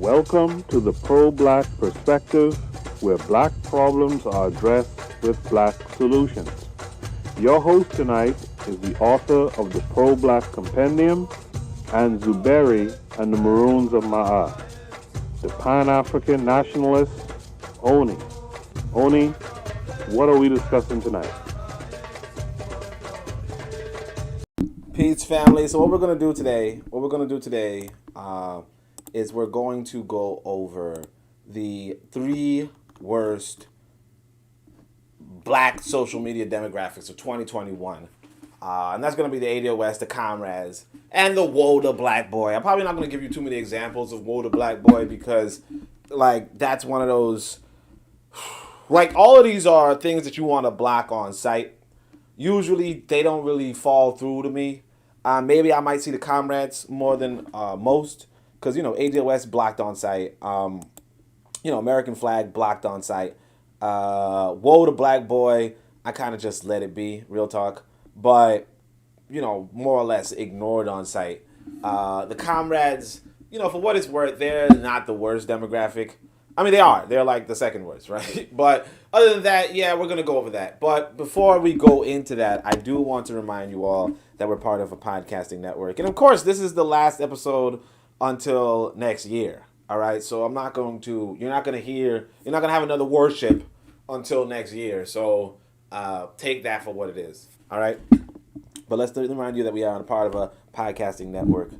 Welcome to the Pro-Black Perspective, where black problems are addressed with black solutions. Your host tonight is the author of the Pro-Black Compendium and Zuberi and the Maroons of Ma'at, the Pan-African Nationalist, Oni. Oni, what are we discussing tonight? Peace, family. So what we're gonna do today is we're going to go over the 3 worst black social media demographics of 2021. And that's going to be the ADOS, the Comrades, and the Whoa the Black Boy. I'm probably not going to give you too many examples of Whoa the Black Boy because, that's one of those... all of these are things that you want to block on site. Usually, they don't really fall through to me. Maybe I might see the Comrades more than most because, ADOS blocked on site. American Flag blocked on site. Whoa the Black Boy, I kind of just let it be, real talk. But, more or less ignored on site. The Comrades, for what it's worth, they're not the worst demographic. I mean, they are. They're like the second worst, right? But other than that, yeah, we're going to go over that. But before we go into that, I do want to remind you all that we're part of a podcasting network. And of course, this is the last episode until next year. All right? So you're not going to have another worship until next year. So take that for what it is. All right? But let's remind you that we are a part of a podcasting network.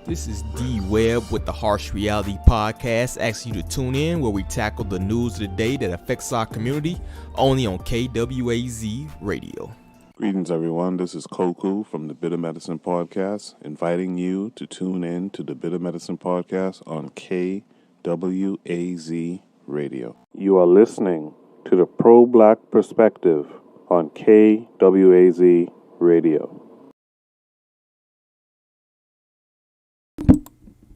This is D Webb with the Harsh Reality Podcast, asking you to tune in where we tackle the news of the day that affects our community, only on KWAZ Radio. Greetings, everyone. This is Koku from the Bitter Medicine Podcast, inviting you to tune in to the Bitter Medicine Podcast on KWAZ Radio. You are listening to the Pro-Black Perspective on KWAZ Radio.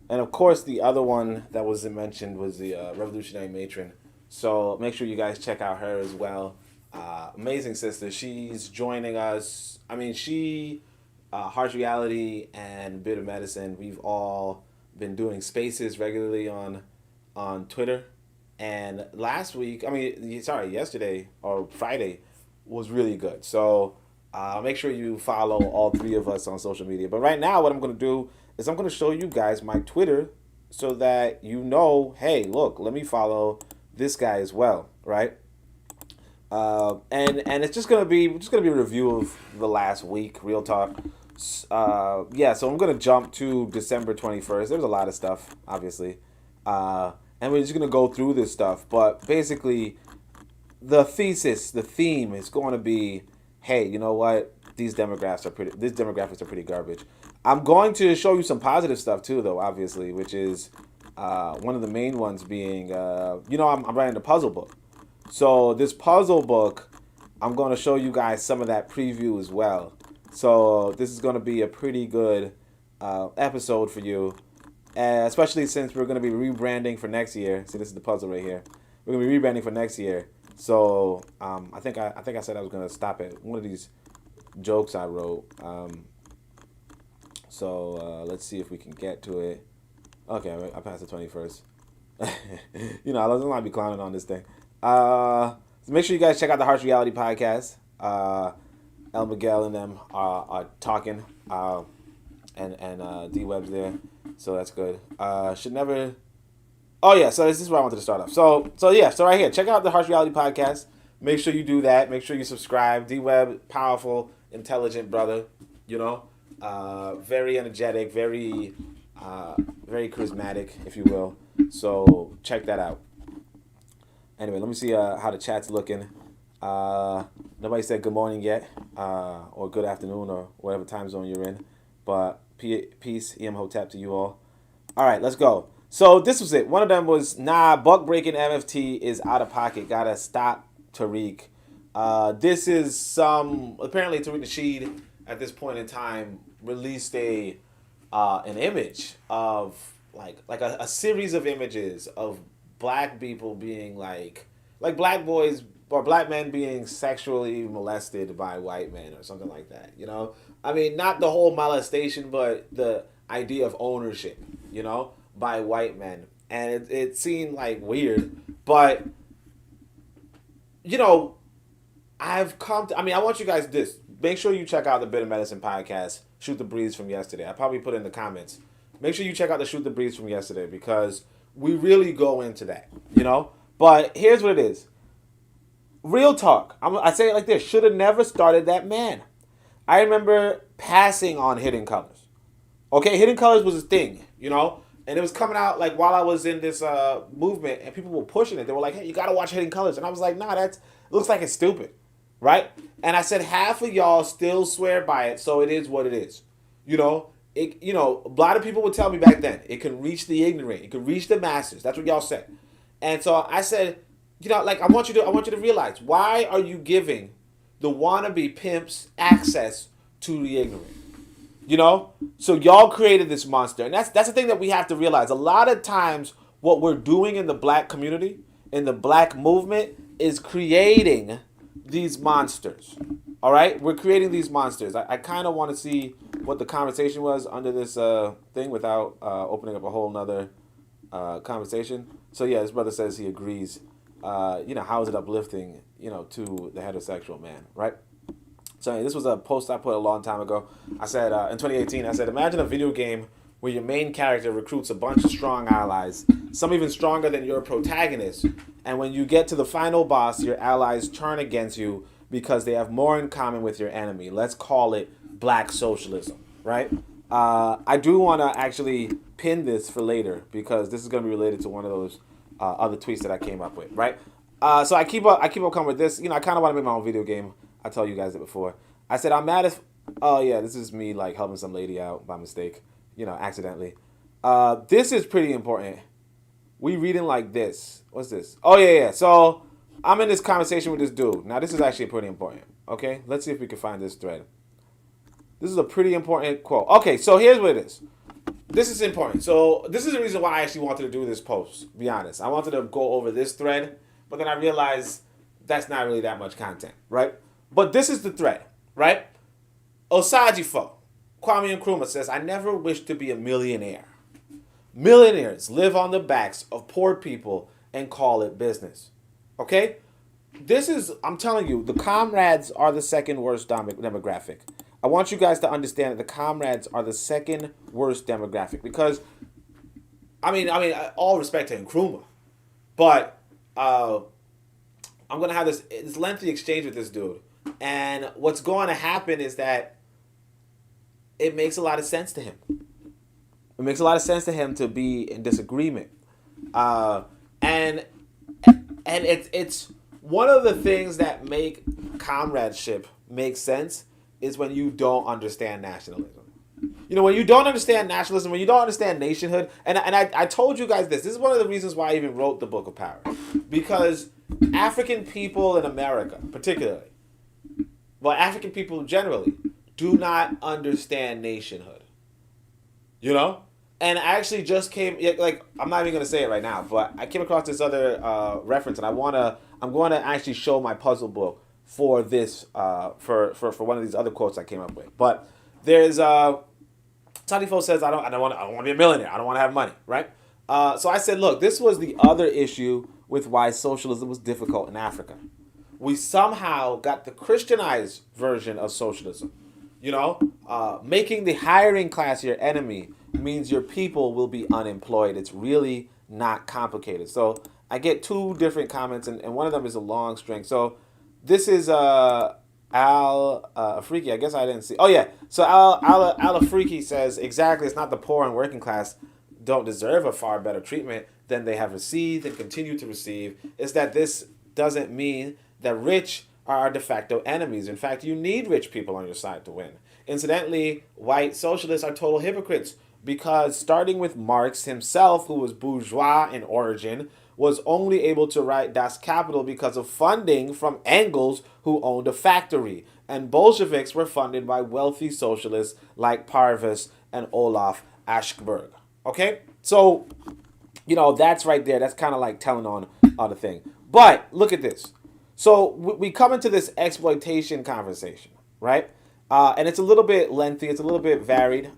And of course, the other one that was mentioned was the Revolutionary Matron. So make sure you guys check out her as well. Amazing sister. She's joining us. I mean, Harsh Reality and Bitter Medicine, we've all been doing spaces regularly on Twitter. And yesterday or Friday was really good. So make sure you follow all 3 of us on social media. But right now, what I'm going to do is I'm going to show you guys my Twitter so that hey, look, let me follow this guy as well, right? And it's just going to be a review of the last week, real talk. So I'm going to jump to December 21st. There's a lot of stuff, obviously. And we're just going to go through this stuff, but basically the theme is going to be, hey, you know what? These demographics are pretty garbage. I'm going to show you some positive stuff too, though, obviously, which is one of the main ones being, I'm writing a puzzle book. So this puzzle book, I'm going to show you guys some of that preview as well. So this is going to be a pretty good episode for you, especially since we're going to be rebranding for next year. See, this is the puzzle right here. We're going to be rebranding for next year. So I think I said I was going to stop at one of these jokes I wrote. So let's see if we can get to it. Okay, I passed the 21st. I don't want to be clowning on this thing. So make sure you guys check out the Harsh Reality Podcast. El Miguel and them are talking, and D Webb's there, so that's good. Oh yeah, so this is where I wanted to start off. So right here, check out the Harsh Reality Podcast. Make sure you do that. Make sure you subscribe. D Webb, powerful, intelligent brother. Very energetic, very charismatic, if you will. So check that out. Anyway, let me see how the chat's looking. Nobody said good morning yet, or good afternoon, or whatever time zone you're in. But peace, Htp to you all. All right, let's go. So this was it. One of them was, buck breaking MFT is out of pocket. Gotta stop Tariq. This is apparently Tariq Nasheed at this point in time released an image of like a series of images of black people being like black boys or black men being sexually molested by white men or something like that. You know, I mean, not the whole molestation, but the idea of ownership. You know, by white men, and it seemed like weird, but you know, I've come to. I mean, I want you guys this. Make sure you check out the Bit of Medicine podcast, Shoot the Breeze from yesterday. I probably put it in the comments. Make sure you check out the Shoot the Breeze from yesterday because we really go into that, you know? But here's what it is. Real talk. I say it like this. Should have never started that man. I remember passing on Hidden Colors. Okay, Hidden Colors was a thing, you know? And it was coming out like while I was in this movement and people were pushing it. They were like, hey, you got to watch Hidden Colors. And I was like, nah, it looks like it's stupid. Right? And I said half of y'all still swear by it, so it is what it is. You know, a lot of people would tell me back then, it can reach the ignorant, it can reach the masses. That's what y'all said. And so I said, you know, like I want you to realize, why are you giving the wannabe pimps access to the ignorant? You know? So y'all created this monster. And that's the thing that we have to realize. A lot of times what we're doing in the black community, in the black movement, is creating these monsters. All right? We're creating these monsters. I kind of want to see what the conversation was under this thing without opening up a whole nother conversation. So yeah, this brother says he agrees. You know, how is it uplifting, you know, to the heterosexual man, right? So this was a post I put a long time ago. I said, in 2018, I said, imagine a video game where your main character recruits a bunch of strong allies, some even stronger than your protagonist. And when you get to the final boss, your allies turn against you because they have more in common with your enemy. Let's call it black socialism, right? I do want to actually pin this for later because this is going to be related to one of those other tweets that I came up with, right? So I keep up coming with this. You know, I kind of want to make my own video game. I told you guys it before. I said, I'm mad as... Oh, yeah, this is me, like, helping some lady out by mistake. You know, accidentally. This is pretty important. We reading like this. What's this? Oh, yeah. So, I'm in this conversation with this dude. Now, this is actually pretty important. Okay? Let's see if we can find this thread. This is a pretty important quote. Okay, so here's what it is. This is important. So, this is the reason why I actually wanted to do this post, to be honest. I wanted to go over this thread, but then I realized that's not really that much content, right? But this is the thread, right? Osajifo, Kwame Nkrumah says, I never wish to be a millionaire. Millionaires live on the backs of poor people and call it business. Okay? This is, I'm telling you, the Comrades are the second worst demographic. I want you guys to understand that the Comrades are the second worst demographic because, I mean, all respect to Nkrumah, but I'm going to have this lengthy exchange with this dude. And what's going to happen is that it makes a lot of sense to him. It makes a lot of sense to him to be in disagreement. And it's one of the things that make comradeship make sense is when you don't understand nationalism. You know, when you don't understand nationalism, when you don't understand nationhood, and I told you guys this is one of the reasons why I even wrote the Book of Power. Because African people in America, particularly, well, African people generally, do not understand nationhood. You know? And I actually just came, like, I'm not even going to say it right now, but I came across this other reference, and I'm going to actually show my puzzle book for this, for one of these other quotes I came up with. But there's, Tanifo says, I don't want to be a millionaire. I don't want to have money, right? So I said, look, this was the other issue with why socialism was difficult in Africa. We somehow got the Christianized version of socialism. You know, making the hiring class your enemy means your people will be unemployed. It's really not complicated. So I get two different comments, and one of them is a long string. So this is Al Afriki. I guess I didn't see. Oh, yeah. So Al Afriki says, exactly, it's not the poor and working class don't deserve a far better treatment than they have received and continue to receive. It's that this doesn't mean that rich are our de facto enemies. In fact, you need rich people on your side to win. Incidentally, white socialists are total hypocrites because starting with Marx himself, who was bourgeois in origin, was only able to write Das Kapital because of funding from Engels, who owned a factory. And Bolsheviks were funded by wealthy socialists like Parvus and Olaf Aschberg. Okay? So, you know, that's right there. That's kind of like telling on the thing. But look at this. So we come into this exploitation conversation, right? And it's a little bit lengthy. It's a little bit varied.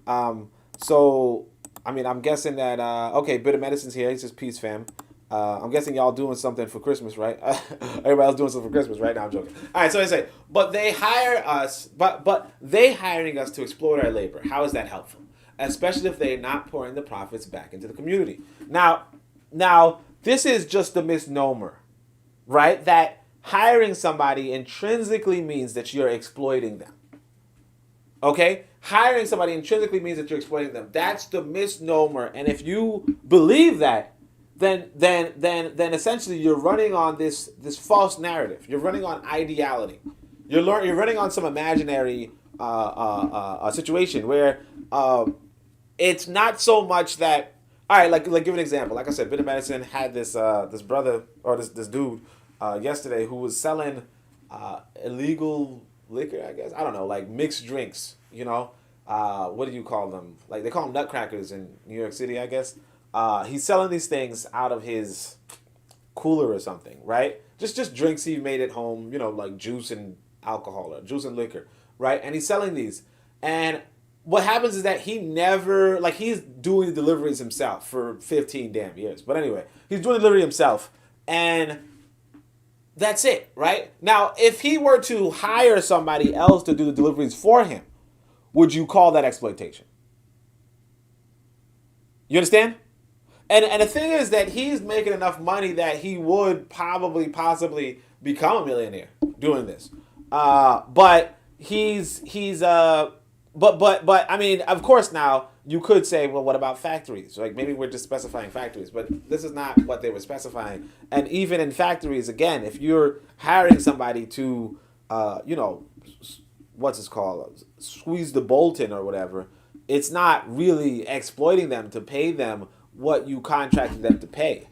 So, I mean, I'm guessing that, okay, Bit of Medicine's here. He says, peace, fam. I'm guessing y'all doing something for Christmas, right? Everybody else doing something for Christmas, right? Now I'm joking. All right, so I say, but they hire us, but they hiring us to exploit our labor. How is that helpful? Especially if they're not pouring the profits back into the community. Now, this is just a misnomer, right? That hiring somebody intrinsically means that you're exploiting them. Okay? Hiring somebody intrinsically means that you're exploiting them. That's the misnomer. And if you believe that, then essentially you're running on this false narrative. You're running on ideality. You're running on some imaginary situation where it's not so much that. All right, like give an example. Like I said, Bit of Medicine had this brother or this dude yesterday who was selling illegal liquor. I guess I don't know, like mixed drinks. You know, what do you call them? Like they call them nutcrackers in New York City, I guess. He's selling these things out of his cooler or something, right? Just drinks he made at home. You know, like juice and alcohol or juice and liquor, right? And he's selling these, and what happens is that he never, like, he's doing deliveries himself for 15 damn years. But anyway, he's doing delivery himself, and that's it, right? Now, if he were to hire somebody else to do the deliveries for him, would you call that exploitation? You understand? And the thing is that he's making enough money that he would possibly become a millionaire doing this. But But I mean, of course, now you could say, well, what about factories? Like maybe we're just specifying factories, but this is not what they were specifying. And even in factories, again, if you're hiring somebody to, what's it called, squeeze the bolt in or whatever, it's not really exploiting them to pay them what you contracted them to pay.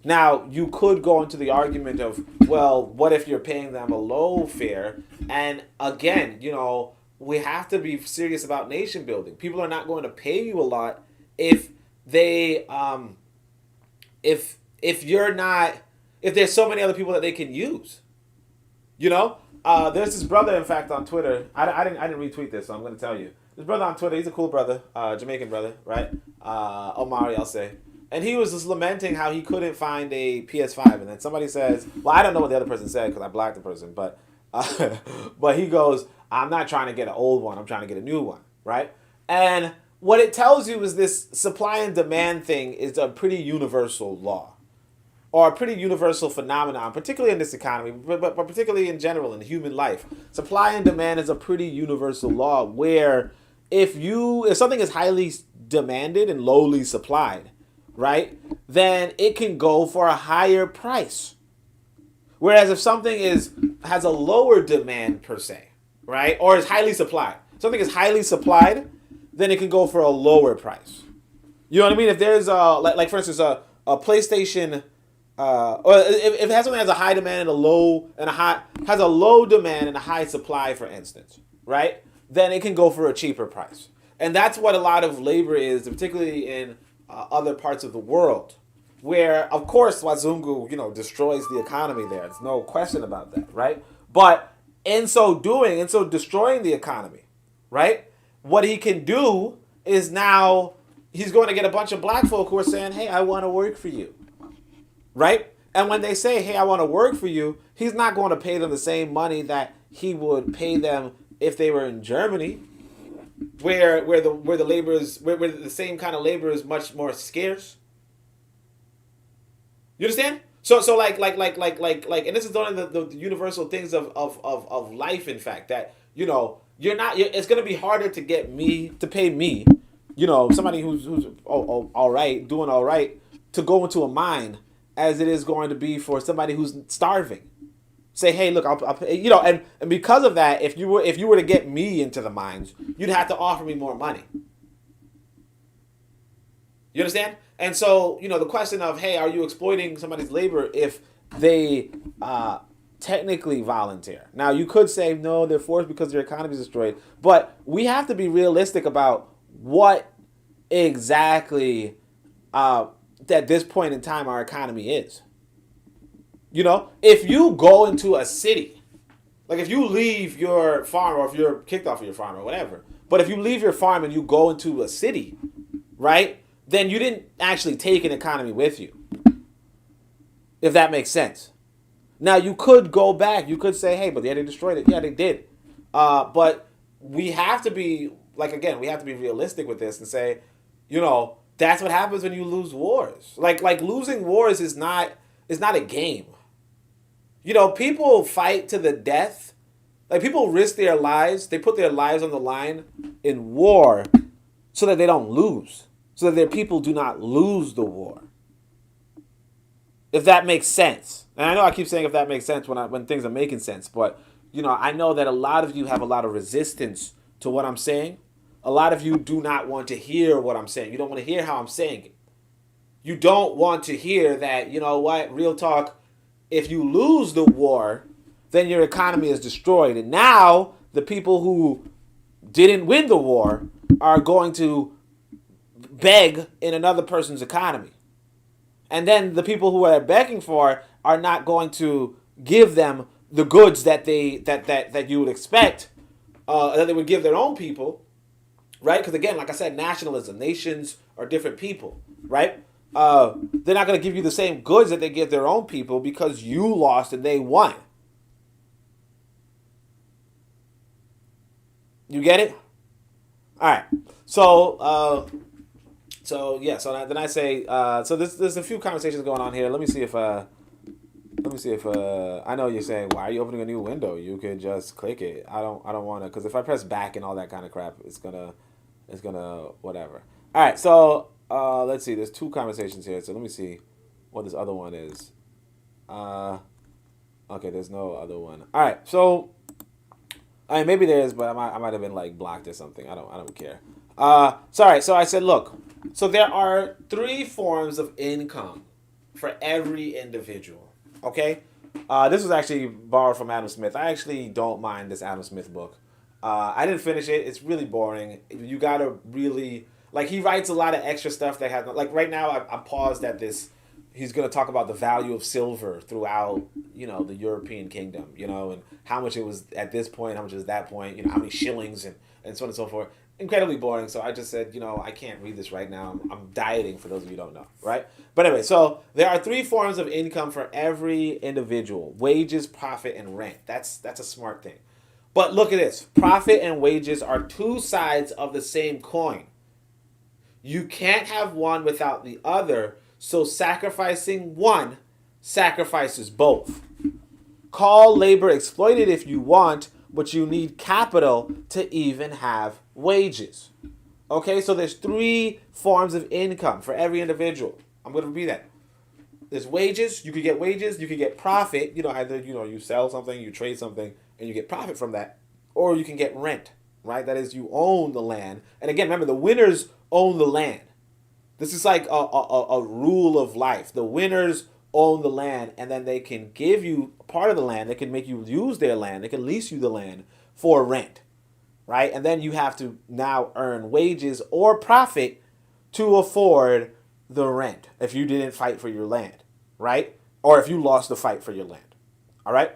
Now, you could go into the argument of, well, what if you're paying them a low fare? And again, we have to be serious about nation building. People are not going to pay you a lot if they, if there's so many other people that they can use. There's this brother, in fact, on Twitter. I didn't retweet this, so I'm going to tell you. This brother on Twitter, he's a cool brother, Jamaican brother, right? Omari, I'll say. And he was just lamenting how he couldn't find a PS5. And then somebody says, well, I don't know what the other person said because I blocked the person, but he goes, I'm not trying to get an old one. I'm trying to get a new one, right? And what it tells you is this supply and demand thing is a pretty universal law or a pretty universal phenomenon, particularly in this economy, but particularly in general in human life. Supply and demand is a pretty universal law where if something is highly demanded and lowly supplied, right, then it can go for a higher price. Whereas if something has a lower demand per se, right, or is highly supplied, something is highly supplied, then it can go for a lower price. You know what I mean? If there's like for instance a PlayStation, or if it has something that has a high demand and a low demand and a high supply, for instance, right, then it can go for a cheaper price. And that's what a lot of labor is, particularly in other parts of the world, where, of course, Wazungu, destroys the economy there. There's no question about that, right? But in so destroying the economy, right, what he can do is now he's going to get a bunch of black folk who are saying, hey, I want to work for you, right? And when they say, hey, I want to work for you, he's not going to pay them the same money that he would pay them if they were in Germany, where the same kind of labor is much more scarce. You understand? So like, and this is one of the universal things of life. In fact, that it's gonna be harder to get me to pay me, somebody who's all right, doing all right, to go into a mine as it is going to be for somebody who's starving. Say, hey, look, I'll pay, and because of that, if you were to get me into the mines, you'd have to offer me more money. You understand? And so, the question of, hey, are you exploiting somebody's labor if they technically volunteer? Now, you could say, no, they're forced because their economy is destroyed. But we have to be realistic about what exactly, at this point in time, our economy is. You know, if you go into a city, like if you leave your farm or if you're kicked off of your farm or whatever, but if you leave your farm and you go into a city, right, then you didn't actually take an economy with you, if that makes sense. Now, you could go back. You could say, hey, but yeah, they destroyed it. Yeah, they did. But we have to be, like, again, we have to be realistic with this and say, you know, that's what happens when you lose wars. Like losing wars is not a game. You know, people fight to the death. Like, people risk their lives. They put their lives on the line in war so that they don't lose. So that their people do not lose the war. If that makes sense. And I know I keep saying if that makes sense when things are making sense. But, you know, I know that a lot of you have a lot of resistance to what I'm saying. A lot of you do not want to hear what I'm saying. You don't want to hear how I'm saying it. You don't want to hear that, you know what, real talk, if you lose the war, then your economy is destroyed. And now the people who didn't win the war are going to beg in another person's economy. And then the people who are begging for are not going to give them the goods that you would expect that they would give their own people, right? Because again, like I said, nationalism, nations are different people, right? They're not going to give you the same goods that they give their own people because you lost and they won. You get it? All right. So then I say, so there's a few conversations going on here. Let me see if I know you're saying, why are you opening a new window? You could just click it. I don't want to, because if I press back and all that kind of crap, it's gonna whatever. All right. So let's see. There's two conversations here. So let me see what this other one is. Okay. There's no other one. All right. So. I mean, maybe there is, but I might have been like blocked or something. I don't care. Sorry. So I said, look. So there are 3 forms of income for every individual. Okay. This was actually borrowed from Adam Smith. I actually don't mind this Adam Smith book. I didn't finish it. It's really boring. You gotta really he writes a lot of extra stuff that has right now. I paused at this. He's going to talk about the value of silver throughout, the European kingdom, and how much it was at this point, how much it was that point, how many shillings and so on and so forth. Incredibly boring. So I just said, I can't read this right now. I'm dieting for those of you who don't know, right? But anyway, so there are 3 forms of income for every individual: wages, profit, and rent. That's a smart thing. But look at this. Profit and wages are 2 sides of the same coin. You can't have one without the other. So sacrificing one sacrifices both. Call labor exploited if you want, but you need capital to even have wages. Okay, so there's 3 forms of income for every individual. I'm going to repeat that. There's wages. You could get wages. You could get profit. Either, you sell something, you trade something, and you get profit from that. Or you can get rent, right? That is, you own the land. And again, remember, the winners own the land. This is like a rule of life. The winners own the land, and then they can give you part of the land. They can make you use their land. They can lease you the land for rent, right? And then you have to now earn wages or profit to afford the rent if you didn't fight for your land, right? Or if you lost the fight for your land, all right?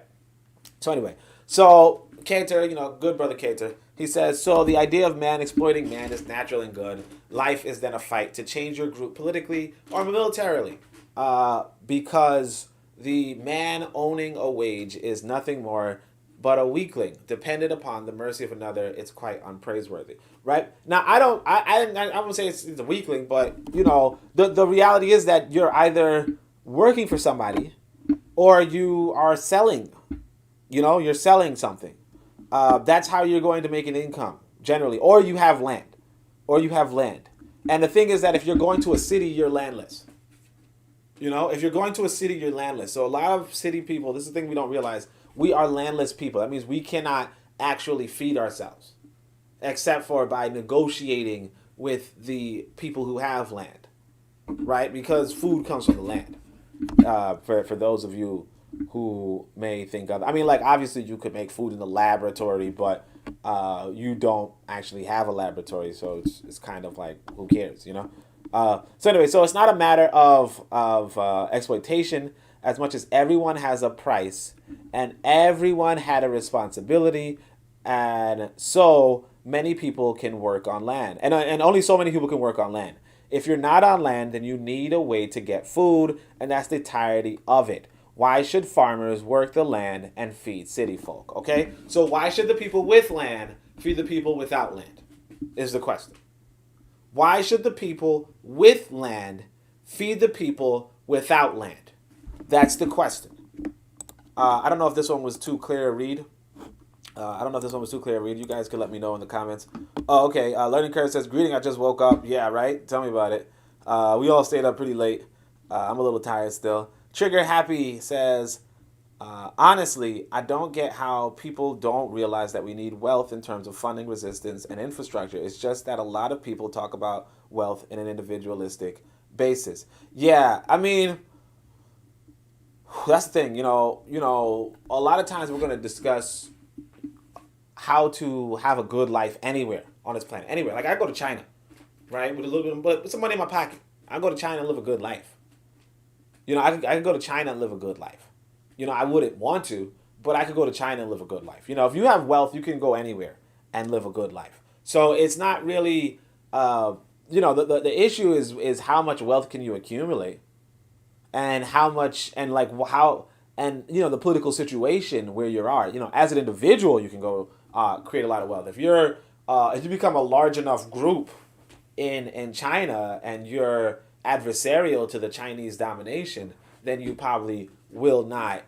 So anyway, so Cater, good brother Cater, he says, so the idea of man exploiting man is natural and good. Life is then a fight to change your group politically or militarily. Because the man owning a wage is nothing more but a weakling, dependent upon the mercy of another. It's quite unpraiseworthy, right? Now, I won't say it's a weakling, but, the reality is that you're either working for somebody or you are selling, you're selling something. That's how you're going to make an income, generally. Or you have land. And the thing is that if you're going to a city, you're landless. If you're going to a city, you're landless. So a lot of city people, this is the thing we don't realize, we are landless people. That means we cannot actually feed ourselves, except for by negotiating with the people who have land, right? Because food comes from the land. For those of you who may think of, obviously you could make food in the laboratory, but you don't actually have a laboratory, so it's kind of like, who cares, So anyway, so it's not a matter of exploitation. as much as everyone has a price and everyone had a responsibility, and so many people can work on land. And only so many people can work on land. If you're not on land, then you need a way to get food, and that's the entirety of it. Why should farmers work the land and feed city folk? Okay? So why should the people with land feed the people without land? Is the question. Why should the people with land feed the people without land? That's the question. I don't know if this one was too clear to read. You guys can let me know in the comments. Oh, okay. Learning Curve says, greeting, I just woke up. Yeah, right? Tell me about it. We all stayed up pretty late. I'm a little tired still. Trigger Happy says, honestly, I don't get how people don't realize that we need wealth in terms of funding resistance and infrastructure. It's just that a lot of people talk about wealth in an individualistic basis. Yeah, I mean, that's the thing. A lot of times we're going to discuss how to have a good life anywhere on this planet. Anywhere. Like, I go to China, right, with a little bit, but with some money in my pocket. I go to China and live a good life. I can go to China and live a good life. I wouldn't want to, but I could go to China and live a good life. If you have wealth, you can go anywhere and live a good life. So it's not really, the issue is how much wealth can you accumulate, and how much, and like how, and the political situation where you are. As an individual, you can go create a lot of wealth. If you become a large enough group in China and you're adversarial to the Chinese domination, then you probably will not,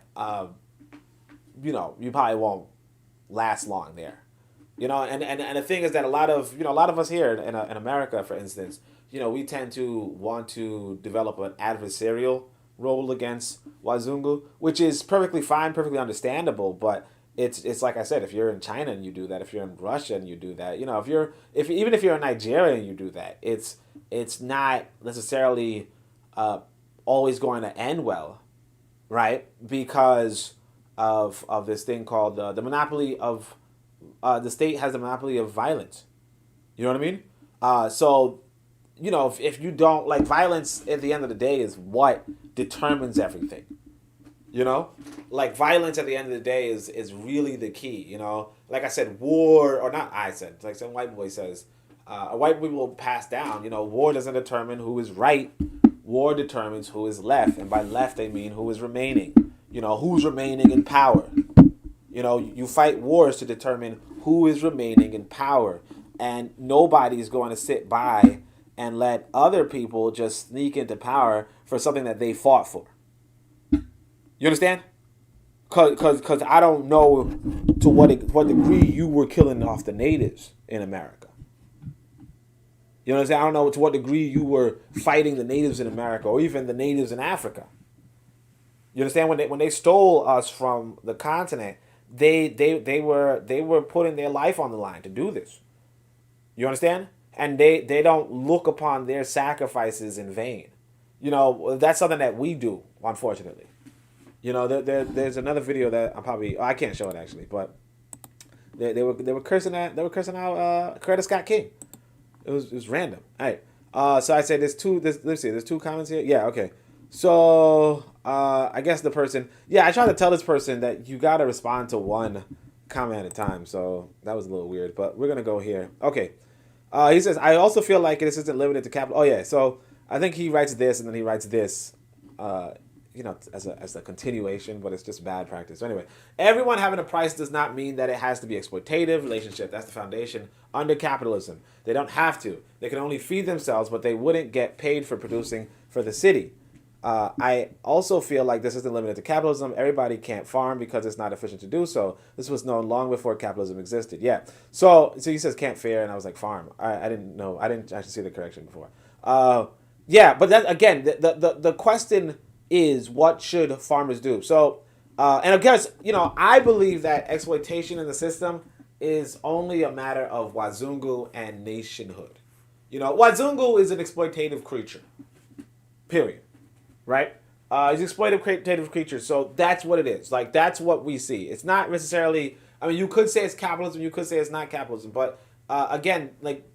you probably won't last long there. And the thing is that a lot of us here in America, for instance, we tend to want to develop an adversarial role against Wazungu, which is perfectly fine, perfectly understandable, but it's like I said, if you're in China and you do that, if you're in Russia and you do that, even if you're in Nigeria and you do that, it's not necessarily always going to end well, right? Because of this thing called the monopoly of the state has the monopoly of violence. You know what I mean? So if you don't, like, violence at the end of the day is what determines everything. Like, violence at the end of the day is really the key. Like I said, war, or not I said, like some white boy says, a white boy will pass down. War doesn't determine who is right. War determines who is left. And by left, they mean who is remaining. Who's remaining in power. You fight wars to determine who is remaining in power. And nobody's going to sit by and let other people just sneak into power for something that they fought for. You understand? Because I don't know to what degree you were killing off the natives in America. You know what I'm saying? I don't know to what degree you were fighting the natives in America, or even the natives in Africa. You understand? When they stole us from the continent, they were putting their life on the line to do this. You understand? And they don't look upon their sacrifices in vain. That's something that we do, unfortunately. There's another video that I can't show it actually, but they were cursing out Curtis Scott King. It was random. All right. So I said there's two comments here. Yeah. Okay. So I guess the person. Yeah, I tried to tell this person that you gotta respond to one comment at a time. So that was a little weird, but we're gonna go here. Okay. He says, I also feel like this isn't limited to capital. Oh yeah. So I think he writes this and then he writes this. As a continuation, but it's just bad practice. So anyway, everyone having a price does not mean that it has to be exploitative relationship. That's the foundation under capitalism. They don't have to. They can only feed themselves, but they wouldn't get paid for producing for the city. I also feel like this isn't limited to capitalism. Everybody can't farm because it's not efficient to do so. This was known long before capitalism existed. Yeah. So he says can't fare, and I was like farm. I didn't know. I didn't actually see the correction before. Yeah, but that again, the question is, what should farmers do? So, and I guess, I believe that exploitation in the system is only a matter of Wazungu and nationhood. Wazungu is an exploitative creature. Period. Right? He's an exploitative creature. So that's what it is. Like, that's what we see. It's not necessarily, you could say it's capitalism, you could say it's not capitalism, but again, like,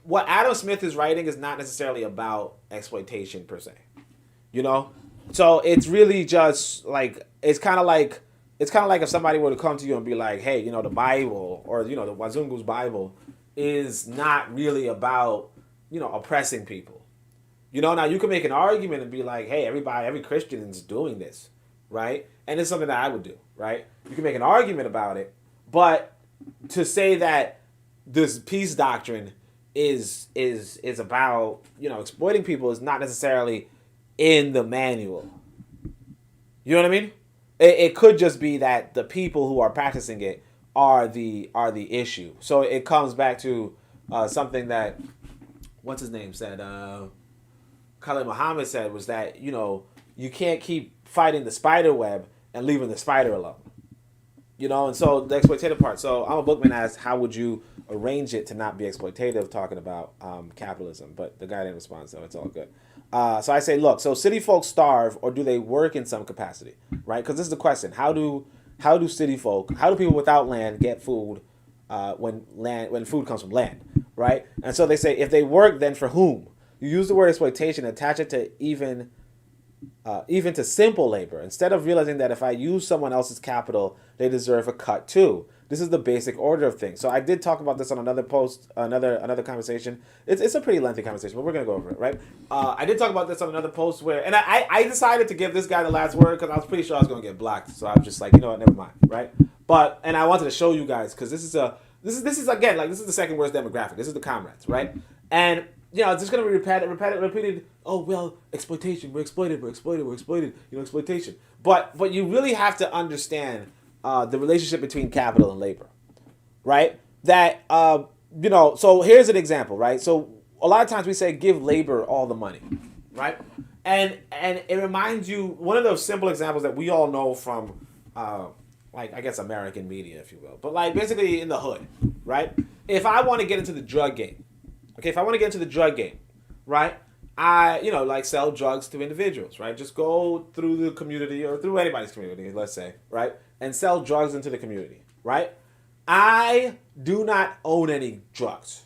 what Adam Smith is writing is not necessarily about exploitation per se. So it's really just like it's kind of like if somebody were to come to you and be like, hey, the Bible or the Wazungu's Bible is not really about oppressing people. Now you can make an argument and be like, hey, every Christian is doing this, right? And it's something that I would do, right? You can make an argument about it, but to say that this peace doctrine is about exploiting people is not necessarily in the manual. You know what I mean? It could just be that the people who are practicing it are the issue. So it comes back to something that what's his name said. Khalid Muhammad said was that you can't keep fighting the spider web and leaving the spider alone. And so the exploitative part. So I'm a bookman asked, how would you arrange it to not be exploitative, talking about capitalism? But the guy didn't respond, so it's all good. So I say, look, so city folks starve or do they work in some capacity, right? Because this is the question. How do people without land get food when food comes from land, right? And so they say, if they work, then for whom? You use the word exploitation, attach it to even to simple labor, instead of realizing that if I use someone else's capital, they deserve a cut too. This is the basic order of things. So I did talk about this on another post, another conversation. It's a pretty lengthy conversation, but we're gonna go over it, right? I did talk about this on another post and I decided to give this guy the last word because I was pretty sure I was gonna get blocked. So I was just like, never mind, right? And I wanted to show you guys because this is again, like, this is the second worst demographic. This is the Comrades, right? And it's just gonna be repeated. Oh well, exploitation. We're exploited. Exploitation. But you really have to understand the relationship between capital and labor, right? That So here's an example, right? So a lot of times we say give labor all the money, right? And it reminds you one of those simple examples that we all know from like, I guess, American media, if you will, but like basically in the hood, right? If I want to get into the drug game. Okay, if I want to get into the drug game, right, I, like sell drugs to individuals, right? Just go through the community or through anybody's community, let's say, right? And sell drugs into the community, right? I do not own any drugs.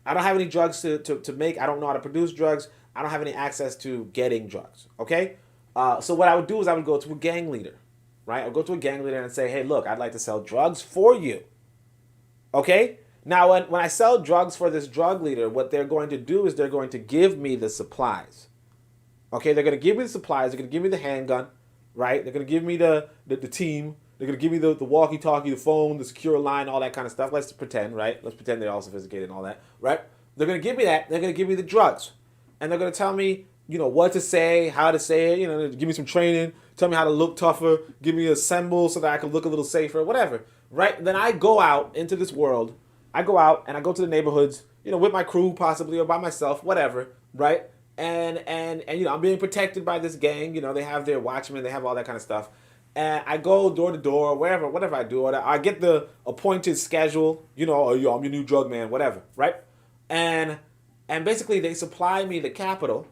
I don't have any drugs to make. I don't know how to produce drugs. I don't have any access to getting drugs, okay? So what I would do is I would go to a gang leader, right? I would go to a gang leader and say, hey, look, I'd like to sell drugs for you, okay? Now, when I sell drugs for this drug leader, what they're going to do is they're going to give me the supplies. Okay, they're going to give me the supplies. They're going to give me the handgun, right? They're going to give me the team. They're going to give me the walkie-talkie, the phone, the secure line, all that kind of stuff. Let's pretend, right? Let's pretend they're all sophisticated and all that, right? They're going to give me that. They're going to give me the drugs. And they're going to tell me, what to say, how to say it, give me some training, tell me how to look tougher, give me a symbol so that I can look a little safer, whatever, right? Then I go out into this world. I go out and I go to the neighborhoods, with my crew possibly or by myself, whatever, right? And I'm being protected by this gang. They have their watchmen, they have all that kind of stuff. And I go door to door, whatever I do, or I get the appointed schedule, I'm your new drug man, whatever, right? And basically they supply me the capital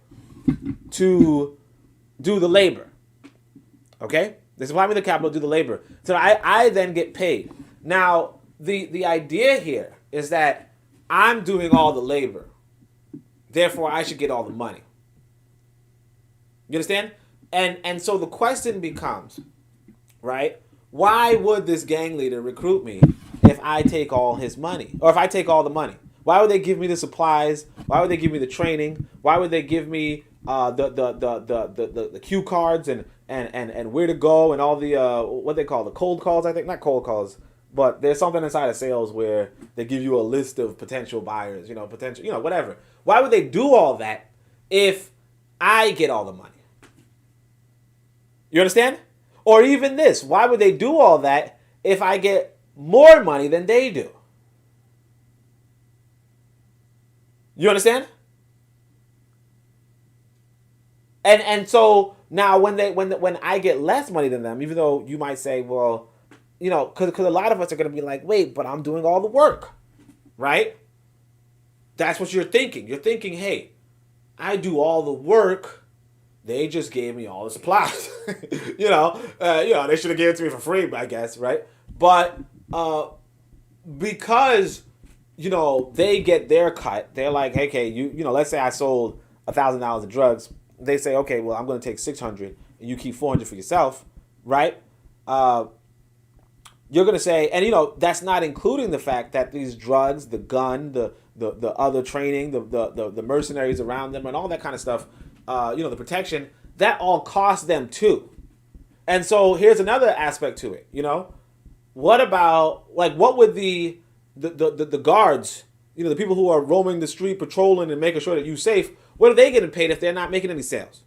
to do the labor. Okay? They supply me the capital to do the labor. So I then get paid. Now, the idea here is that I'm doing all the labor. Therefore, I should get all the money. You understand? And so the question becomes, right? Why would this gang leader recruit me if I take all his money? Or if I take all the money? Why would they give me the supplies? Why would they give me the training? Why would they give me the cue cards and where to go and all the what they call the cold calls? I think not cold calls. But there's something inside of sales where they give you a list of potential buyers, whatever. Why would they do all that if I get all the money? You understand? Or even this, why would they do all that if I get more money than they do? You understand? And so now when I get less money than them, even though you might say, well, because a lot of us are going to be like, wait, but I'm doing all the work, right? That's what you're thinking. You're thinking, hey, I do all the work. They just gave me all the supplies. They should have given it to me for free, I guess, right? But because, they get their cut, they're like, hey, okay, let's say I sold $1,000 of drugs. they say, okay, well, I'm going to take 600 and you keep 400 for yourself, right? You're going to say, and that's not including the fact that these drugs, the gun, the other training, the mercenaries around them, and all that kind of stuff, the protection, that all costs them too. And so here's another aspect to it. What about, like, what would the guards, the people who are roaming the street, patrolling and making sure that you're safe, what are they getting paid if they're not making any sales?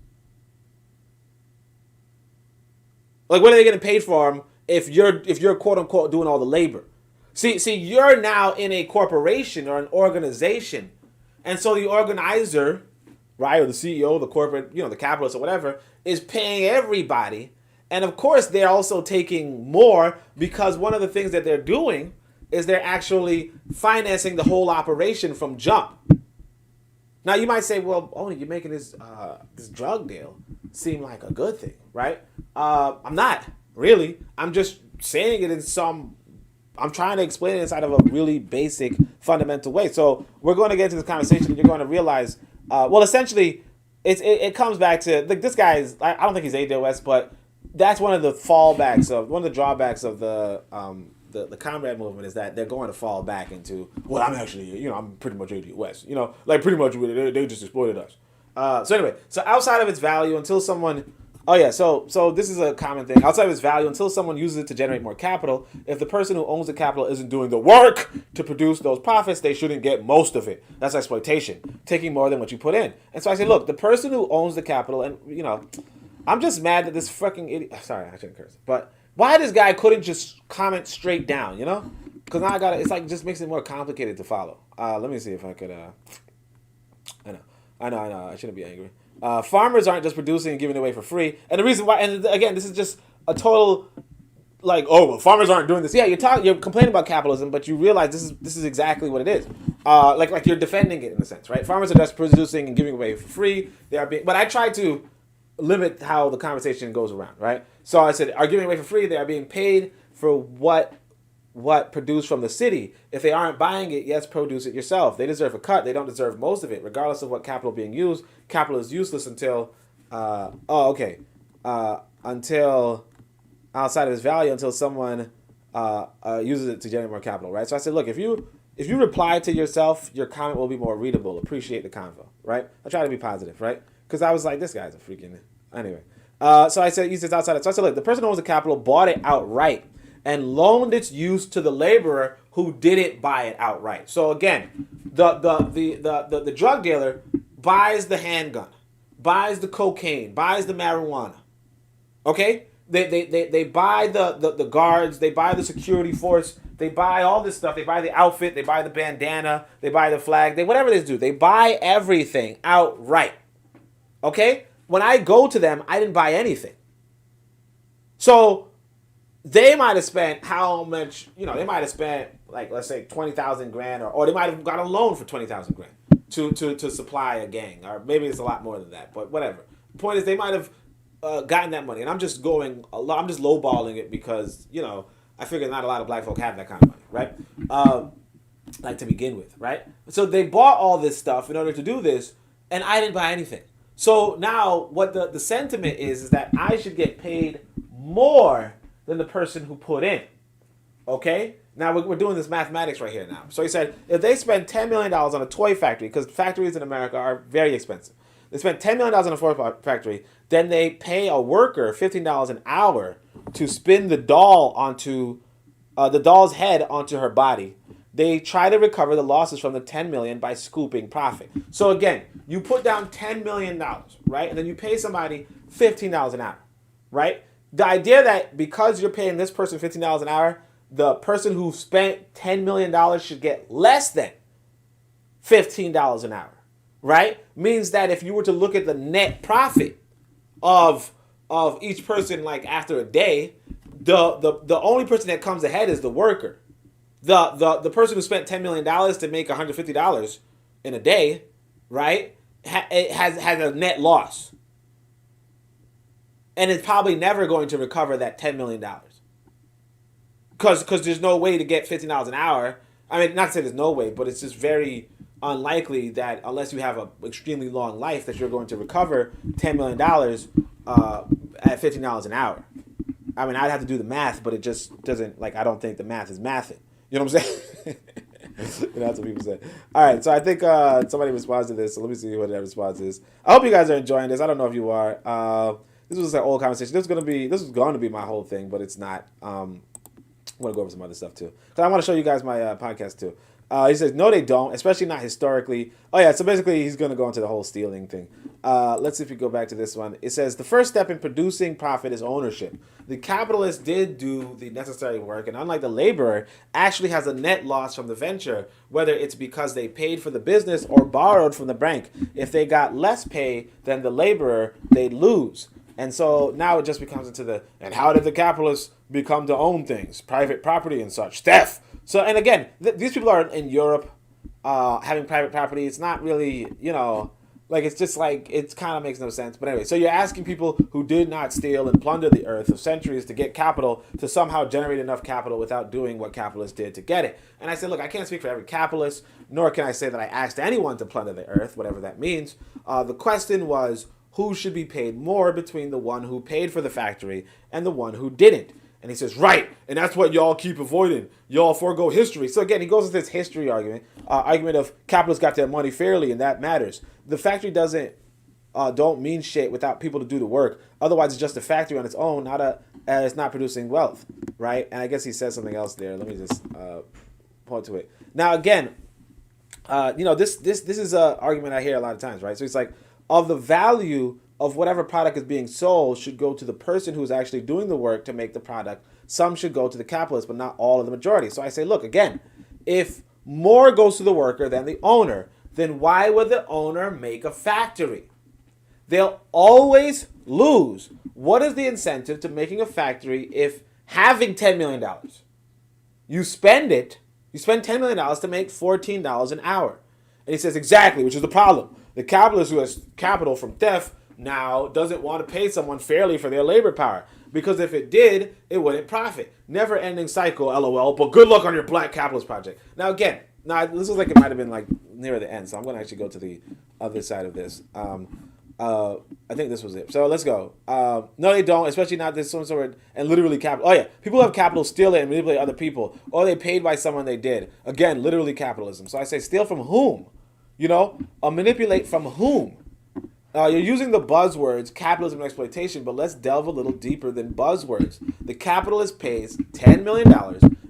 Like, what are they getting paid for them if you're quote unquote doing all the labor? See, you're now in a corporation or an organization, and so the organizer, right, or the CEO, the corporate, the capitalist or whatever, is paying everybody, and of course they're also taking more because one of the things that they're doing is they're actually financing the whole operation from jump. Now you might say, well, you're making this drug deal seem like a good thing, right? I'm not really. I'm just saying it in I'm trying to explain it inside of a really basic, fundamental way. So we're going to get into this conversation, and you're going to realize, essentially, it comes back to, like, this guy is, I don't think he's ADOS, but that's one of the drawbacks of the Comrade movement is that they're going to fall back into, well, I'm actually, I'm pretty much ADOS, like pretty much they just exploited us. So anyway, so outside of its value, until someone, so this is a common thing. Outside of its value, until someone uses it to generate more capital, if the person who owns the capital isn't doing the work to produce those profits, they shouldn't get most of it. That's exploitation, taking more than what you put in. And so I say, look, the person who owns the capital, and I'm just mad that this fucking idiot, sorry, I shouldn't curse, but why this guy couldn't just comment straight down, Because now it's like, just makes it more complicated to follow. Let me see if I could, I know, I shouldn't be angry. Farmers aren't just producing and giving it away for free. And the reason why, and again, this is just a total, like, farmers aren't doing this. Yeah, you're complaining about capitalism, but you realize this is exactly what it is. Like you're defending it in a sense, right? Farmers are just producing and giving away for free. But I try to limit how the conversation goes around, right? So I said, are giving away for free. They are being paid for what produced from the city. If they aren't buying it, yes, produce it yourself. They deserve a cut. They don't deserve most of it, regardless of what capital being used. Capital is useless until, until outside of its value, until someone uses it to generate more capital, right? So I said, look, if you reply to yourself, your comment will be more readable. Appreciate the convo, right? I try to be positive, right? Because I was like, this guy's a freaking, anyway. So I said, use it outside. So I said, look, the person who owns the capital bought it outright and loaned its use to the laborer who didn't buy it outright. So again, the drug dealer buys the handgun, buys the cocaine, buys the marijuana. Okay? They buy the guards, they buy the security force, they buy all this stuff, they buy the outfit, they buy the bandana, they buy the flag, whatever they do, they buy everything outright. Okay? When I go to them, I didn't buy anything. So they might have spent how much, they might have spent, like, let's say 20,000 grand, or they might have got a loan for 20,000 grand to supply a gang, or maybe it's a lot more than that, but whatever. The point is, they might have gotten that money, and I'm just lowballing it because, I figure not a lot of black folk have that kind of money, right? Like, to begin with, right? So they bought all this stuff in order to do this, and I didn't buy anything. So now what the sentiment is that I should get paid more than the person who put in. Okay? Now we're doing this mathematics right here now. So he said, if they spend $10 million on a toy factory, because factories in America are very expensive. They spend $10 million on a toy factory, then they pay a worker $15 an hour to spin the doll onto, the doll's head onto her body. They try to recover the losses from the $10 million by scooping profit. So again, you put down $10 million, right? And then you pay somebody $15 an hour, right? The idea that because you're paying this person $15 an hour, the person who spent $10 million should get less than $15 an hour, right? Means that if you were to look at the net profit of each person, like after a day, the only person that comes ahead is the worker. The person who spent $10 million to make $150 in a day, right, has a net loss. And it's probably never going to recover that $10 million. Because there's no way to get $15 an hour. I mean, not to say there's no way, but it's just very unlikely that unless you have an extremely long life that you're going to recover $10 million at $15 an hour. I mean, I'd have to do the math, but it just doesn't, like, I don't think the math is mathing. You know what I'm saying? That's what people say. All right, so I think somebody responds to this, so let me see what that response is. I hope you guys are enjoying this. I don't know if you are. This was an old conversation. This was going to be my whole thing, but it's not. I'm going to go over some other stuff, too. Because I want to show you guys my podcast, too. He says, no, they don't, especially not historically. Oh, yeah, so basically he's going to go into the whole stealing thing. Let's see if we go back to this one. It says, the first step in producing profit is ownership. The capitalist did do the necessary work, and unlike the laborer, actually has a net loss from the venture, whether it's because they paid for the business or borrowed from the bank. If they got less pay than the laborer, they'd lose. And so now it just becomes into the, and how did the capitalists become to own things? Private property and such. Theft. So, and again, these people are in Europe having private property. It's not really, like, it's just like, it kind of makes no sense. But anyway, so you're asking people who did not steal and plunder the earth of centuries to get capital to somehow generate enough capital without doing what capitalists did to get it. And I said, look, I can't speak for every capitalist, nor can I say that I asked anyone to plunder the earth, whatever that means. The question was, who should be paid more between the one who paid for the factory and the one who didn't? And he says, right, and that's what y'all keep avoiding. Y'all forego history. So again, he goes with this history argument of capitalists got their money fairly, and that matters. The factory don't mean shit without people to do the work. Otherwise, it's just a factory on its own, it's not producing wealth, right? And I guess he says something else there. Let me just point to it. Now, again, this is an argument I hear a lot of times, right? So it's like, of the value of whatever product is being sold should go to the person who's actually doing the work to make the product. Some should go to the capitalist, but not all of the majority. So I say, look, again, if more goes to the worker than the owner, then why would the owner make a factory? They'll always lose. What is the incentive to making a factory if having $10 million? You spend $10 million to make $14 an hour. And he says, exactly, which is the problem. The capitalist who has capital from theft now doesn't want to pay someone fairly for their labor power. Because if it did, it wouldn't profit. Never ending cycle, LOL, but good luck on your black capitalist project. Now again, this was like it might have been like near the end, so I'm going to actually go to the other side of this. I think this was it. So let's go. No, they don't, especially not this some sort of, and literally capital. Oh yeah, people have capital, steal it and manipulate other people, or they paid by someone they did. Again, literally capitalism. So I say steal from whom? Manipulate from whom? You're using the buzzwords capitalism and exploitation, but let's delve a little deeper than buzzwords. The capitalist pays $10 million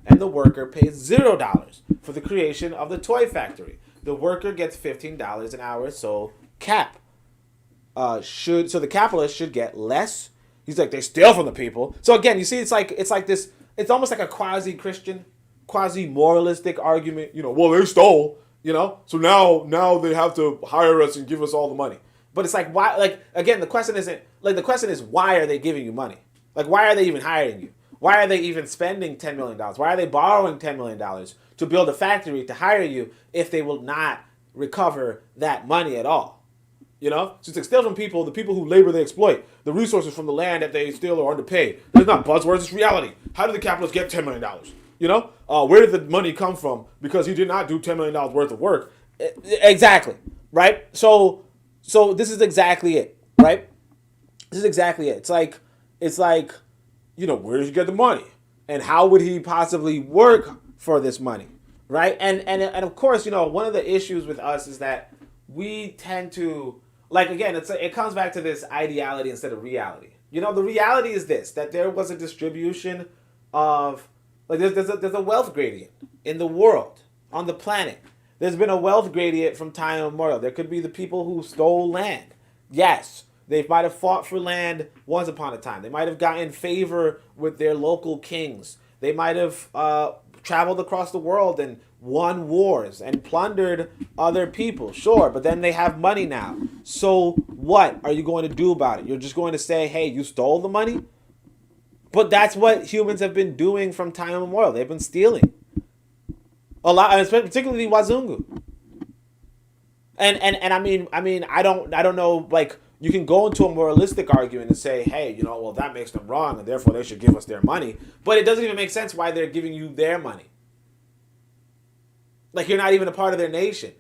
and the worker pays $0 for the creation of the toy factory. The worker gets $15 an hour, so the capitalist should get less. He's like, they steal from the people. So again, you see, it's like this, it's almost like a quasi-Christian, quasi-moralistic argument. Well, they stole, so now they have to hire us and give us all the money. But it's like, why? Like, again, the question is, why are they giving you money? Like, why are they even hiring you? Why are they even spending $10 million? Why are they borrowing $10 million to build a factory to hire you if they will not recover that money at all? So it's like steal from people, the people who labor they exploit, the resources from the land that they steal or underpay. It's not buzzwords, it's reality. How did the capitalists get $10 million? Where did the money come from? Because he did not do $10 million worth of work. Exactly, right? So this is exactly it, right? This is exactly it. It's like, where did you get the money? And how would he possibly work for this money, right? And of course, one of the issues with us is that we tend to, like, again, it comes back to this ideality instead of reality. The reality is this, that there was a distribution of, like, there's a wealth gradient in the world, on the planet. There's been a wealth gradient from time immemorial. There could be the people who stole land. Yes, they might have fought for land once upon a time. They might have gotten favor with their local kings. They might have traveled across the world and won wars and plundered other people. Sure, but then they have money now. So what are you going to do about it? You're just going to say, hey, you stole the money? But that's what humans have been doing from time immemorial. They've been stealing. A lot, particularly Wazungu. And I mean, I don't know, like, you can go into a moralistic argument and say, hey, well, that makes them wrong and therefore they should give us their money. But it doesn't even make sense why they're giving you their money. Like, you're not even a part of their nation.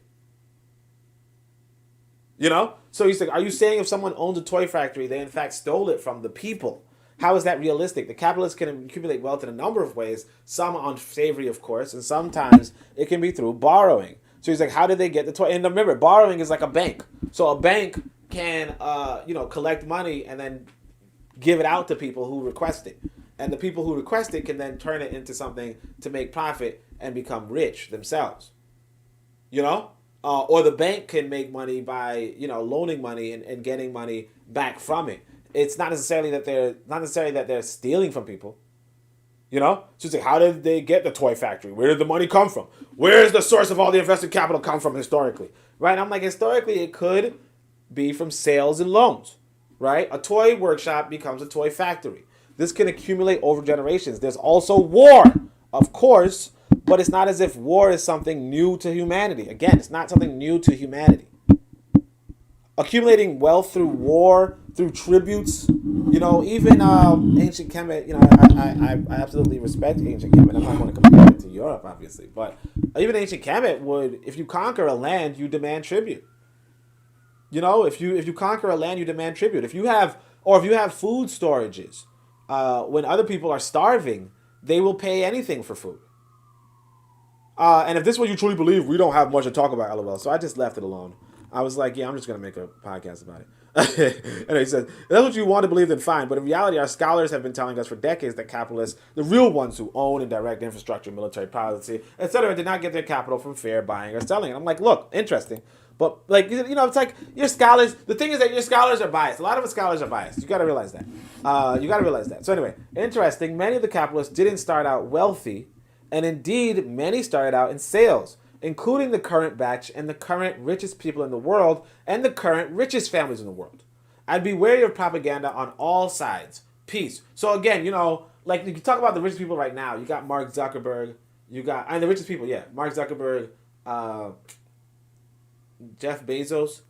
You know? So he's like, are you saying if someone owns a toy factory, they in fact stole it from the people? How is that realistic? The capitalists can accumulate wealth in a number of ways, some unsavory, of course, and sometimes it can be through borrowing. So he's like, how did they get the toy? And remember, borrowing is like a bank. So a bank can, collect money and then give it out to people who request it. And the people who request it can then turn it into something to make profit and become rich themselves. You know? Or the bank can make money by, loaning money and getting money back from it. It's not necessarily that they're stealing from people. You know? So it's like, how did they get the toy factory? Where did the money come from? Where is the source of all the invested capital come from historically? Right? And I'm like, historically, it could be from sales and loans. Right? A toy workshop becomes a toy factory. This can accumulate over generations. There's also war, of course, but it's not as if war is something new to humanity. Again, it's not something new to humanity. Accumulating wealth through war, through tributes, even ancient Kemet, I absolutely respect ancient Kemet. I'm not going to compare it to Europe, obviously, but even ancient Kemet would, if you conquer a land, you demand tribute. If you conquer a land, you demand tribute. If you have food storages, when other people are starving, they will pay anything for food. And if this is what you truly believe, we don't have much to talk about, LOL. So I just left it alone. I was like, yeah, I'm just going to make a podcast about it. And he says, that's what you want to believe, then fine. But in reality, our scholars have been telling us for decades that capitalists, the real ones who own and direct infrastructure, military policy, etc., did not get their capital from fair buying or selling. And I'm like, look, interesting. But, it's like your scholars, the thing is that your scholars are biased. A lot of the scholars are biased. You got to realize that. So anyway, interesting. Many of the capitalists didn't start out wealthy. And indeed, many started out in sales, including the current batch and the current richest people in the world and the current richest families in the world. I'd be wary of propaganda on all sides. Peace. So again, you can talk about the richest people right now. You got Mark Zuckerberg. And the richest people, yeah. Mark Zuckerberg, Jeff Bezos,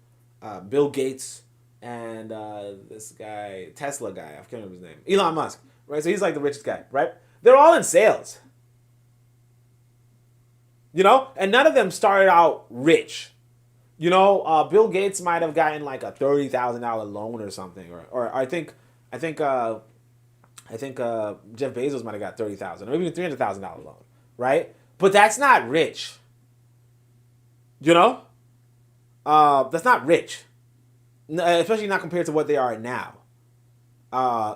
Bill Gates, and this guy, Tesla guy. I can't remember his name. Elon Musk. Right? So he's like the richest guy, right? They're all in sales. And none of them started out rich. Bill Gates might have gotten like a $30,000 loan or something, or I think Jeff Bezos might have got $30,000 or even $300,000 loan, right? But that's not rich. That's not rich, especially not compared to what they are now.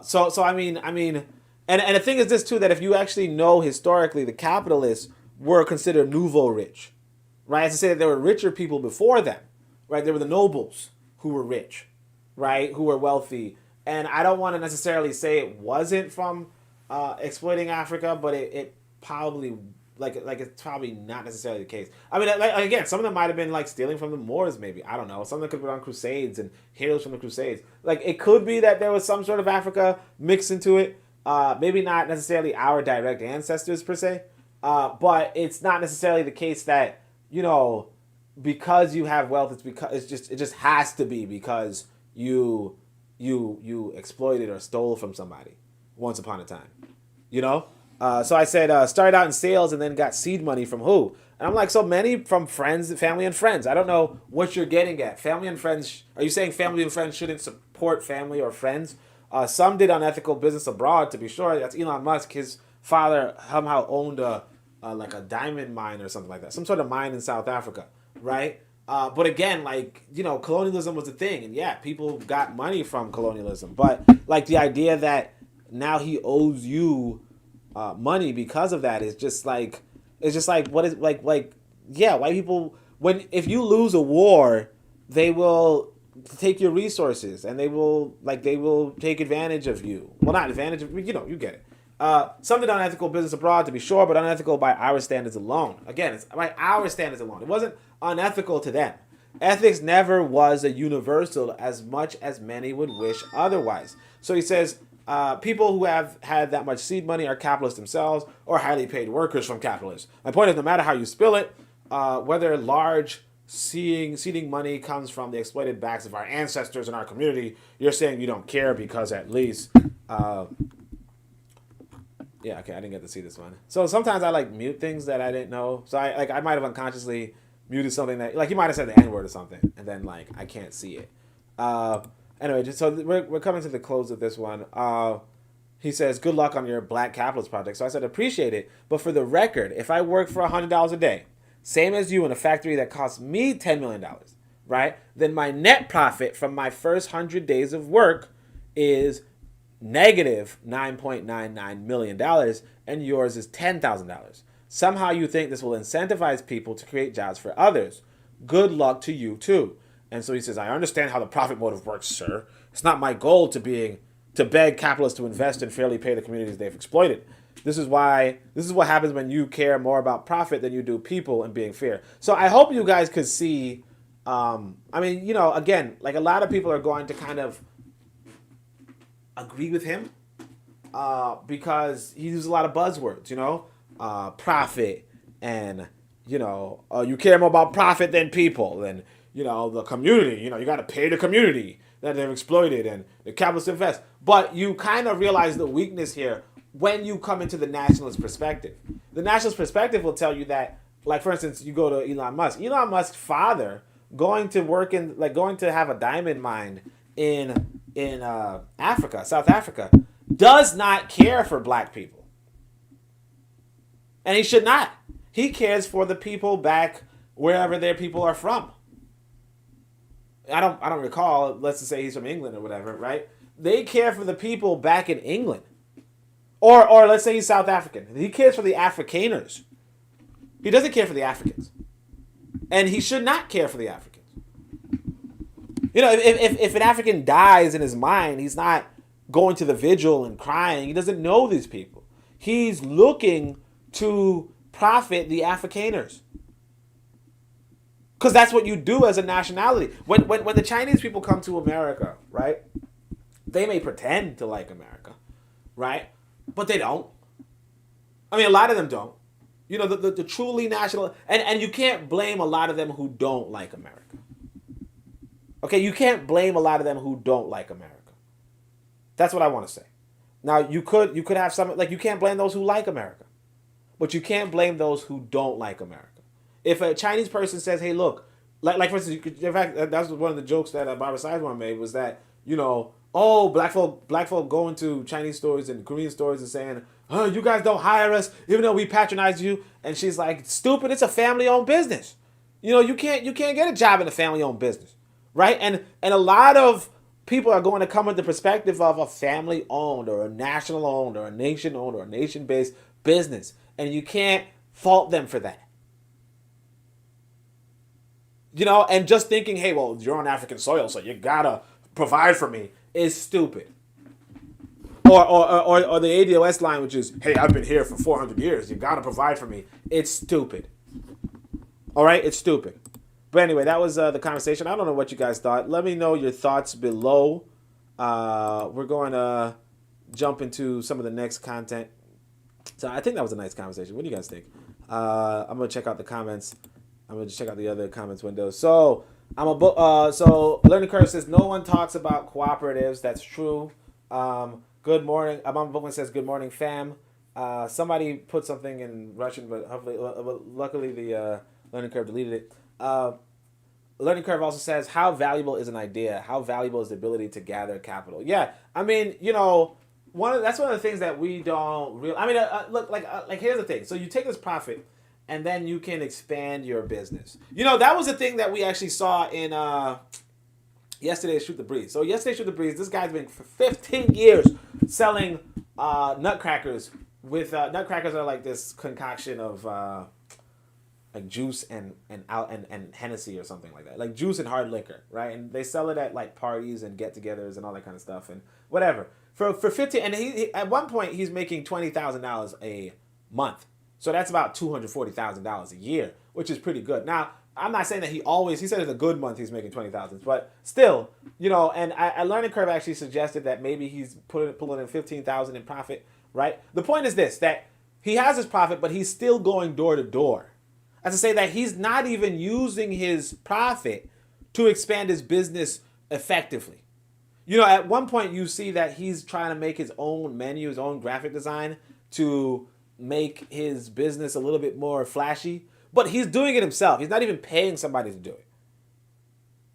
So I mean, and the thing is this too, that if you actually know historically, the capitalists were considered nouveau rich, right? As I say, that there were richer people before them, right? There were the nobles who were rich, right? Who were wealthy. And I don't want to necessarily say it wasn't from exploiting Africa, but it probably, it's probably not necessarily the case. I mean, again, some of them might have been like stealing from the Moors, maybe. I don't know. Some of them could have been on crusades and heroes from the crusades. Like, it could be that there was some sort of Africa mixed into it. Maybe not necessarily our direct ancestors per se. But it's not necessarily the case that, because you have wealth, it just has to be because you exploited or stole from somebody once upon a time. So I said, started out in sales and then got seed money from who? And I'm like, so many from friends, family and friends. I don't know what you're getting at. Family and friends, are you saying family and friends shouldn't support family or friends? Some did unethical business abroad, to be sure. That's Elon Musk. His father somehow owned a diamond mine or something like that, some sort of mine in South Africa, right? But again, colonialism was a thing, and yeah, people got money from colonialism. But the idea that now he owes you money because of that is just what is yeah, white people, if you lose a war, they will take your resources and they will take advantage of you. Well, not advantage of, you get it. Some did unethical business abroad, to be sure, but unethical by our standards alone. Again, it's by our standards alone. It wasn't unethical to them. Ethics never was a universal as much as many would wish otherwise. So he says, people who have had that much seed money are capitalists themselves or highly paid workers from capitalists. My point is, no matter how you spill it, whether large seeding money comes from the exploited backs of our ancestors in our community, you're saying you don't care because at least... Yeah, okay, I didn't get to see this one. So sometimes I mute things that I didn't know. So I might have unconsciously muted something that, like, he might have said the N-word or something, and then, like, I can't see it. Anyway, just so we're coming to the close of this one. He says, good luck on your Black Capitalist project. So I said, appreciate it. But for the record, if I work for $100 a day, same as you in a factory that costs me $10 million, right? Then my net profit from my first 100 days of work is negative $9.99 million, and yours is $10,000. Somehow you think this will incentivize people to create jobs for others. Good luck to you too. And so he says, I understand how the profit motive works, sir. It's not my goal to beg capitalists to invest and fairly pay the communities they've exploited. This is what happens when you care more about profit than you do people and being fair. So I hope you guys could see, again, like, a lot of people are going to kind of agree with him because he uses a lot of buzzwords, profit, and, you care more about profit than people, and, the community, you got to pay the community that they've exploited, and the capitalists invest. But you kind of realize the weakness here when you come into the nationalist perspective. The nationalist perspective will tell you that, like, for instance, you go to Elon Musk. Elon Musk's father going to have a diamond mine in Africa, South Africa, does not care for black people. And he should not. He cares for the people back wherever their people are from. I don't recall, let's just say he's from England or whatever, right? They care for the people back in England. Or let's say he's South African. He cares for the Afrikaners. He doesn't care for the Africans. And he should not care for the Africans. If an African dies in his mind, he's not going to the vigil and crying. He doesn't know these people. He's looking to profit the Afrikaners. Because that's what you do as a nationality. When the Chinese people come to America, right? They may pretend to like America, right? But they don't. I mean, a lot of them don't. The truly national... And you can't blame a lot of them who don't like America. Okay, you can't blame a lot of them who don't like America. That's what I want to say. Now, you could have some... Like, you can't blame those who like America. But you can't blame those who don't like America. If a Chinese person says, hey, look... Like for instance, in fact, that's one of the jokes that Barbara Sizemore made was that, black folk going to Chinese stores and Korean stores and saying, oh, you guys don't hire us, even though we patronize you. And she's like, stupid, it's a family-owned business. You can't get a job in a family-owned business, right? And a lot of people are going to come with the perspective of a family-owned or a national-owned or a nation-owned or a nation-based business. And you can't fault them for that. And just thinking, hey, well, you're on African soil, so you gotta provide for me, is stupid. Or the ADOS line, which is, hey, I've been here for 400 years, you gotta provide for me. It's stupid. All right, it's stupid. But anyway, that was the conversation. I don't know what you guys thought. Let me know your thoughts below. We're going to jump into some of the next content. So I think that was a nice conversation. What do you guys think? I'm gonna check out the comments. I'm gonna just check out the other comments window. So so Learning Curve says no one talks about cooperatives. That's true. Good morning. Amon Bookman says good morning, fam. Somebody put something in Russian, but luckily the Learning Curve deleted it. Learning Curve also says how valuable is an idea? How valuable is the ability to gather capital? Yeah, I mean, that's one of the things that we don't really. I mean, look, like here's the thing. So you take this profit. And then you can expand your business. That was the thing that we actually saw in yesterday's Shoot the Breeze. So yesterday's Shoot the Breeze, this guy's been for 15 years selling nutcrackers. With nutcrackers are like this concoction of like juice and Hennessy or something like that, like juice and hard liquor, right? And they sell it at like parties and get-togethers and all that kind of stuff and whatever. For 15, and he at one point he's making $20,000 a month. So that's about $240,000 a year, which is pretty good. Now, I'm not saying that he said it's a good month he's making $20,000, but still, and I Learning Curve actually suggested that maybe he's pulling in $15,000 in profit, right? The point is this, that he has his profit, but he's still going door to door. As to say that he's not even using his profit to expand his business effectively. At one point you see that he's trying to make his own menu, his own graphic design to make his business a little bit more flashy. but he's doing it himself. He's not even paying somebody to do it.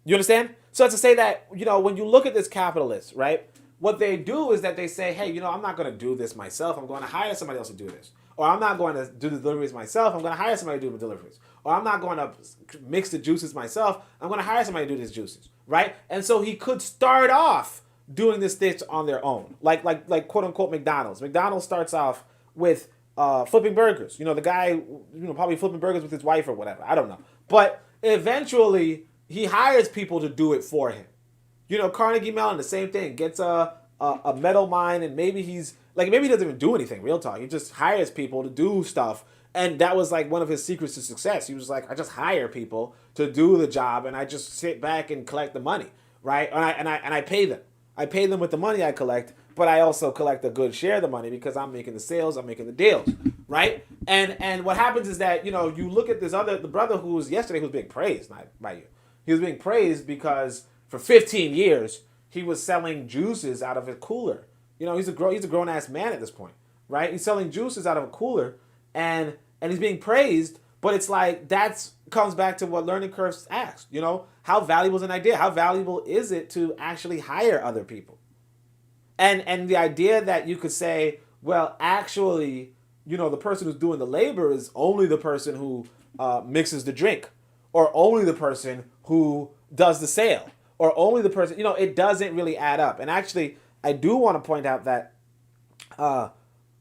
You understand? So it's to say that, when you look at this capitalist, right, what they do is that they say, hey, I'm not going to do this myself. I'm going to hire somebody else to do this. Or I'm not going to do the deliveries myself. I'm going to hire somebody to do the deliveries. Or I'm not going to mix the juices myself. I'm going to hire somebody to do these juices, right? And so he could start off doing this thing on their own, like quote unquote McDonald's. McDonald's starts off with flipping burgers. The guy, probably flipping burgers with his wife or whatever. I don't know. But eventually he hires people to do it for him. Carnegie Mellon, the same thing. Gets a metal mine, and maybe he doesn't even do anything, real talk. He just hires people to do stuff. And that was like one of his secrets to success. He was like, I just hire people to do the job, and I just sit back and collect the money, right? And I pay them. I pay them with the money I collect, but I also collect a good share of the money because I'm making the sales, I'm making the deals, right? And what happens is that, you look at the brother who was being praised by you. He was being praised because for 15 years, he was selling juices out of a cooler. He's a grown ass man at this point, right? He's selling juices out of a cooler, and he's being praised, but it's like comes back to what Learning Curves asked. How valuable is an idea? How valuable is it to actually hire other people? And the idea that you could say, well, actually, the person who's doing the labor is only the person who mixes the drink, or only the person who does the sale, or only the person, it doesn't really add up. And actually, I do want to point out that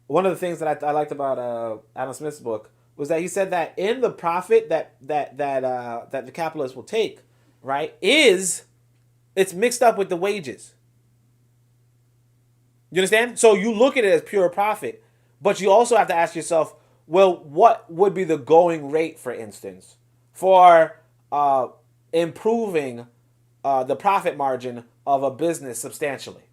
one of the things that I liked about Adam Smith's book was that he said that in the profit that the capitalist will take, right, it's mixed up with the wages. You understand? So you look at it as pure profit, but you also have to ask yourself, well, what would be the going rate, for instance, for improving the profit margin of a business substantially?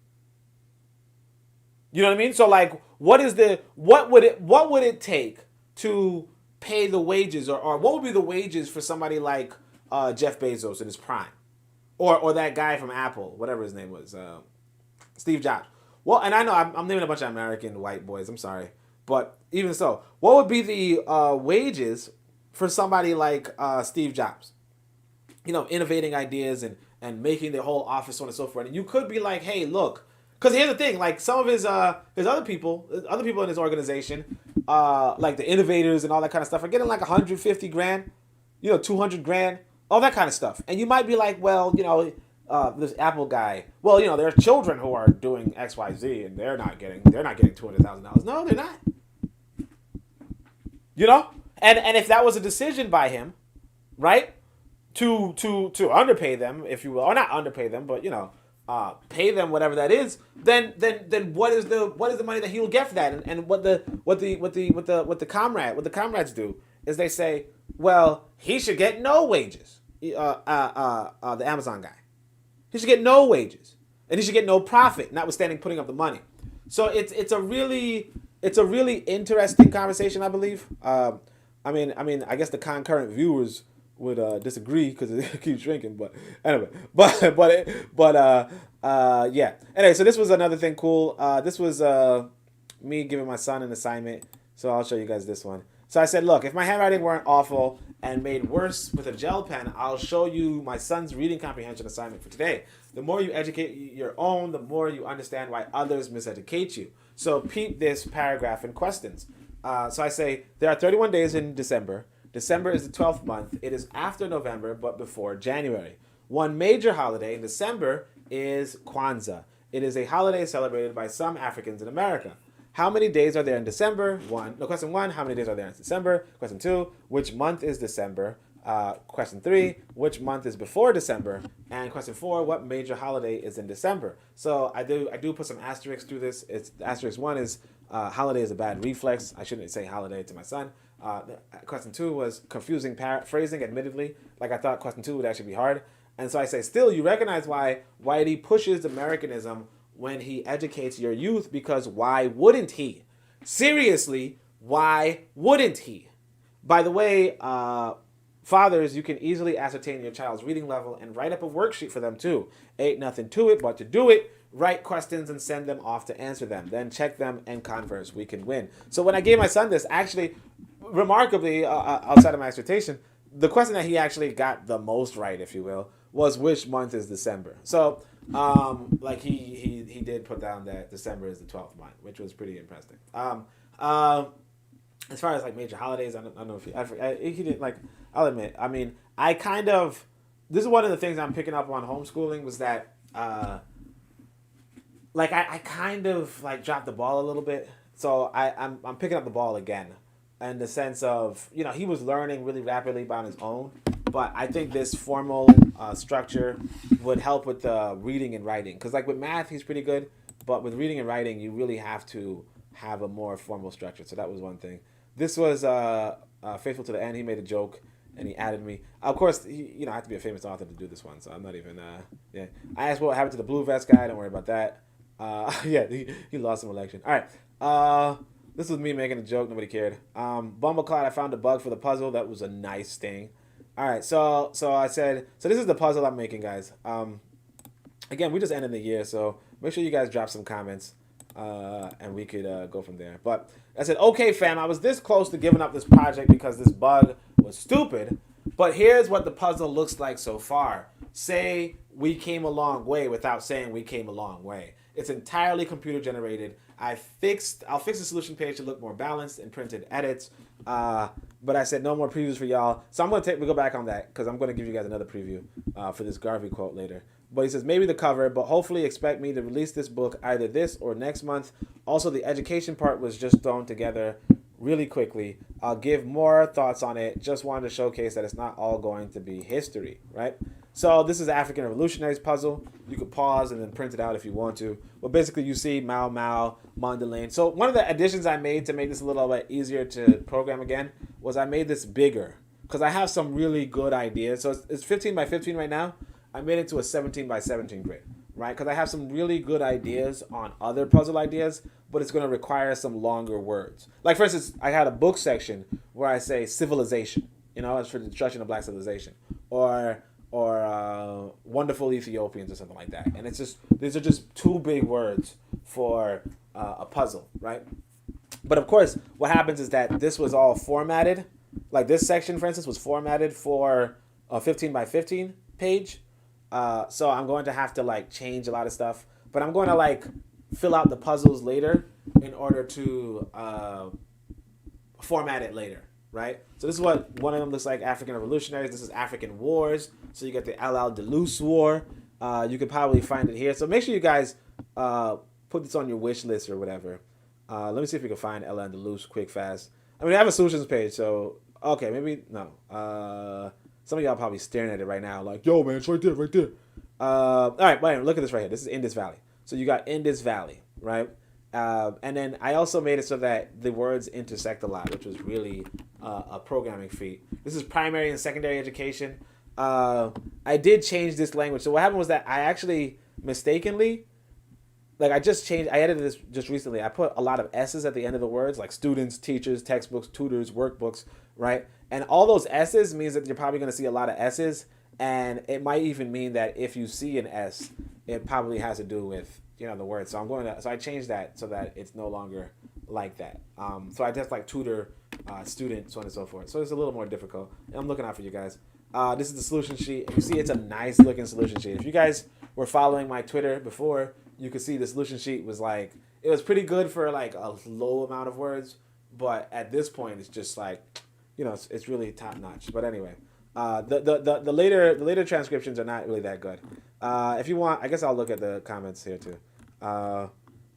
You know what I mean? So like, what would it take to pay the wages, or what would be the wages for somebody like Jeff Bezos in his prime, or that guy from Apple, whatever his name was, Steve Jobs? Well, and I know I'm naming a bunch of American white boys. I'm sorry, but even so, what would be the wages for somebody like Steve Jobs? Innovating ideas and making the whole office, so on and so forth. And you could be like, hey, look. Because here's the thing, like some of his other people in his organization, like the innovators and all that kind of stuff, are getting like 150 grand, 200 grand, all that kind of stuff. And you might be like, well, this Apple guy, well, there are children who are doing X, Y, Z, and they're not getting $200,000. No, they're not. And if that was a decision by him, right, to underpay them, if you will, or not underpay them, but pay them whatever that is, then what is the money that he will get for that? And what the comrades do is they say, well, he should get no wages. The Amazon guy, he should get no wages, and he should get no profit, notwithstanding putting up the money. So it's a really interesting conversation, I believe. I mean, I guess the concurrent viewers would disagree because it keeps shrinking, but anyway, yeah. Anyway, so this was another thing cool. This was me giving my son an assignment, so I'll show you guys this one. So I said, look, if my handwriting weren't awful and made worse with a gel pen, I'll show you my son's reading comprehension assignment for today. The more you educate your own, the more you understand why others miseducate you. So peep this paragraph in questions. So I say, there are 31 days in December. December is the 12th month. It is after November, but before January. One major holiday in December is Kwanzaa. It is a holiday celebrated by some Africans in America. How many days are there in December? Question 1, how many days are there in December? Question 2, which month is December? Question 3, which month is before December? And question 4, what major holiday is in December? So I do put some asterisks through this. Asterisk 1 is holiday is a bad reflex. I shouldn't say holiday to my son. Question 2 was confusing phrasing, admittedly. Like I thought question 2 would actually be hard. And so I say, still, you recognize why Whitey pushes Americanism when he educates your youth, because why wouldn't he? Seriously, why wouldn't he? By the way, fathers, you can easily ascertain your child's reading level and write up a worksheet for them too. Ain't nothing to it but to do it. Write questions and send them off to answer them. Then check them and converse. We can win. So when I gave my son this, actually, remarkably, outside of my exhortation, the question that he actually got the most right, if you will, was which month is December. So, like he did put down that December is the 12th month, which was pretty interesting. As far as like major holidays, I don't know if he didn't like. I'll admit, I mean, I kind of. This is one of the things I'm picking up on homeschooling was that, like I kind of like dropped the ball a little bit. So I'm picking up the ball again, in the sense of, you know, he was learning really rapidly on his own, but I think this formal structure would help with the reading and writing. Because like with math, he's pretty good, but with reading and writing, you really have to have a more formal structure. So that was one thing. This was faithful to the end. He made a joke and he added me. Of course, I have to be a famous author to do this one, so I'm not even. Yeah, I asked what happened to the blue vest guy. Don't worry about that. Yeah, he lost some election. All right. This was me making a joke. Nobody cared. Bumbleclot, I found a bug for the puzzle. That was a nice thing. All right. So I said, so this is the puzzle I'm making, guys. Again, we just ended the year, so make sure you guys drop some comments, and we could go from there. But I said, okay, fam, I was this close to giving up this project because this bug was stupid. But here's what the puzzle looks like so far. Say we came a long way without saying we came a long way. It's entirely computer generated. I'll fix the solution page to look more balanced and printed edits. But I said no more previews for y'all. So we'll go back on that because I'm going to give you guys another preview for this Garvey quote later. But he says maybe the cover, but hopefully expect me to release this book either this or next month. Also, the education part was just thrown together really quickly. I'll give more thoughts on it. Just wanted to showcase that it's not all going to be history, right? So this is African Revolutionaries puzzle. You could pause and then print it out if you want to. But basically you see Mau Mau, Mondelaine. So one of the additions I made to make this a little bit easier to program again was I made this bigger because I have some really good ideas. So it's 15 by 15 right now. I made it to a 17 by 17 grid, right? Because I have some really good ideas on other puzzle ideas, but it's going to require some longer words. Like for instance, I had a book section where I say civilization, it's for the destruction of black civilization, or wonderful Ethiopians or something like that. And it's just, these are just two big words for a puzzle, right? But of course, what happens is that this was all formatted. Like this section, for instance, was formatted for a 15 by 15 page. So I'm going to have to like change a lot of stuff, but I'm going to like fill out the puzzles later in order to format it later, right? So this is what one of them looks like, African Revolutionaries. This is African Wars. So you get the Al Delus War. You could probably find it here. So make sure you guys put this on your wish list or whatever. Let me see if we can find El Andalus quick, fast. I mean, I have a solutions page, so okay, maybe no. Some of y'all probably staring at it right now, like, yo, man, it's right there, right there. All right, wait, look at this right here. This is Indus Valley. So you got Indus Valley, right? And then I also made it so that the words intersect a lot, which was really a programming feat. This is primary and secondary education. I did change this language. So what happened was that I actually mistakenly, I edited this just recently. I put a lot of S's at the end of the words, like students, teachers, textbooks, tutors, workbooks, right? And all those S's means that you're probably going to see a lot of S's. And it might even mean that if you see an S, it probably has to do with, the word. So I changed that so that it's no longer like that. So I just like tutor, student, so on and so forth. So it's a little more difficult. And I'm looking out for you guys. This is the solution sheet. And you see it's a nice looking solution sheet. If you guys were following my Twitter before, you could see the solution sheet was it was pretty good for like a low amount of words. But at this point, it's just like, it's really top notch. But anyway, the later transcriptions are not really that good. If you want, I guess I'll look at the comments here too.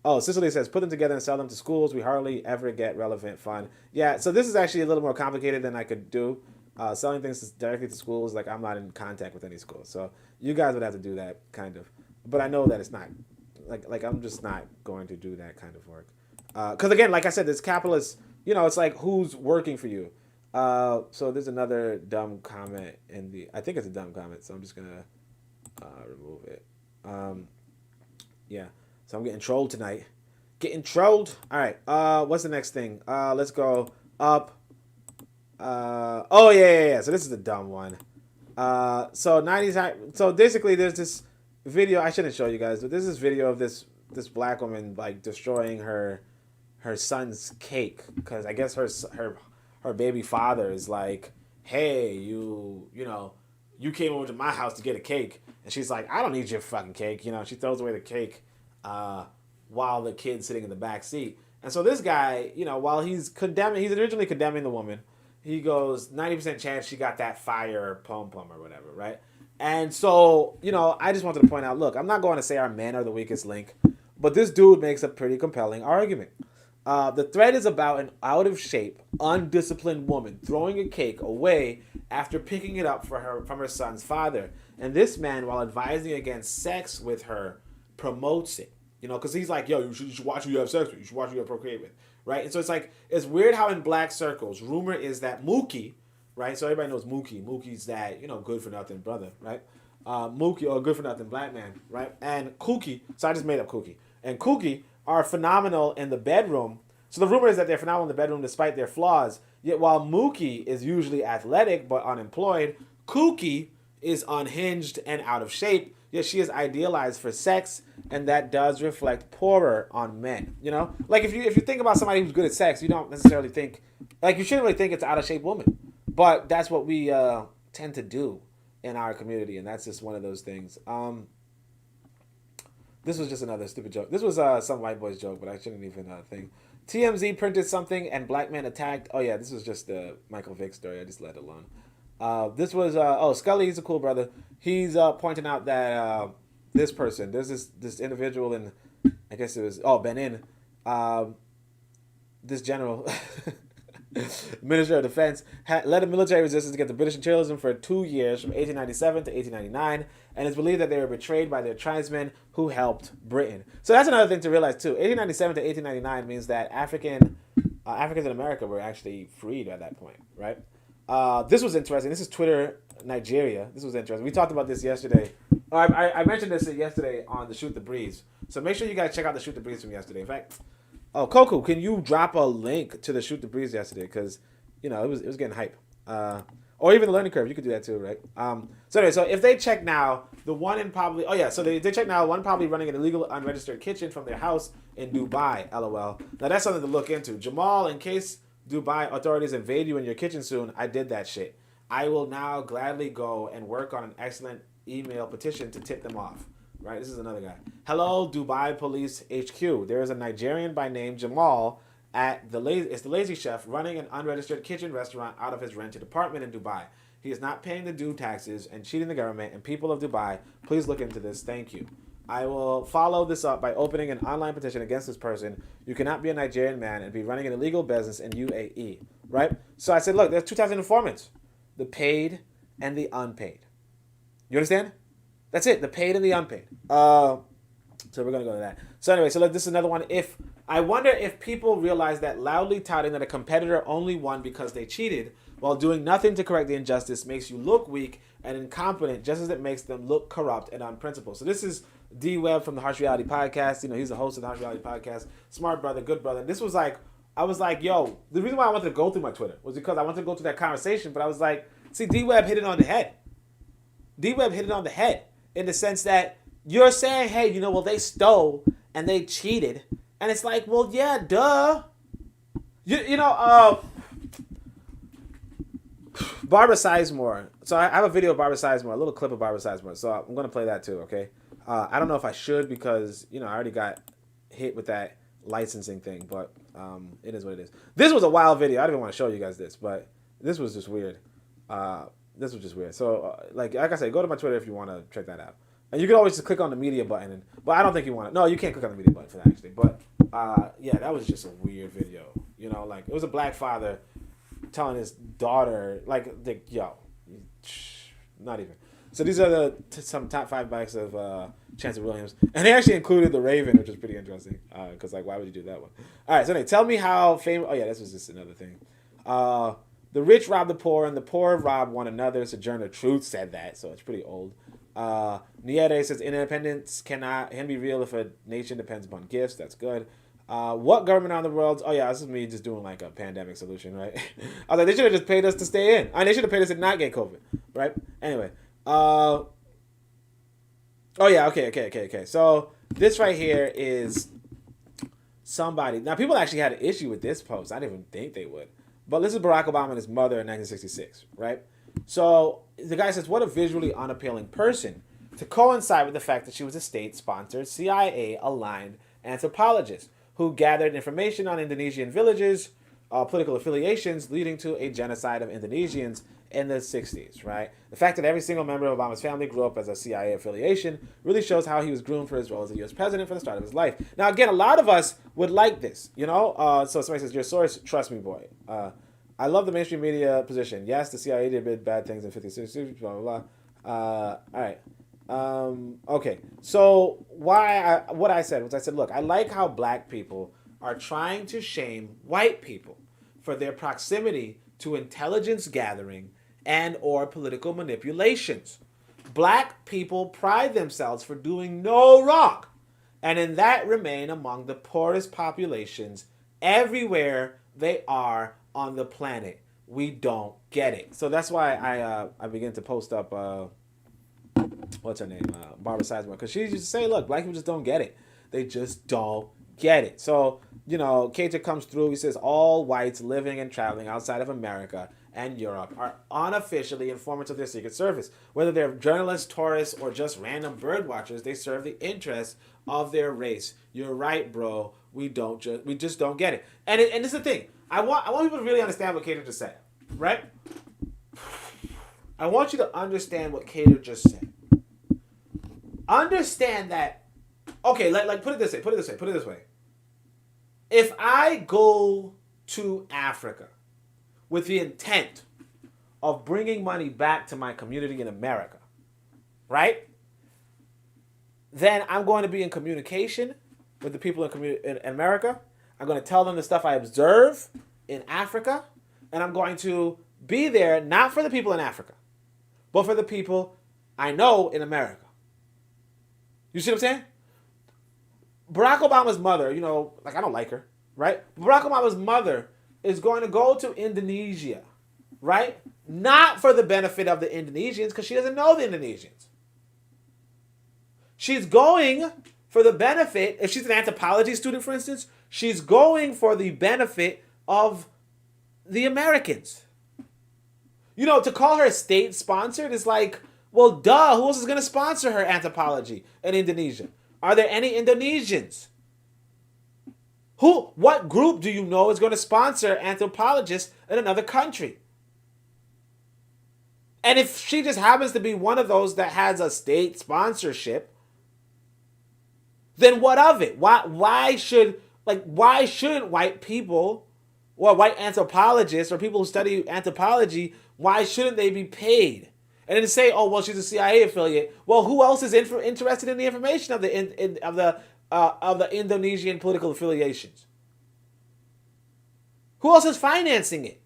Cicely says, put them together and sell them to schools. We hardly ever get relevant fun. Yeah, so this is actually a little more complicated than I could do. Selling things directly to schools, like I'm not in contact with any schools. So you guys would have to do that kind of. But I know that it's not, like I'm just not going to do that kind of work. Because again, like I said, this capitalist, it's like who's working for you. So there's another dumb comment I think it's a dumb comment, so I'm just going to remove it. Yeah, so I'm getting trolled tonight. Getting trolled. All right, what's the next thing? Let's go up. Yeah. So this is a dumb one. So 90s. So basically, there's this video. I shouldn't show you guys, but there's this video of this black woman like destroying her son's cake because I guess her her baby father is like, hey, you came over to my house to get a cake. And she's like, I don't need your fucking cake. She throws away the cake while the kid's sitting in the back seat. And so this guy, while he's originally condemning the woman, he goes, 90% chance she got that fire pom-pom or whatever, right? And so, I just wanted to point out, look, I'm not going to say our men are the weakest link, but this dude makes a pretty compelling argument. The thread is about an out-of-shape, undisciplined woman throwing a cake away after picking it up from her son's father. And this man, while advising against sex with her, promotes it. Because he's like, yo, you should watch who you have sex with. You should watch who you procreate with, right? And so it's weird how in black circles, rumor is that Mookie, right? So everybody knows Mookie. Mookie's that, good for nothing brother, right? Mookie, or good for nothing black man, right? And Kookie, so I just made up Kookie. And Kookie are phenomenal in the bedroom. So the rumor is that they're phenomenal in the bedroom despite their flaws. Yet while Mookie is usually athletic but unemployed, Kookie is unhinged and out of shape. Yet she is idealized for sex, and that does reflect poorer on men. Like if you think about somebody who's good at sex, you don't necessarily think, like, you shouldn't really think it's an out of shape woman, but that's what we tend to do in our community, and that's just one of those things. This was just another stupid joke. This was some white boy's joke, but I shouldn't even think. TMZ printed something and black men attacked. Oh yeah, this was just the Michael Vick story. I just let it alone. This was Scully. He's a cool brother. He's pointing out that this person, there's this individual in, I guess it was Benin, this general, Minister of Defense, led a military resistance against the British imperialism for 2 years, from 1897 to 1899, and it's believed that they were betrayed by their tribesmen who helped Britain. So that's another thing to realize too. 1897 to 1899 means that Africans in America were actually freed at that point, right? This was interesting. This is Twitter Nigeria. This was interesting. We talked about this yesterday. I mentioned this yesterday on the Shoot the Breeze. So make sure you guys check out the Shoot the Breeze from yesterday. In fact, Coco, can you drop a link to the Shoot the Breeze yesterday? Because it was getting hype. Or even the Learning Curve, you could do that too, right? So anyway, so if they check now, the one in probably they check now, one probably running an illegal unregistered kitchen from their house in Dubai. LOL. Now that's something to look into. Jamal, in case Dubai authorities invade you in your kitchen soon, I did that shit. I will now gladly go and work on an excellent email petition to tip them off. Right, this is another guy. Hello, Dubai Police HQ. There is a Nigerian by name Jamal at the Lazy Chef running an unregistered kitchen restaurant out of his rented apartment in Dubai. He is not paying the due taxes and cheating the government and people of Dubai. Please look into this. Thank you. I will follow this up by opening an online petition against this person. You cannot be a Nigerian man and be running an illegal business in UAE. Right? So I said, look, there's two types of informants. The paid and the unpaid. You understand? That's it. The paid and the unpaid. So we're going to go to that. So anyway, so this is another one. I wonder if people realize that loudly touting that a competitor only won because they cheated while doing nothing to correct the injustice makes you look weak and incompetent, just as it makes them look corrupt and unprincipled. So this is D Webb from the Harsh Reality Podcast. He's the host of the Harsh Reality Podcast. Smart brother, good brother. And this was like, I was like, yo, the reason why I wanted to go through my Twitter was because I wanted to go through that conversation, but I was like, see, D Webb hit it on the head. D Webb hit it on the head. In the sense that you're saying, hey, well, they stole and they cheated. And it's like, well, yeah, duh. Barbara Sizemore. So I have a video of Barbara Sizemore, a little clip of Barbara Sizemore. So I'm going to play that too, okay? I don't know if I should because, I already got hit with that licensing thing. But it is what it is. This was a wild video. I didn't even want to show you guys this. But this was just weird. This was just weird. So, like I said, go to my Twitter if you want to check that out. And you can always just click on the media button. But I don't think you want to. No, you can't click on the media button for that, actually. But, yeah, that was just a weird video. Like, it was a black father telling his daughter, not even. So these are some top 5 bikes of Chancellor Williams. And they actually included the Raven, which was pretty interesting. Because, why would you do that one? All right, so anyway, tell me how famous. Oh, yeah, this was just another thing. The rich rob the poor, and the poor rob one another. Sojourner Truth said that, so it's pretty old. Niede says independence can be real if a nation depends upon gifts. That's good. What government around the world? Oh yeah, this is me just doing like a pandemic solution, right? I was like, they should have just paid us to stay in. They should have paid us to not get COVID, right? Anyway. Oh yeah, okay. So this right here is somebody. Now people actually had an issue with this post. I didn't even think they would. But this is Barack Obama and his mother in 1966, right? So the guy says, what a visually unappealing person, to coincide with the fact that she was a state-sponsored, CIA-aligned anthropologist who gathered information on Indonesian villages, political affiliations, leading to a genocide of Indonesians in the 60s, right? The fact that every single member of Obama's family grew up as a CIA affiliation really shows how he was groomed for his role as a U.S. president from the start of his life. Now, again, a lot of us would like this, you know? So somebody says, your source, trust me, boy. I love the mainstream media position. Yes, the CIA did bad things in 56, blah, blah, blah. All right. Okay. So what I said was, look, I like how black people are trying to shame white people for their proximity to intelligence gathering and or political manipulations. Black people pride themselves for doing no wrong, and in that remain among the poorest populations everywhere they are on the planet. We don't get it. So that's why I begin to post up what's her name, Barbara Sizemore, because she used to say, look, black people just don't get it. They just don't get it. So, you know, Keita comes through. He says all whites living and traveling outside of America and Europe are unofficially informants of their Secret Service. Whether they're journalists, tourists, or just random bird watchers, they serve the interests of their race. You're right, bro. We just don't get it. And this is the thing. I want people to really understand what Keita just said, right? I want you to understand what Keita just said. Understand that. Okay, like put it this way. If I go to Africa with the intent of bringing money back to my community in America, right? Then I'm going to be in communication with the people in America. I'm going to tell them the stuff I observe in Africa, and I'm going to be there not for the people in Africa, but for the people I know in America. You see what I'm saying? Barack Obama's mother, you know, like I don't like her, right? Barack Obama's mother is going to go to Indonesia, right? Not for the benefit of the Indonesians, because she doesn't know the Indonesians. She's going for the benefit, if she's an anthropology student, for instance, she's going for the benefit of the Americans. You know, to call her state-sponsored is like, well, duh, who else is going to sponsor her anthropology in Indonesia? Are there any Indonesians? What group do you know is going to sponsor anthropologists in another country? And if she just happens to be one of those that has a state sponsorship, then what of it? Why shouldn't white people or white anthropologists or people who study anthropology, why shouldn't they be paid? And then to say, oh, well, she's a CIA affiliate. Well, who else is interested in the information of the Indonesian political affiliations? Who else is financing it?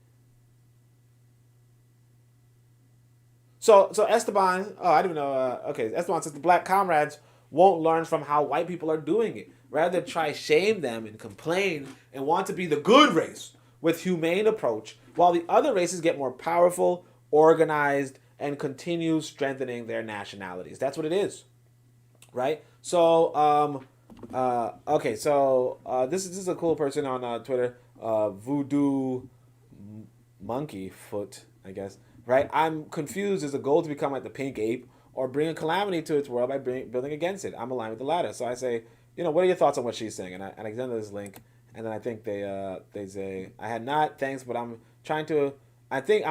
So Esteban, I didn't know. Esteban says the black comrades won't learn from how white people are doing it. Rather try shame them and complain and want to be the good race with humane approach, while the other races get more powerful, organized, and continue strengthening their nationalities. That's what it is, right? So, this is a cool person on Twitter, Voodoo Monkey Foot, I guess, right? I'm confused. Is the goal to become like the pink ape or bring a calamity to its world by building against it? I'm aligned with the latter. So I say, you know, what are your thoughts on what she's saying? And I send this link, and then I think they say, I had not, thanks, but I'm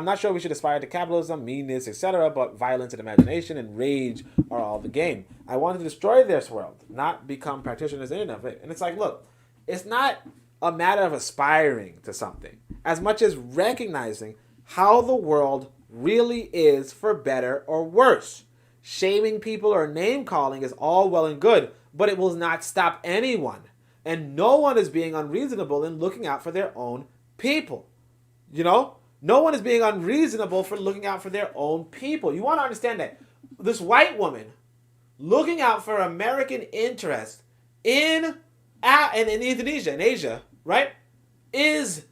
not sure we should aspire to capitalism, meanness, etc., but violence and imagination and rage are all the game. I want to destroy this world, not become practitioners in of it. And it's like, look, it's not a matter of aspiring to something as much as recognizing how the world really is, for better or worse. Shaming people or name calling is all well and good, but it will not stop anyone. And no one is being unreasonable in looking out for their own people. You know? No one is being unreasonable for looking out for their own people. You want to understand that this white woman looking out for American interests in Indonesia, in Asia, right, is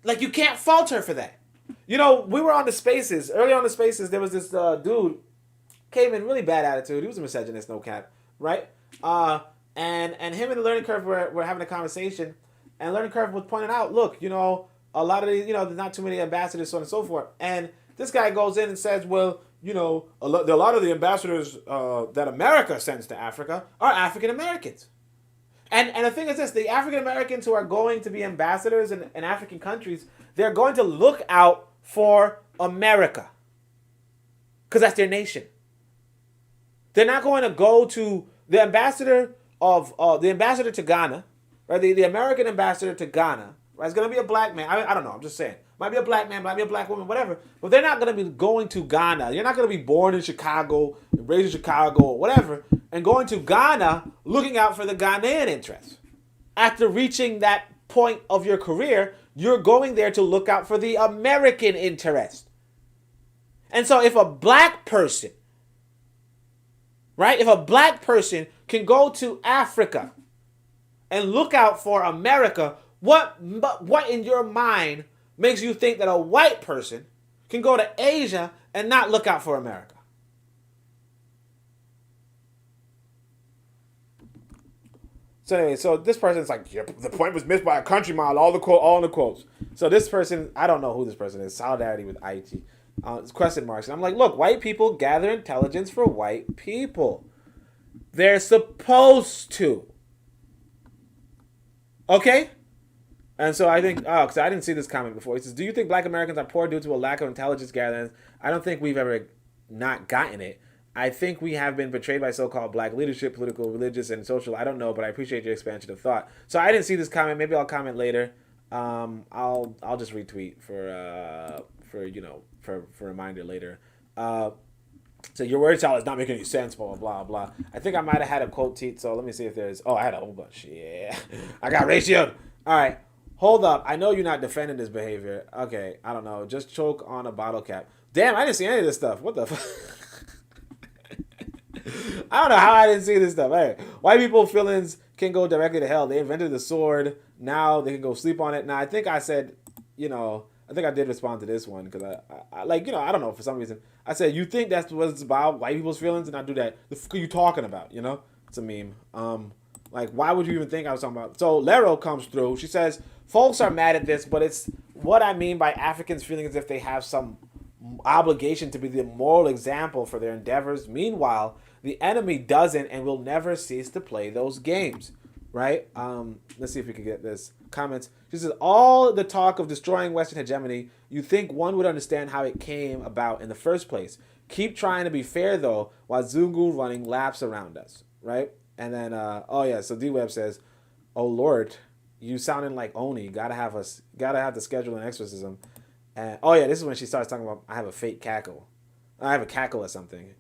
like, you can't fault her for that. You know, we were on the Spaces. Early on the Spaces, there was this dude, came in really bad attitude. He was a misogynist, no cap, right? And him and the Learning Curve were having a conversation, and Learning Curve was pointing out, look, you know, a lot of these, there's not too many ambassadors, so on and so forth. And this guy goes in and says, well, a lot of the ambassadors that America sends to Africa are African Americans. And the thing is this, the African Americans who are going to be ambassadors in African countries, they're going to look out for America. Because that's their nation. They're not going to go to the ambassador to Ghana, right? The American ambassador to Ghana, right? It's going to be a black man. I don't know. I'm just saying. Might be a black man, might be a black woman, whatever. But they're not going to be going to Ghana. You're not going to be born in Chicago, raised in Chicago, or whatever, and going to Ghana looking out for the Ghanaian interests. After reaching that point of your career, you're going there to look out for the American interest. And so if a black person, right, if a black person can go to Africa and look out for America, what in your mind makes you think that a white person can go to Asia and not look out for America? So anyway, so this person's like, the point was missed by a country mile, all in the quotes. So this person, I don't know who this person is, solidarity with IT. It's question marks. And I'm like, look, white people gather intelligence for white people. They're supposed to. Okay? And so I think, because I didn't see this comment before. He says, do you think black Americans are poor due to a lack of intelligence gathering? I don't think we've ever not gotten it. I think we have been betrayed by so-called black leadership, political, religious, and social. I don't know, but I appreciate your expansion of thought. So I didn't see this comment. Maybe I'll comment later. I'll just retweet for a reminder later. So your word salad is not making any sense, blah, blah, blah. I think I might have had a quote teat, so let me see if there's... Oh, I had a whole bunch. Yeah. I got ratioed. All right. Hold up. I know you're not defending this behavior. Okay. I don't know. Just choke on a bottle cap. Damn, I didn't see any of this stuff. What the fuck? I don't know how I didn't see this stuff. Hey, white people feelings can go directly to hell. They invented the sword. Now they can go sleep on it. Now, I think I said, I think I did respond to this one because I don't know, for some reason. I said, you think that's what it's about, white people's feelings? And I do that. The fuck are you talking about, It's a meme. Why would you even think I was talking about? So Lero comes through. She says, folks are mad at this, but it's what I mean by Africans feeling as if they have some obligation to be the moral example for their endeavors. Meanwhile, the enemy doesn't and will never cease to play those games, right? Let's see if we can get this. Comments. She says, all the talk of destroying Western hegemony, you think one would understand how it came about in the first place. Keep trying to be fair, though, while Zungu running laps around us, right? And then, so D-Web says, oh, Lord, you sounding like Oni. Gotta have the schedule and exorcism. And, this is when she starts talking about, I have a fake cackle. I have a cackle or something,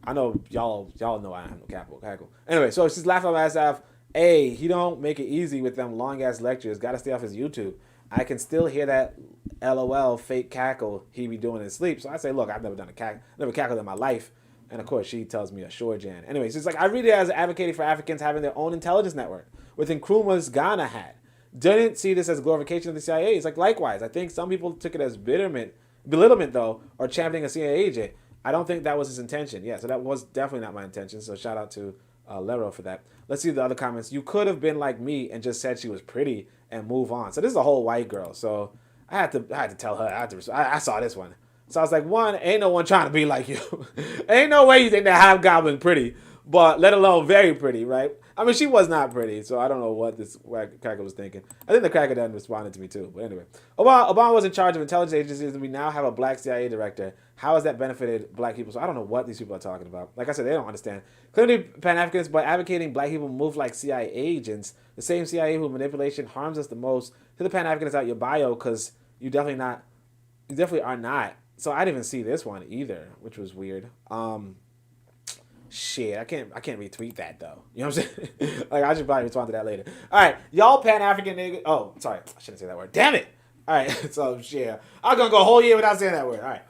I know y'all know I have no cackle. Anyway, so she's laughing my ass off. Hey, he don't make it easy with them long ass lectures. Gotta stay off his YouTube. I can still hear that LOL fake cackle he be doing in his sleep. So I say, look, I've never done never cackled in my life. And of course, she tells me a sure Jan. Anyway, she's like, I read it as advocating for Africans having their own intelligence network, with Nkrumah's Ghana had. Didn't see this as glorification of the CIA. It's like, likewise, I think some people took it as belittlement though, or championing a CIA agent. I don't think that was his intention. Yeah, so that was definitely not my intention. So shout out to Lero for that. Let's see the other comments. You could have been like me and just said she was pretty and move on. So this is a whole white girl. So I had to tell her. I saw this one. So I was like, one, ain't no one trying to be like you. Ain't no way you think that hobgoblin pretty, but let alone very pretty, right? I mean, she was not pretty, so I don't know what this cracker was thinking. I think the cracker done responded to me too. But anyway, Obama was in charge of intelligence agencies, and we now have a black CIA director. How has that benefited black people? So I don't know what these people are talking about. Like I said, they don't understand. Clearly, Pan-Africans, by advocating black people move like CIA agents, the same CIA who manipulation harms us the most. To the Pan-Africans out your bio, because you definitely are not. So I didn't even see this one either, which was weird. Shit, I can't retweet that though. You know what I'm saying? Like, I should probably respond to that later. All right, y'all Pan-African niggas. Oh, sorry, I shouldn't say that word. Damn it. All right, so shit, I'm gonna go a whole year without saying that word. All right,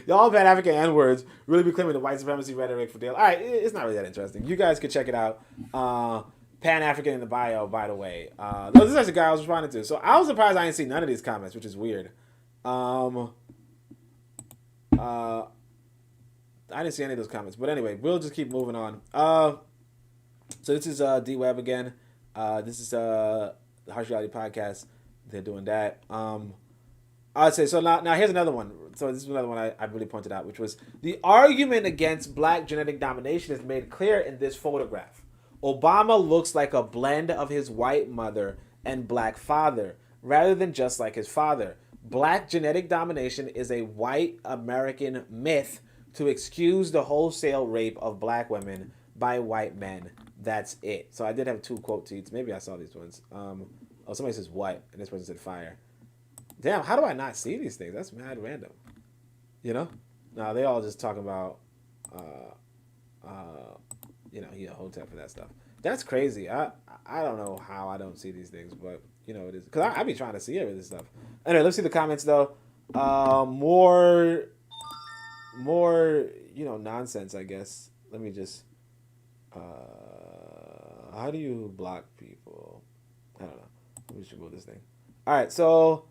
y'all Pan-African N-words really be claiming the white supremacy rhetoric for deal. All right, it's not really that interesting. You guys could check it out. Pan-African in the bio, by the way. This is the guy I was responding to. So I was surprised I didn't see none of these comments, which is weird. I didn't see any of those comments, but anyway, we'll just keep moving on. So this is D-Web again. This is the Harsh Reality Podcast. they're doing that. I'd say so. Now here's another one. So this is another one I really pointed out, which was the argument against black genetic domination is made clear in this photograph. Obama looks like a blend of his white mother and black father, rather than just like his father. Black genetic domination is a white American myth to excuse the wholesale rape of black women by white men. That's it. So I did have 2 quote tweets. Maybe I saw these ones. Somebody says what, and this person said fire. Damn, how do I not see these things? That's mad random. You know? No, they all just talking about, Hotep for that stuff. That's crazy. I don't know how I don't see these things, but, it is. Because I be trying to see every this stuff. Anyway, let's see the comments, though. More, nonsense, I guess. Let me just, how do you block people? I don't know. We should move this thing. All right, so...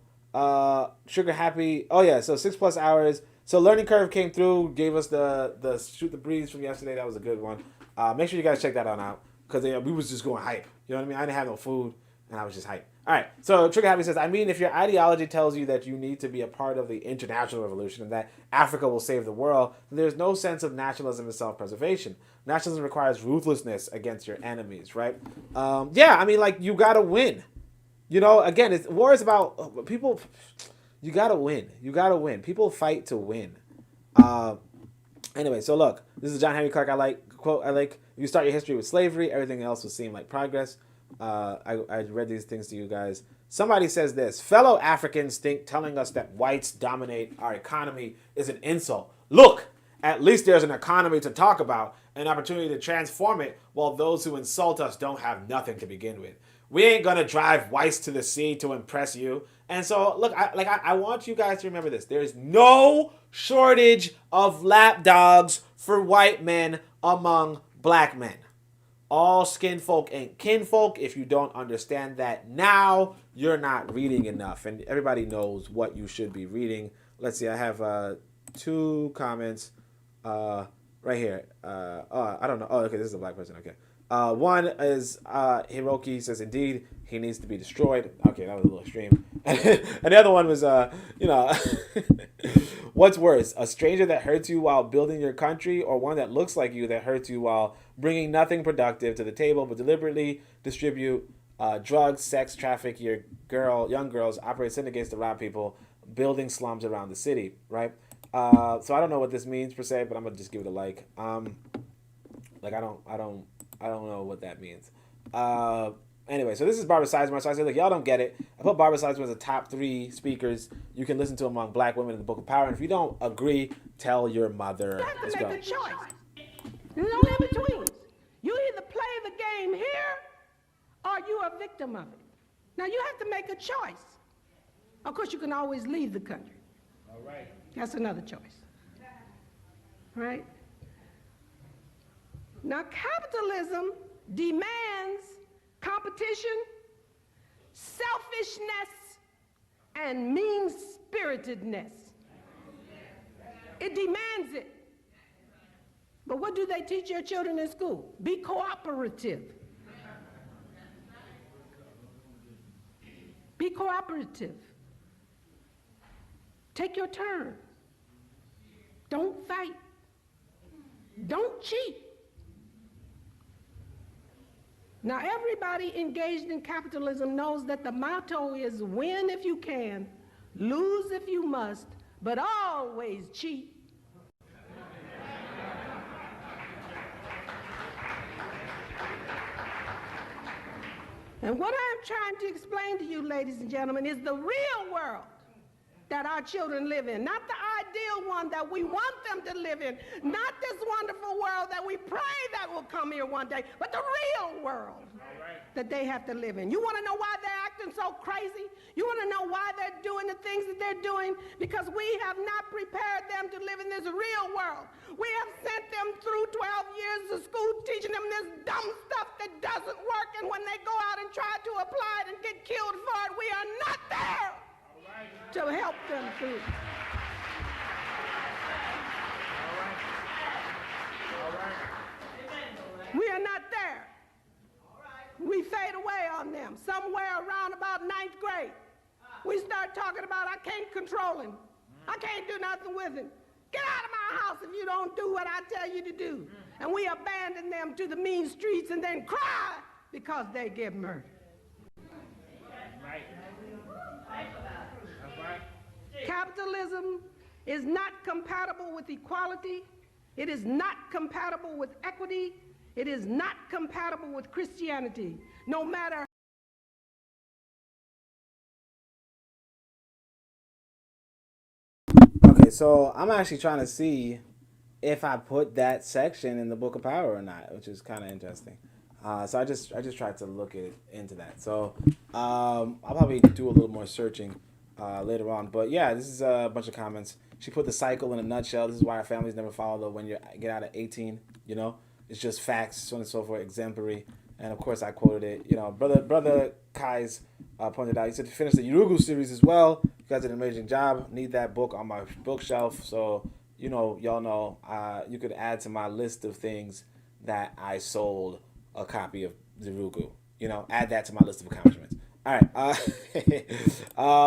Sugar Happy. Oh yeah, so 6+ hours. So learning curve came through, gave us the shoot the breeze from yesterday. That was a good one. Make sure you guys check that one out because we was just going hype. You know what I mean? I didn't have no food and I was just hype. All right. So Trigger Happy says, I mean, if your ideology tells you that you need to be a part of the international revolution and that Africa will save the world, then there's no sense of nationalism and self-preservation. Nationalism requires ruthlessness against your enemies, right? Yeah, I mean, like you gotta win. Again, war is about people. You gotta win. You gotta win. People fight to win. Anyway, so look, this is John Henry Clark. I like. If you start your history with slavery, everything else will seem like progress. I read these things to you guys. Somebody says this: fellow Africans think telling us that whites dominate our economy is an insult. Look, at least there's an economy to talk about, an opportunity to transform it, while those who insult us don't have nothing to begin with. We ain't gonna drive whites to the sea to impress you. And so, look, I want you guys to remember this. There's no shortage of lapdogs for white men among black men. All skin folk ain't kinfolk. If you don't understand that now, you're not reading enough. And everybody knows what you should be reading. Let's see, I have 2 comments right here. I don't know. Oh, okay, this is a black person. Okay. One is Hiroki says, indeed, he needs to be destroyed. Okay, that was a little extreme. And the other one was, what's worse, a stranger that hurts you while building your country, or one that looks like you that hurts you while bringing nothing productive to the table but deliberately distribute drugs, sex, traffic your young girls, operate syndicates to rob people, building slums around the city, right? So I don't know what this means per se, but I'm gonna just give it a like. I don't know what that means. Anyway, so this is Barbara Sizemore. So I said, look, y'all don't get it. I put Barbara Sizemore as the top 3 speakers you can listen to among black women in the Book of Power. And if you don't agree, tell your mother. You have to make a choice. There's no in between. You either play the game here or you are a victim of it. Now you have to make a choice. Of course, you can always leave the country. All right. That's another choice. Right? Now, capitalism demands competition, selfishness, and mean-spiritedness. It demands it. But what do they teach your children in school? Be cooperative. Be cooperative. Take your turn. Don't fight. Don't cheat. Now, everybody engaged in capitalism knows that the motto is win if you can, lose if you must, but always cheat. And what I'm trying to explain to you, ladies and gentlemen, is the real world that our children live in, not the ideal one that we want them to live in, not this wonderful world that we pray that will come here one day, but the real world that they have to live in. You want to know why they're acting so crazy? You want to know why they're doing the things that they're doing? Because we have not prepared them to live in this real world. We have sent them through 12 years of school teaching them this dumb stuff that doesn't work, and when they go out and try to apply it and get killed for it, we are not there to help them through. We are not there. We fade away on them somewhere around about 9th grade. we start talking about I can't control him. I can't do nothing with him. Get out of my house if you don't do what I tell you to do. And we abandon them to the mean streets and then cry because they get murdered. Right. That's right. Capitalism is not compatible with equality. It is not compatible with equity. It is not compatible with Christianity. No matter. Okay, so I'm actually trying to see if I put that section in the Book of Power or not, which is kind of interesting. So I just tried to look into that. So I'll probably do a little more searching later on. But yeah, this is a bunch of comments. She put the cycle in a nutshell. This is why our families never follow the when you get out at 18. You know, it's just facts, so on and so forth, exemplary. And of course, I quoted it. You know, brother Kai's pointed out. He said to finish the Urugu series as well. You guys did an amazing job. Need that book on my bookshelf. So you know, y'all know, you could add to my list of things that I sold a copy of Urugu. You know, add that to my list of accomplishments. All right.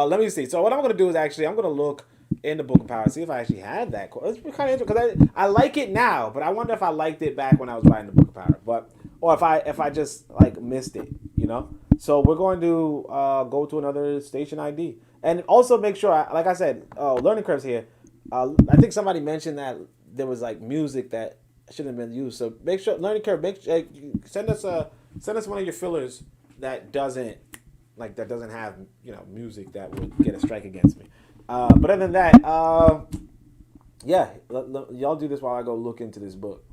Let me see. So what I'm going to do is actually, I'm going to look in the Book of Power, see if I actually had that. It's kind of interesting because I like it now, but I wonder if I liked it back when I was writing the Book of Power. But, or if I just like missed it, you know? So we're going to go to another station ID. And also make sure, like I said, learning curves here. I think somebody mentioned that there was like music that shouldn't have been used. So make sure learning curve. Send us one of your fillers that doesn't have music that would get a strike against me. But other than that, yeah, y'all do this while I go look into this book.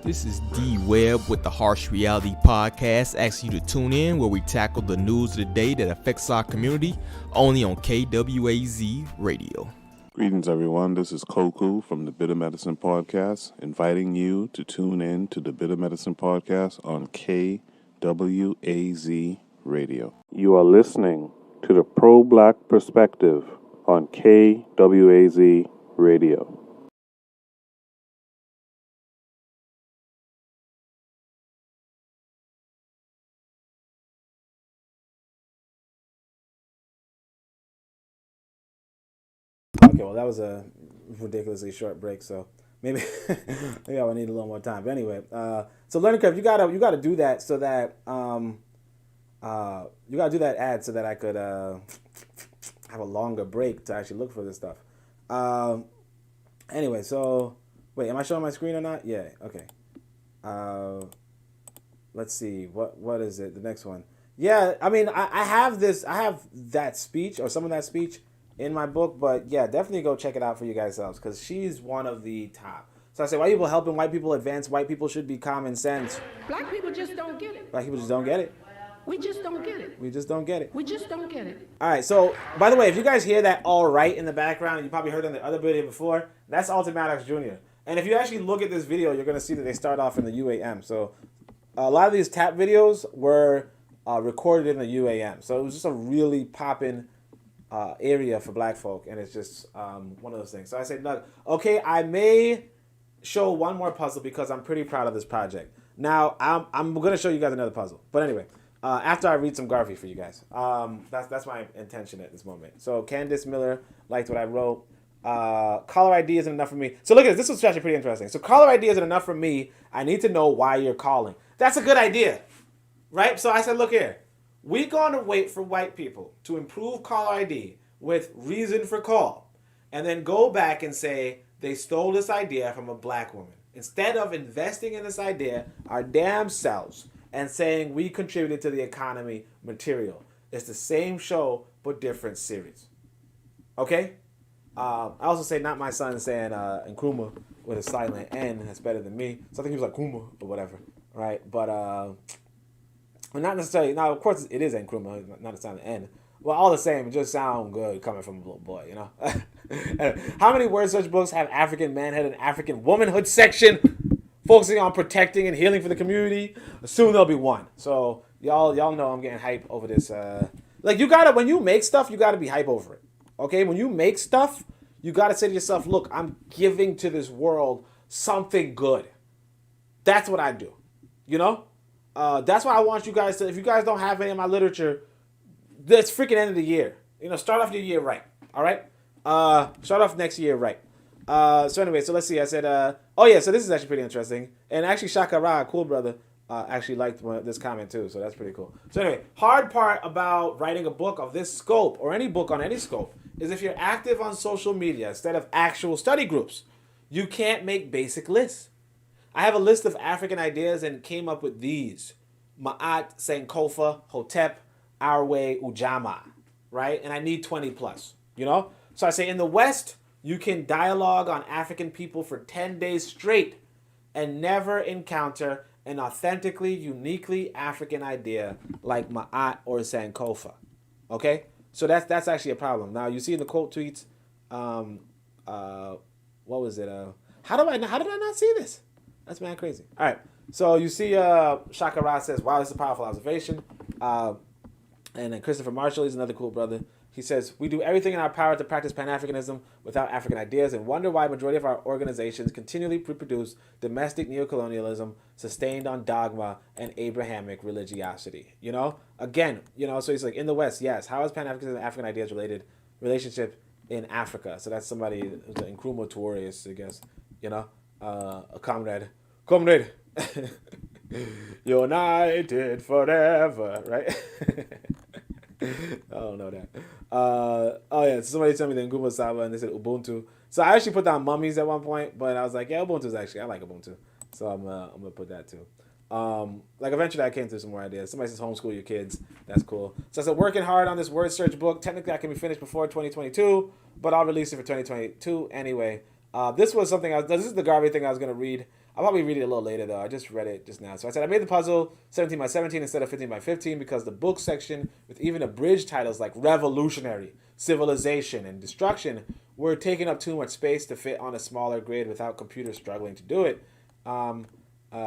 This is D Webb with the Harsh Reality Podcast, asking you to tune in where we tackle the news of the day that affects our community, only on KWAZ Radio. Greetings, everyone. This is Koku from the Bitter Medicine Podcast, inviting you to tune in to the Bitter Medicine Podcast on KWAZ Radio. You are listening to the Pro-Black Perspective on KWAZ Radio. Okay, well, that was a ridiculously short break, so maybe I would need a little more time. But anyway, so learning curve, you gotta do that so that you gotta do that ad so that I could have a longer break to actually look for this stuff. Anyway, so wait, am I showing my screen or not? Yeah. Okay. Let's see. What is it? The next one. Yeah. I mean, I have that speech or some of that speech in my book, but yeah, definitely go check it out for you guys yourselves because she's one of the top. So I say, white people helping white people advance. White people should be common sense. Black people just don't get it. Black people just don't get it. We just don't get it. We just don't get it. We just don't get it. All right. So, by the way, if you guys hear that all right in the background, you probably heard it in the other video before, that's Alton Maddox Jr. And if you actually look at this video, you're going to see that they start off in the UAM. So, a lot of these tap videos were recorded in the UAM. So, it was just a really popping area for black folk. And it's just one of those things. So, I said, look, okay, I may show one more puzzle because I'm pretty proud of this project. Now, I'm going to show you guys another puzzle. But anyway. After I read some Garvey for you guys. That's my intention at this moment. So Candace Miller liked what I wrote. Caller ID isn't enough for me. So look at this. This was actually pretty interesting. So caller ID isn't enough for me. I need to know why you're calling. That's a good idea, right? So I said, look here. We're going to wait for white people to improve caller ID with reason for call. And then go back and say they stole this idea from a black woman. Instead of investing in this idea, our damn selves, and saying we contributed to the economy material. It's the same show, but different series. Okay? I also say not my son saying Nkrumah with a silent N. That's better than me. So I think he was like Kuma or whatever. Right? But not necessarily. Now, of course, it is Nkrumah, not a silent N. Well, all the same, it just sounds good coming from a little boy, you know? How many word search books have African manhood and African womanhood section? Focusing on protecting and healing for the community. Soon there'll be one. So y'all know I'm getting hype over this. Like you gotta, when you make stuff, you gotta be hype over it. Okay, when you make stuff, you gotta say to yourself, look, I'm giving to this world something good. That's what I do. You know, That's why I want you guys to, if you guys don't have any of my literature, it's freaking end of the year. Start off your year right. All right? Start off next year right. So anyway, so let's see. I said, so this is actually pretty interesting. And actually, Shaka Ra, cool brother, actually liked this comment too. So that's pretty cool. So anyway, hard part about writing a book of this scope, or any book on any scope, is if you're active on social media instead of actual study groups. You can't make basic lists. I have a list of African ideas and came up with these. Ma'at, Sankofa, Hotep, Our Way, Ujamaa, right? And I need 20 plus, So I say in the West, you can dialogue on African people for 10 days straight and never encounter an authentically, uniquely African idea like Ma'at or Sankofa, okay? So that's actually a problem. Now, you see in the quote tweets, what was it? How did I not see this? That's man crazy. All right. So you see Shaka Ra says, wow, this is a powerful observation. And then Christopher Marshall, he's another cool brother. He says, we do everything in our power to practice Pan-Africanism without African ideas and wonder why majority of our organizations continually reproduce domestic neocolonialism sustained on dogma and Abrahamic religiosity. Again, so he's like, in the West, yes. How is Pan-Africanism and African ideas relationship in Africa? So that's somebody who's an Nkrumah Tourist, I guess, a comrade. Comrade, united forever, right? I don't know that. So somebody told me the Nguma Saba and they said Ubuntu. So I actually put down mummies at one point, but I was like, yeah, Ubuntu's actually, I like Ubuntu. So I'm gonna put that too. Eventually I came through some more ideas. Somebody says homeschool your kids. That's cool. So I said working hard on this word search book. Technically I can be finished before 2022, but I'll release it for 2022 anyway. This was something this is the Garvey thing I was gonna read. I'll probably read it a little later though. I just read it just now. So I said I made the puzzle 17 by 17 instead of 15 by 15 because the book section with even abridged titles like Revolutionary, Civilization, and Destruction were taking up too much space to fit on a smaller grid without computers struggling to do it.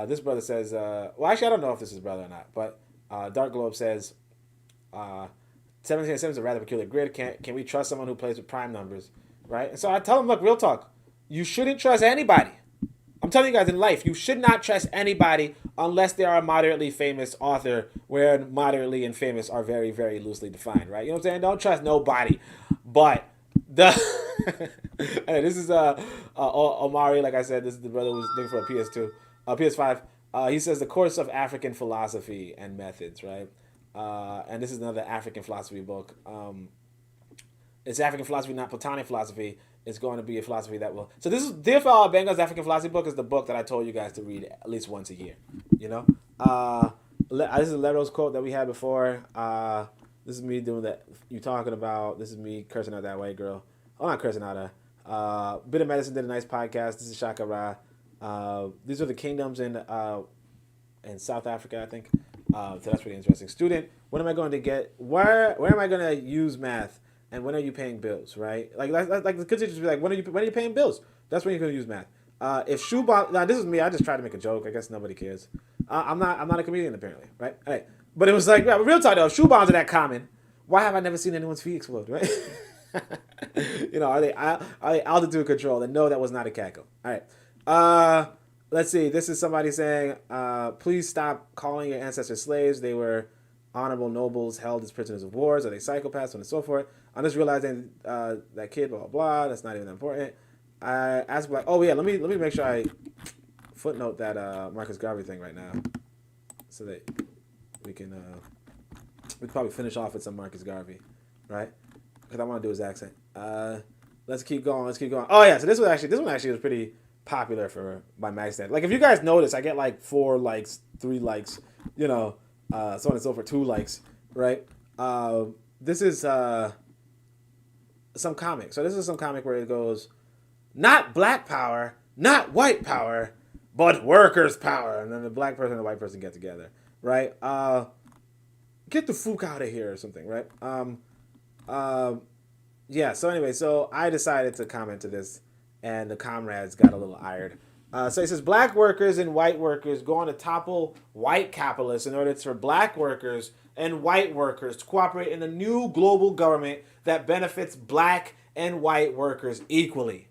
This brother says, well actually I don't know if this is brother or not, but Dark Globe says 17 and 7 is a rather peculiar grid. Can we trust someone who plays with prime numbers, right? And so I tell him, look, real talk, you shouldn't trust anybody. I'm telling you guys in life, you should not trust anybody unless they are a moderately famous author, where moderately and famous are very, very loosely defined, right? You know what I'm saying? Don't trust nobody. But this is Omari, like I said, this is the brother who's looking for a PS5. He says the course of African philosophy and methods, right? And this is another African philosophy book. It's African philosophy, not Platonic philosophy. It's going to be a philosophy that will... So this is... Dear Fellow Benga's African philosophy book is the book that I told you guys to read at least once a year. This is Lero's quote that we had before. This is me doing that. You talking about... This is me cursing out that white girl. Oh, not cursing out her. Bit of Medicine did a nice podcast. This is Shaka Ra. These are the kingdoms in South Africa, I think. So that's pretty interesting. Student, when am I going to get... Where am I going to use math? And when are you paying bills, right? Like the kids just be like, when are you paying bills? That's when you're gonna use math. If shoe bomb, now this is me. I just tried to make a joke. I guess nobody cares. I'm not a comedian apparently, right? All right. But it was like, yeah, real talk though. If shoe bombs are that common, why have I never seen anyone's feet explode, right? Are they altitude controlled? And no, that was not a cackle. All right. Let's see. This is somebody saying, please stop calling your ancestors slaves. They were honorable nobles held as prisoners of war. Are they psychopaths, so on and so forth? I'm just realizing that kid, blah, blah, blah. That's not even that important. I asked, like, oh, yeah, let me make sure I footnote that Marcus Garvey thing right now so that we can probably finish off with some Marcus Garvey, right? Because I want to do his accent. Let's keep going. Oh, yeah, so this one actually was pretty popular for my mag stat. Like, if you guys notice, I get, like, 4 likes, 3 likes, so on and so forth, 2 likes, right? This is... some comic. So this is some comic where it goes, not black power, not white power, but workers' power. And then the black person and the white person get together, right? Get the fuck out of here or something, right? Yeah, so anyway, so I decided to comment to this, and the comrades got a little ired. So he says, black workers and white workers go on to topple white capitalists in order for black workers and white workers to cooperate in a new global government that benefits black and white workers equally.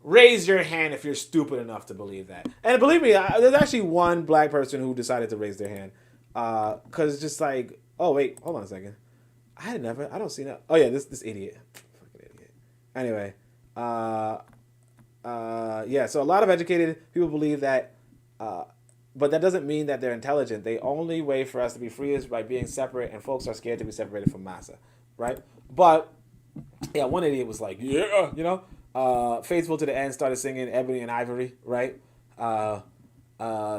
raise your hand if you're stupid enough to believe that. And believe me, there's actually one black person who decided to raise their hand. Because it's just like, oh, wait, hold on a second. I don't see that. Oh, yeah, this idiot. Fucking idiot. Anyway, yeah, so a lot of educated people believe that, but that doesn't mean that they're intelligent. The only way for us to be free is by being separate, and folks are scared to be separated from massa, right? But, yeah, one idiot was like, yeah, you know, faithful to the end, started singing Ebony and Ivory, right?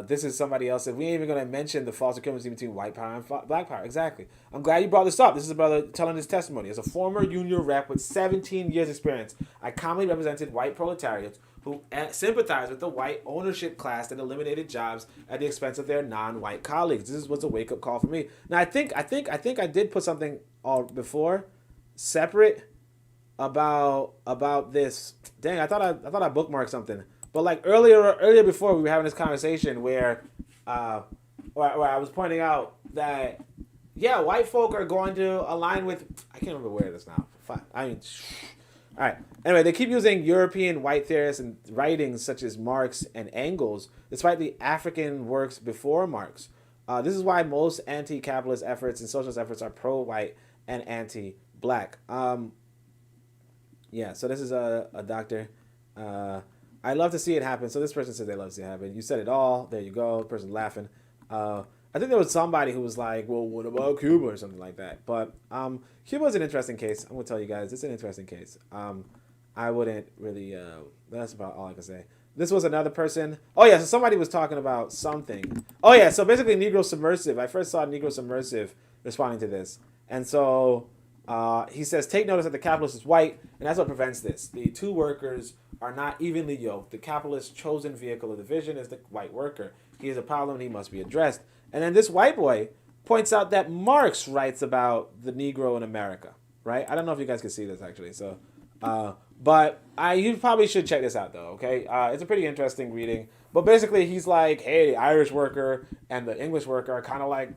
This is somebody else. We ain't even going to mention the false equivalency between white power and black power. Exactly. I'm glad you brought this up. This is a brother telling his testimony. As a former union rep with 17 years experience, I commonly represented white proletariats who sympathized with the white ownership class that eliminated jobs at the expense of their non-white colleagues. This was a wake-up call for me. Now, I think I did put something before separate about this. Dang, I thought I bookmarked something. But like earlier before, we were having this conversation where I was pointing out that, yeah, white folk are going to align with, I can't remember where it is now. Fine. I mean, all right. Anyway, they keep using European white theorists and writings such as Marx and Engels, despite the African works before Marx. This is why most anti-capitalist efforts and socialist efforts are pro-white and anti-black. Yeah, so this is a doctor. I love to see it happen. So this person said they love to see it happen. You said it all. There you go. The person's laughing. I think there was somebody who was like, well, what about Cuba or something like that. But Cuba's an interesting case. I'm going to tell you guys, it's an interesting case. I wouldn't really, that's about all I can say. This was another person. Oh, yeah, so somebody was talking about something. Oh, yeah, so basically Negro Submersive. I first saw Negro Submersive responding to this. And so he says, take notice that the capitalist is white, and that's what prevents this. The two workers are not evenly yoked. The capitalist's chosen vehicle of division is the white worker. He is a problem and he must be addressed. And then this white boy points out that Marx writes about the Negro in America, right? I don't know if you guys can see this actually. So, but you probably should check this out though, okay? It's a pretty interesting reading. But basically he's like, hey, the Irish worker and the English worker are kind of like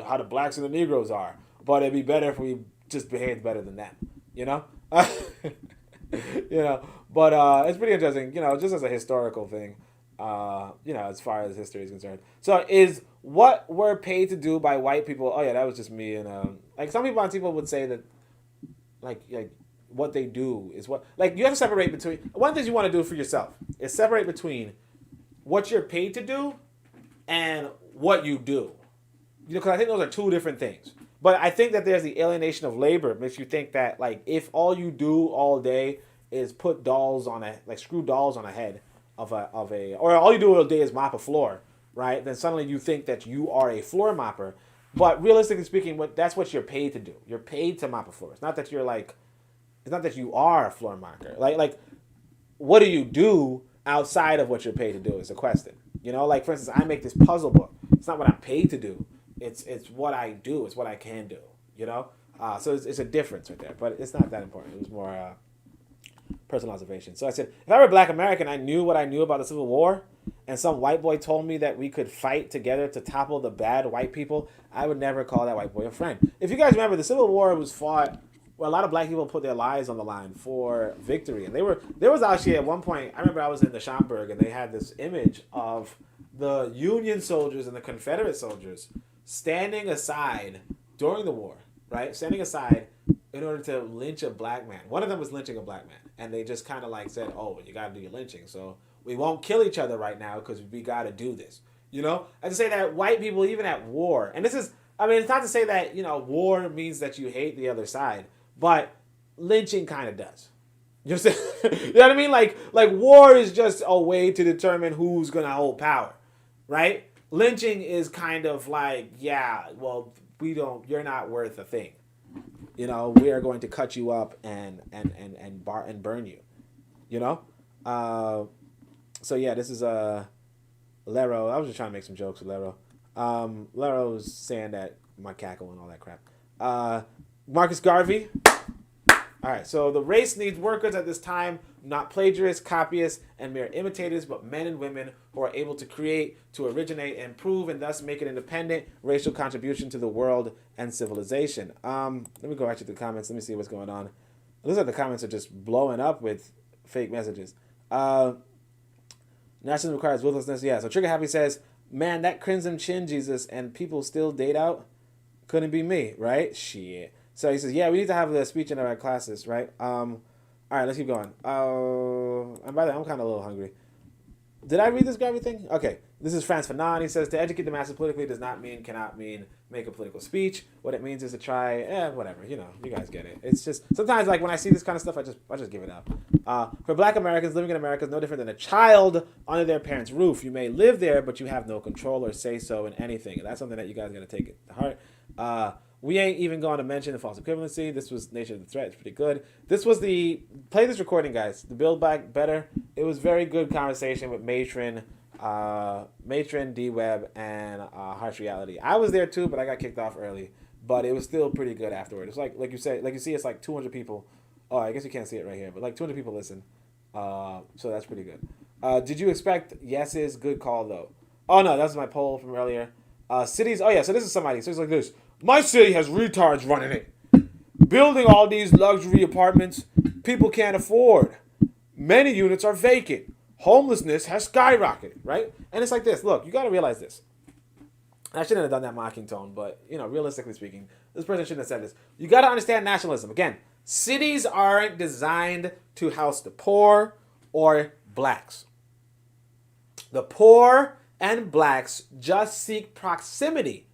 how the blacks and the Negroes are. But it'd be better if we just behaved better than them, you know? You know, but it's pretty interesting, you know, just as a historical thing, you know, as far as history is concerned. So is what we're paid to do by white people, oh yeah, that was just me, and like some people on TV would say that like what they do is what, like you have to separate between, one of the things you want to do for yourself is separate between what you're paid to do and what you do, you know, because I think those are two different things. But I think that there's the alienation of labor. Makes you think that like if all you do all day is put dolls on screw dolls on a head of a, or all you do all day is mop a floor, right? Then suddenly you think that you are a floor mopper. But realistically speaking, that's what you're paid to do. You're paid to mop a floor. It's not that you're like, it's not that you are a floor mopper. Like, what do you do outside of what you're paid to do is a question. You know, like for instance, I make this puzzle book. It's not what I'm paid to do. It's what I do. It's what I can do. You know, so it's a difference right there. But it's not that important. It was more personal observation. So I said, if I were a black American, I knew what I knew about the Civil War, and some white boy told me that we could fight together to topple the bad white people, I would never call that white boy a friend. If you guys remember, the Civil War was fought where a lot of black people put their lives on the line for victory. And there was actually at one point, I remember I was in the Schomburg, and they had this image of the Union soldiers and the Confederate soldiers standing aside during the war, right? Standing aside in order to lynch a black man. One of them was lynching a black man. And they just kind of like said, oh, you got to do your lynching. So we won't kill each other right now because we got to do this. You know? And to say that white people, even at war, and this is, I mean, it's not to say that, you know, war means that you hate the other side, but lynching kind of does. You know what I mean? Like war is just a way to determine who's going to hold power, right? Lynching is kind of like, yeah, well, you're not worth a thing. You know, we are going to cut you up and burn you. You know? So yeah, this is Lero. I was just trying to make some jokes with Lero. Lero was saying that my cackle and all that crap. Marcus Garvey. All right, so the race needs workers at this time, not plagiarists, copyists, and mere imitators, but men and women who are able to create, to originate, improve, and thus make an independent racial contribution to the world and civilization. Let me go back to the comments. Let me see what's going on. It looks like the comments are just blowing up with fake messages. Nationalism requires ruthlessness. Yeah. So Trigger Happy says, man, that crimson chin Jesus and people still date out. Couldn't be me, right? Shit. So he says, yeah, we need to have the speech in our classes, right? All right, let's keep going. And by the way, I'm kind of a little hungry. Did I read this gravy thing? Okay. This is Franz Fanon. He says, to educate the masses politically cannot mean make a political speech. What it means is to try, whatever. You know, you guys get it. It's just, sometimes, like, when I see this kind of stuff, I just give it up. For black Americans, living in America is no different than a child under their parents' roof. You may live there, but you have no control or say-so in anything. And that's something that you guys got to take to heart. We ain't even going to mention the false equivalency. This was Nature of the Threat. It's pretty good. This was play this recording, guys. The Build Back Better. It was very good conversation with Matron, D-Web, and Harsh Reality. I was there too, but I got kicked off early. But it was still pretty good afterward. It's like you see, it's like 200 people. Oh, I guess you can't see it right here, but like 200 people listen. So that's pretty good. Did you expect yeses? Good call though. Oh no, that was my poll from earlier. Cities. Oh yeah, so this is somebody. So it's like this. My city has retards running it. Building all these luxury apartments people can't afford. Many units are vacant. Homelessness has skyrocketed, right? And it's like this. Look, you got to realize this. I shouldn't have done that mocking tone, but, you know, realistically speaking, this person shouldn't have said this. You got to understand nationalism. Again, cities aren't designed to house the poor or blacks. The poor and blacks just seek proximity.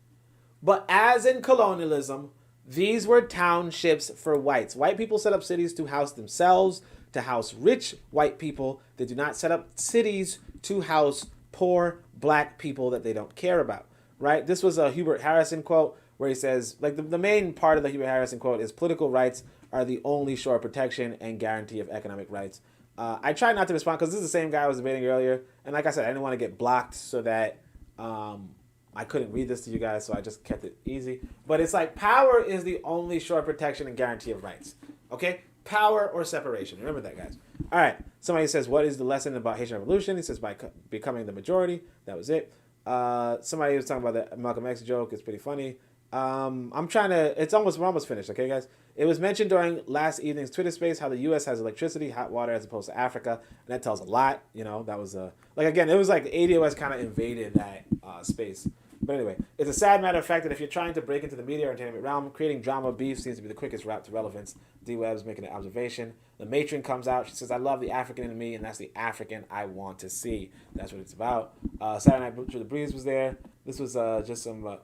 But as in colonialism, these were townships for whites. White people set up cities to house themselves, to house rich white people. They do not set up cities to house poor black people that they don't care about, right? This was a Hubert Harrison quote where he says, like the main part of the Hubert Harrison quote is political rights are the only sure protection and guarantee of economic rights. I tried not to respond because this is the same guy I was debating earlier. And like I said, I didn't want to get blocked so that I couldn't read this to you guys, so I just kept it easy. But it's like power is the only sure protection and guarantee of rights. Okay? Power or separation. Remember that, guys. All right. Somebody says, what is the lesson about Haitian Revolution? He says, by becoming the majority. That was it. Somebody was talking about the Malcolm X joke. It's pretty funny. We're almost finished, okay, guys? It was mentioned during last evening's Twitter space how the U.S. has electricity, hot water, as opposed to Africa, and that tells a lot. You know, that was again, it was like ADOS kind of invaded that space. But anyway, it's a sad matter of fact that if you're trying to break into the media or entertainment realm, creating drama beef seems to be the quickest route to relevance. D-Web's making an observation. The matron comes out. She says, I love the African in me, and that's the African I want to see. That's what it's about. Saturday Night Through the Breeze was there. This was just some...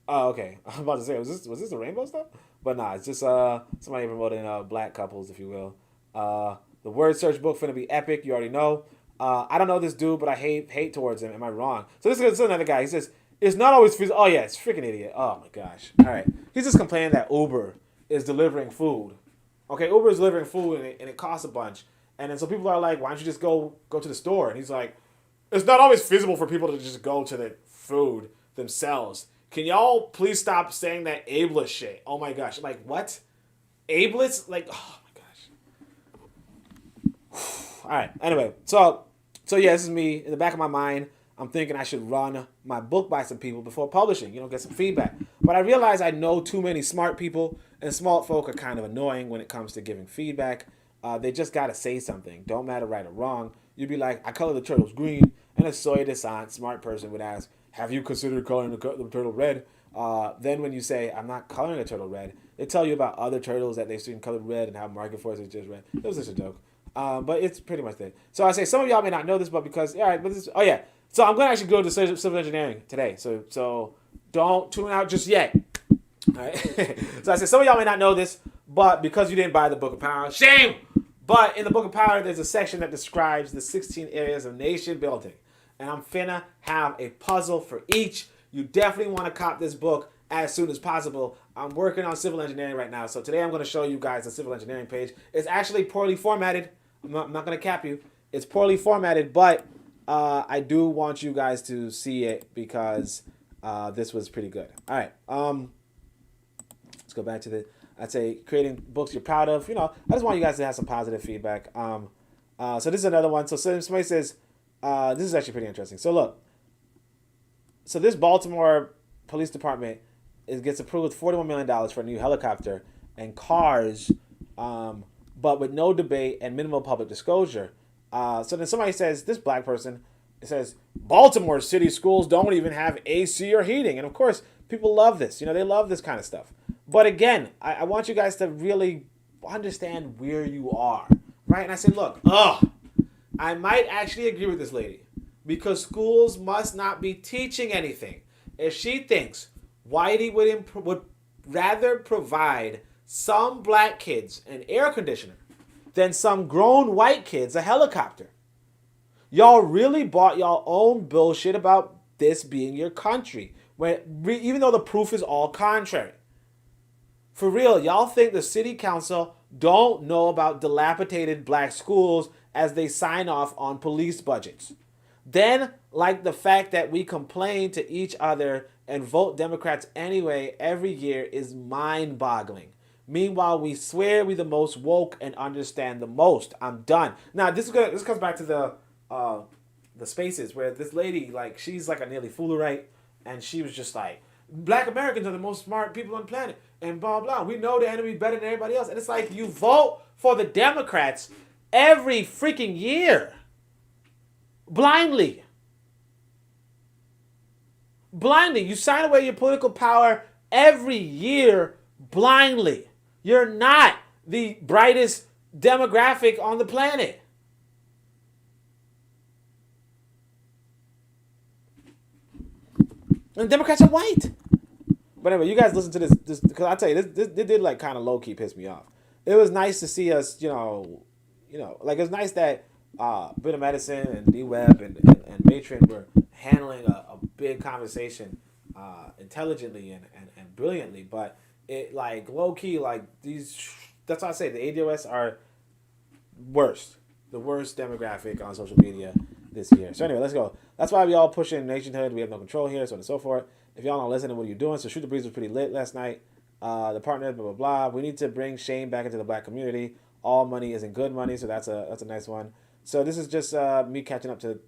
oh, okay. I'm about to say, was this the rainbow stuff? But nah, it's just somebody promoting black couples, if you will. The word search book finna be epic. You already know. I don't know this dude, but I hate towards him. Am I wrong? So this is another guy. He says, it's not always feasible. Oh, yeah, it's freaking idiot. Oh, my gosh. All right. He's just complaining that Uber is delivering food. Okay, Uber is delivering food, and it costs a bunch. And then so people are like, why don't you just go to the store? And he's like, it's not always feasible for people to just go to the food themselves. Can y'all please stop saying that ableist shit? Oh, my gosh. Like, what? Ableist? Like, oh, my gosh. All right. Anyway, so yeah, this is me. In the back of my mind, I'm thinking I should run my book by some people before publishing, get some feedback. But I realize I know too many smart people, and smart folk are kind of annoying when it comes to giving feedback. They just got to say something. Don't matter right or wrong. You'd be like, I color the turtles green, and a soy descent smart person would ask, have you considered coloring the turtle red? Then when you say, I'm not coloring a turtle red, they tell you about other turtles that they've seen colored red and how market for it is just red. It was just a joke. But it's pretty much that. So I say some of y'all may not know this, but because so I'm going to actually go to civil engineering today. So don't tune out just yet. All right. So I say some of y'all may not know this, but because you didn't buy the Book of Power, shame. But in the Book of Power, there's a section that describes the 16 areas of nation building, and I'm finna have a puzzle for each. You definitely want to cop this book as soon as possible. I'm working on civil engineering right now, so today I'm going to show you guys the civil engineering page. It's actually poorly formatted. I'm not going to cap you. It's poorly formatted, but I do want you guys to see it because this was pretty good. All right. Let's go back to I'd say creating books you're proud of. I just want you guys to have some positive feedback. So this is another one. So somebody says, this is actually pretty interesting. So look. So this Baltimore Police Department gets approved with $41 million for a new helicopter and cars but with no debate and minimal public disclosure. So then somebody says, this black person, it says, Baltimore city schools don't even have AC or heating. And of course, people love this. They love this kind of stuff. But again, I want you guys to really understand where you are, right? And I said, look, I might actually agree with this lady because schools must not be teaching anything. If she thinks Whitey would rather provide some black kids an air conditioner than some grown white kids a helicopter, y'all really bought y'all own bullshit about this being your country, even though the proof is all contrary. For real, y'all think the city council don't know about dilapidated black schools as they sign off on police budgets. Then, like the fact that we complain to each other and vote Democrats anyway every year is mind-boggling. Meanwhile, we swear we the most woke and understand the most. I'm done. Now, this comes back to the spaces where this lady, like, she's like a nearly Fullerite, and she was just like, Black Americans are the most smart people on the planet, and blah, blah. We know the enemy better than everybody else. And it's like, you vote for the Democrats every freaking year. Blindly. You sign away your political power every year blindly. You're not the brightest demographic on the planet. And Democrats are white. But anyway, you guys listen to this because I tell you, this did like kind of low key piss me off. It was nice to see us, like it was nice that Bit of Medicine and D-Web and Matron were handling a big conversation intelligently and brilliantly. But it like low key, like that's why I say the ADOS are the worst demographic on social media this year. So anyway, let's go. That's why we all pushing nationhood. We have no control here, so on and so forth. If y'all not listening, what are you doing? So Shoot the Breeze was pretty lit last night. The partner, blah, blah, blah. We need to bring shame back into the black community. All money isn't good money, so that's a nice one. So this is just me catching up to,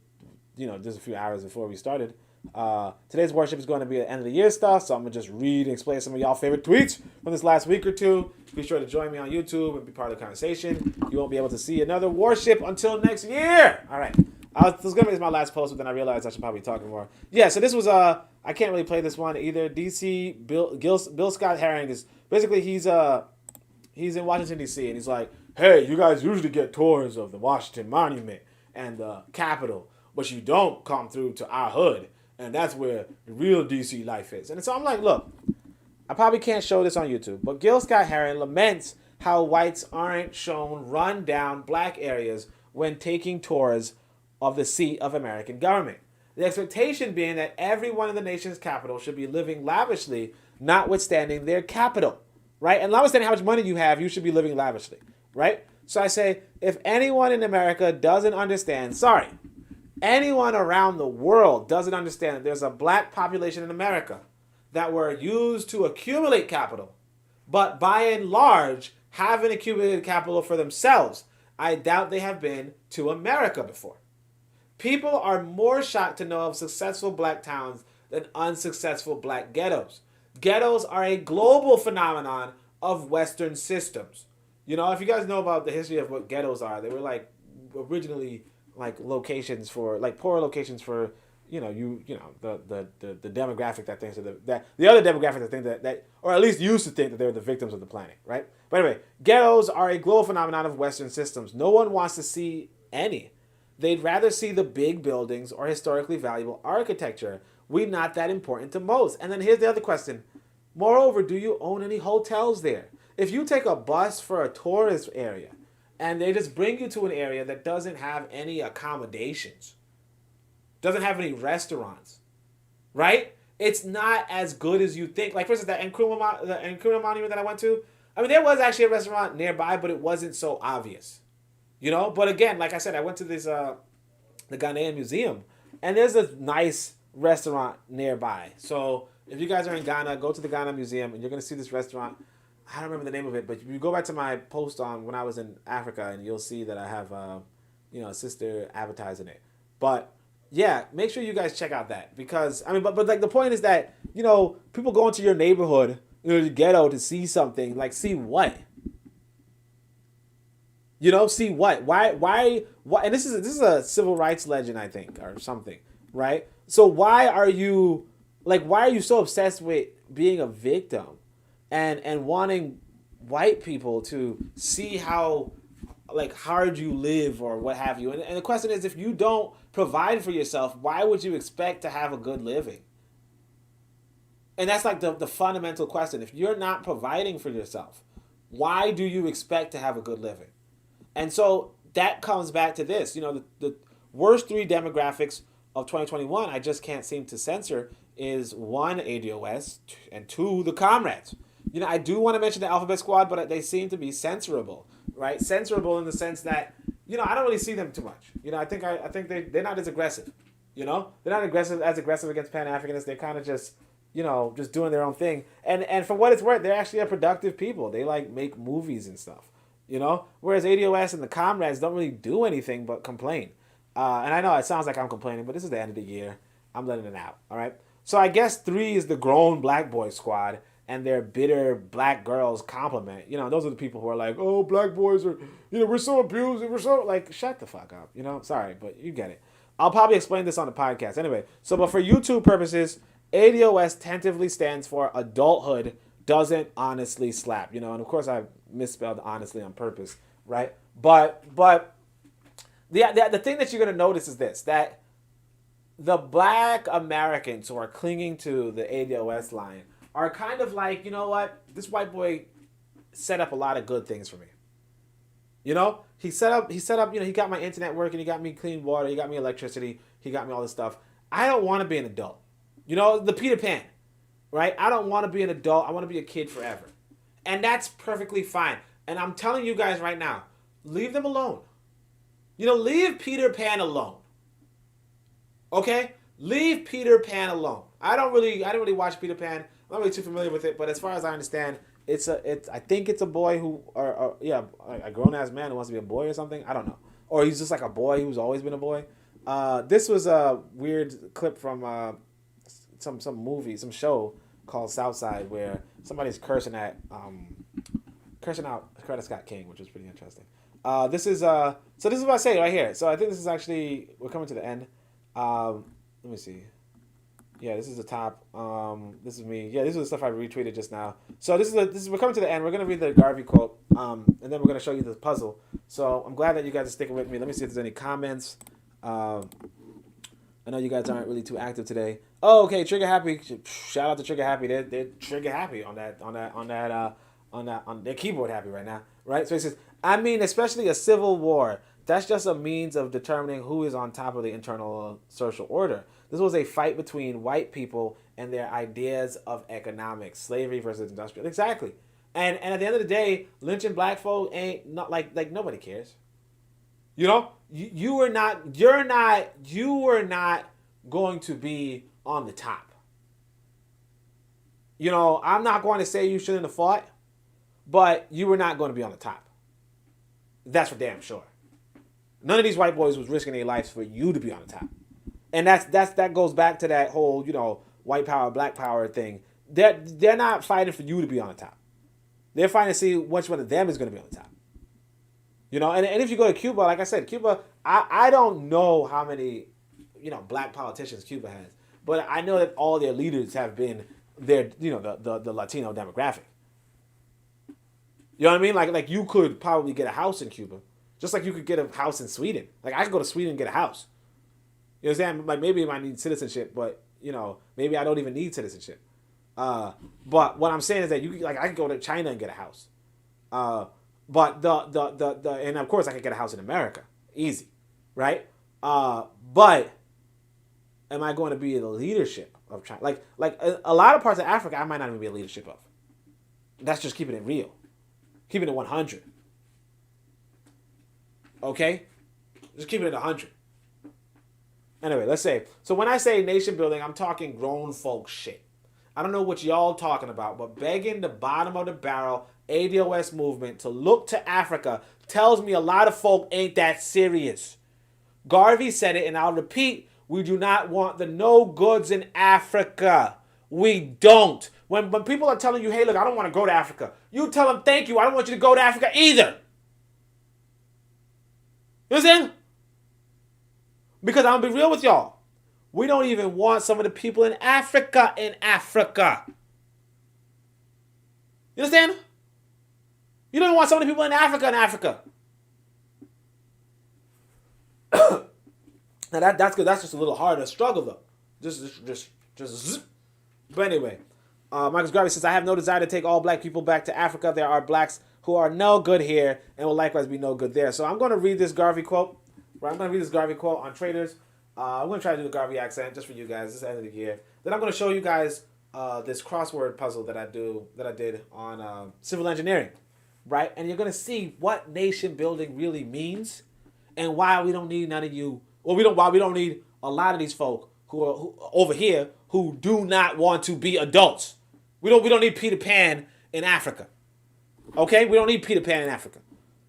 just a few hours before we started. Today's worship is going to be at end of the year stuff, so I'm going to just read and explain some of y'all favorite tweets from this last week or two. Be sure to join me on YouTube and be part of the conversation. You won't be able to see another worship until next year. All right. This was going to be my last post, but then I realized I should probably be talking more. Yeah, so this was, I can't really play this one either. DC, Bill Scott Herring is, basically he's in Washington, D.C., and he's like, hey, you guys usually get tours of the Washington Monument and the Capitol, but you don't come through to our hood, and that's where the real D.C. life is. And so I'm like, look, I probably can't show this on YouTube, but Gil Scott Heron laments how whites aren't shown run-down black areas when taking tours of the seat of American government. The expectation being that everyone in the nation's capital should be living lavishly, notwithstanding their capital, right? And notwithstanding how much money you have, you should be living lavishly, right? So I say, if anyone in America doesn't understand, anyone around the world doesn't understand that there's a black population in America that were used to accumulate capital, but by and large haven't accumulated capital for themselves, I doubt they have been to America before. People are more shocked to know of successful black towns than unsuccessful black ghettos. Ghettos are a global phenomenon of Western systems. If you guys know about the history of what ghettos are, they were like originally like locations for like poor locations for the demographic that thinks that the other demographic that think that or at least used to think that they're the victims of the planet, right? But anyway, ghettos are a global phenomenon of Western systems. No one wants to see any. They'd rather see the big buildings or historically valuable architecture. We're not that important to most. And then here's the other question. Moreover, do you own any hotels there? If you take a bus for a tourist area and they just bring you to an area that doesn't have any accommodations, doesn't have any restaurants, right? It's not as good as you think. Like, for instance, the Nkrumah Monument that I went to, I mean, there was actually a restaurant nearby, but it wasn't so obvious. But again, like I said, I went to this the Ghanaian Museum, and there's a nice restaurant nearby. So if you guys are in Ghana, go to the Ghana Museum, and you're going to see this restaurant. I don't remember the name of it, but you go back to my post on when I was in Africa, and you'll see that I have a sister advertising it. But yeah, make sure you guys check out that, because I mean, but like the point is that people go into your neighborhood, the ghetto, to see something. Like, see what? You know, see what? Why? And this is a civil rights legend, I think, or something, right? So why are you so obsessed with being a victim, and wanting white people to see how like hard you live or what have you? And the question is, if you don't provide for yourself, why would you expect to have a good living? And that's like the fundamental question. If you're not providing for yourself, why do you expect to have a good living? And so that comes back to this. You know, the worst three demographics of 2021 I just can't seem to censor is one, ADOS, and two, the Comrades. You know, I do want to mention the Alphabet Squad, but they seem to be censorable, right? Censorable in the sense that, you know, I don't really see them too much. You know, I think they're not as aggressive. You know, they're not as aggressive against Pan-Africanists. They're kind of just, you know, just doing their own thing. And for what it's worth, they're actually a productive people. They like make movies and stuff. You know, whereas ADOS and the Comrades don't really do anything but complain. And I know it sounds like I'm complaining, but this is the end of the year. I'm letting it out. All right. So I guess 3 is the grown black boy squad, and their bitter black girls compliment. You know, those are the people who are like, oh, black boys are, you know, we're so abused. And we're so like, shut the fuck up. You know, sorry, but you get it. I'll probably explain this on the podcast. Anyway, so but for YouTube purposes, ADOS tentatively stands for adulthood doesn't honestly slap. You know, and of course I misspelled honestly on purpose, right? But the thing that you're going to notice is this, that the black Americans who are clinging to the ADOS line are kind of like, you know what, this white boy set up a lot of good things for me. You know, he set up, you know, he got my internet working, he got me clean water, he got me electricity, he got me all this stuff. I don't want to be an adult. You know, the Peter Pan, right? I don't want to be an adult. I want to be a kid forever. And that's perfectly fine. And I'm telling you guys right now, leave them alone. You know, leave Peter Pan alone. Okay? Leave Peter Pan alone. I didn't really watch Peter Pan. I'm not really too familiar with it, but as far as I understand, I think it's a boy who, a grown-ass man who wants to be a boy or something. I don't know. Or he's just like a boy who's always been a boy. This was a weird clip from some movie, some show called Southside, where somebody's cursing out Curtis Scott King, which was pretty interesting. This is what I say right here. So I think this is actually, we're coming to the end. Let me see. Yeah, this is the top. This is me. Yeah, this is the stuff I retweeted just now. So this is we're coming to the end. We're gonna read the Garvey quote, and then we're gonna show you the puzzle. So I'm glad that you guys are sticking with me. Let me see if there's any comments. I know you guys aren't really too active today. Oh, okay, Trigger Happy. Shout out to Trigger Happy. They're Trigger Happy on their keyboard happy right now, right? So he says, I mean, especially a civil war. That's just a means of determining who is on top of the internal social order. This was a fight between white people and their ideas of economics, slavery versus industrial. Exactly. And at the end of the day, lynching black folk ain't not like nobody cares. You know, you were not going to be on the top. You know, I'm not going to say you shouldn't have fought, but you were not going to be on the top. That's for damn sure. None of these white boys was risking their lives for you to be on the top. And that goes back to that whole, you know, white power, black power thing. They're not fighting for you to be on the top. They're fighting to see which one of them is going to be on the top. You know, and if you go to Cuba, like I said, Cuba, I don't know how many, you know, black politicians Cuba has, but I know that all their leaders have been their, you know, the Latino demographic. You know what I mean? Like you could probably get a house in Cuba, just like you could get a house in Sweden. Like I could go to Sweden and get a house. You understand? Like maybe I need citizenship, but you know, maybe I don't even need citizenship. But what I'm saying is that I could go to China and get a house. But the and of course I could get a house in America, easy, right? But am I going to be in the leadership of China? Like a lot of parts of Africa, I might not even be a leadership of. That's just keeping it real, keeping it 100. Okay, just keeping it 100. Anyway, let's say. So when I say nation building, I'm talking grown folk shit. I don't know what y'all talking about, but begging the bottom of the barrel ADOS movement to look to Africa tells me a lot of folk ain't that serious. Garvey said it, and I'll repeat, we do not want the no goods in Africa. We don't. When people are telling you, hey, look, I don't want to go to Africa, you tell them, thank you, I don't want you to go to Africa either. You understand? Because I'm gonna be real with y'all. We don't even want some of the people in Africa in Africa. You understand? You don't even want some of the people in Africa in Africa. Now that's good. That's just a little harder to struggle though. Just. But anyway, Marcus Garvey says, I have no desire to take all black people back to Africa. There are blacks who are no good here and will likewise be no good there. So I'm going to read this Garvey quote. Right, I'm going to read this Garvey quote on traders. I'm going to try to do the Garvey accent just for you guys. This is the end of the year. Then I'm going to show you guys this crossword puzzle that I did on civil engineering. Right, and you're going to see what nation building really means and why we don't need none of you. Well, why we don't need a lot of these folk who over here who do not want to be adults. We don't need Peter Pan in Africa. Okay? We don't need Peter Pan in Africa.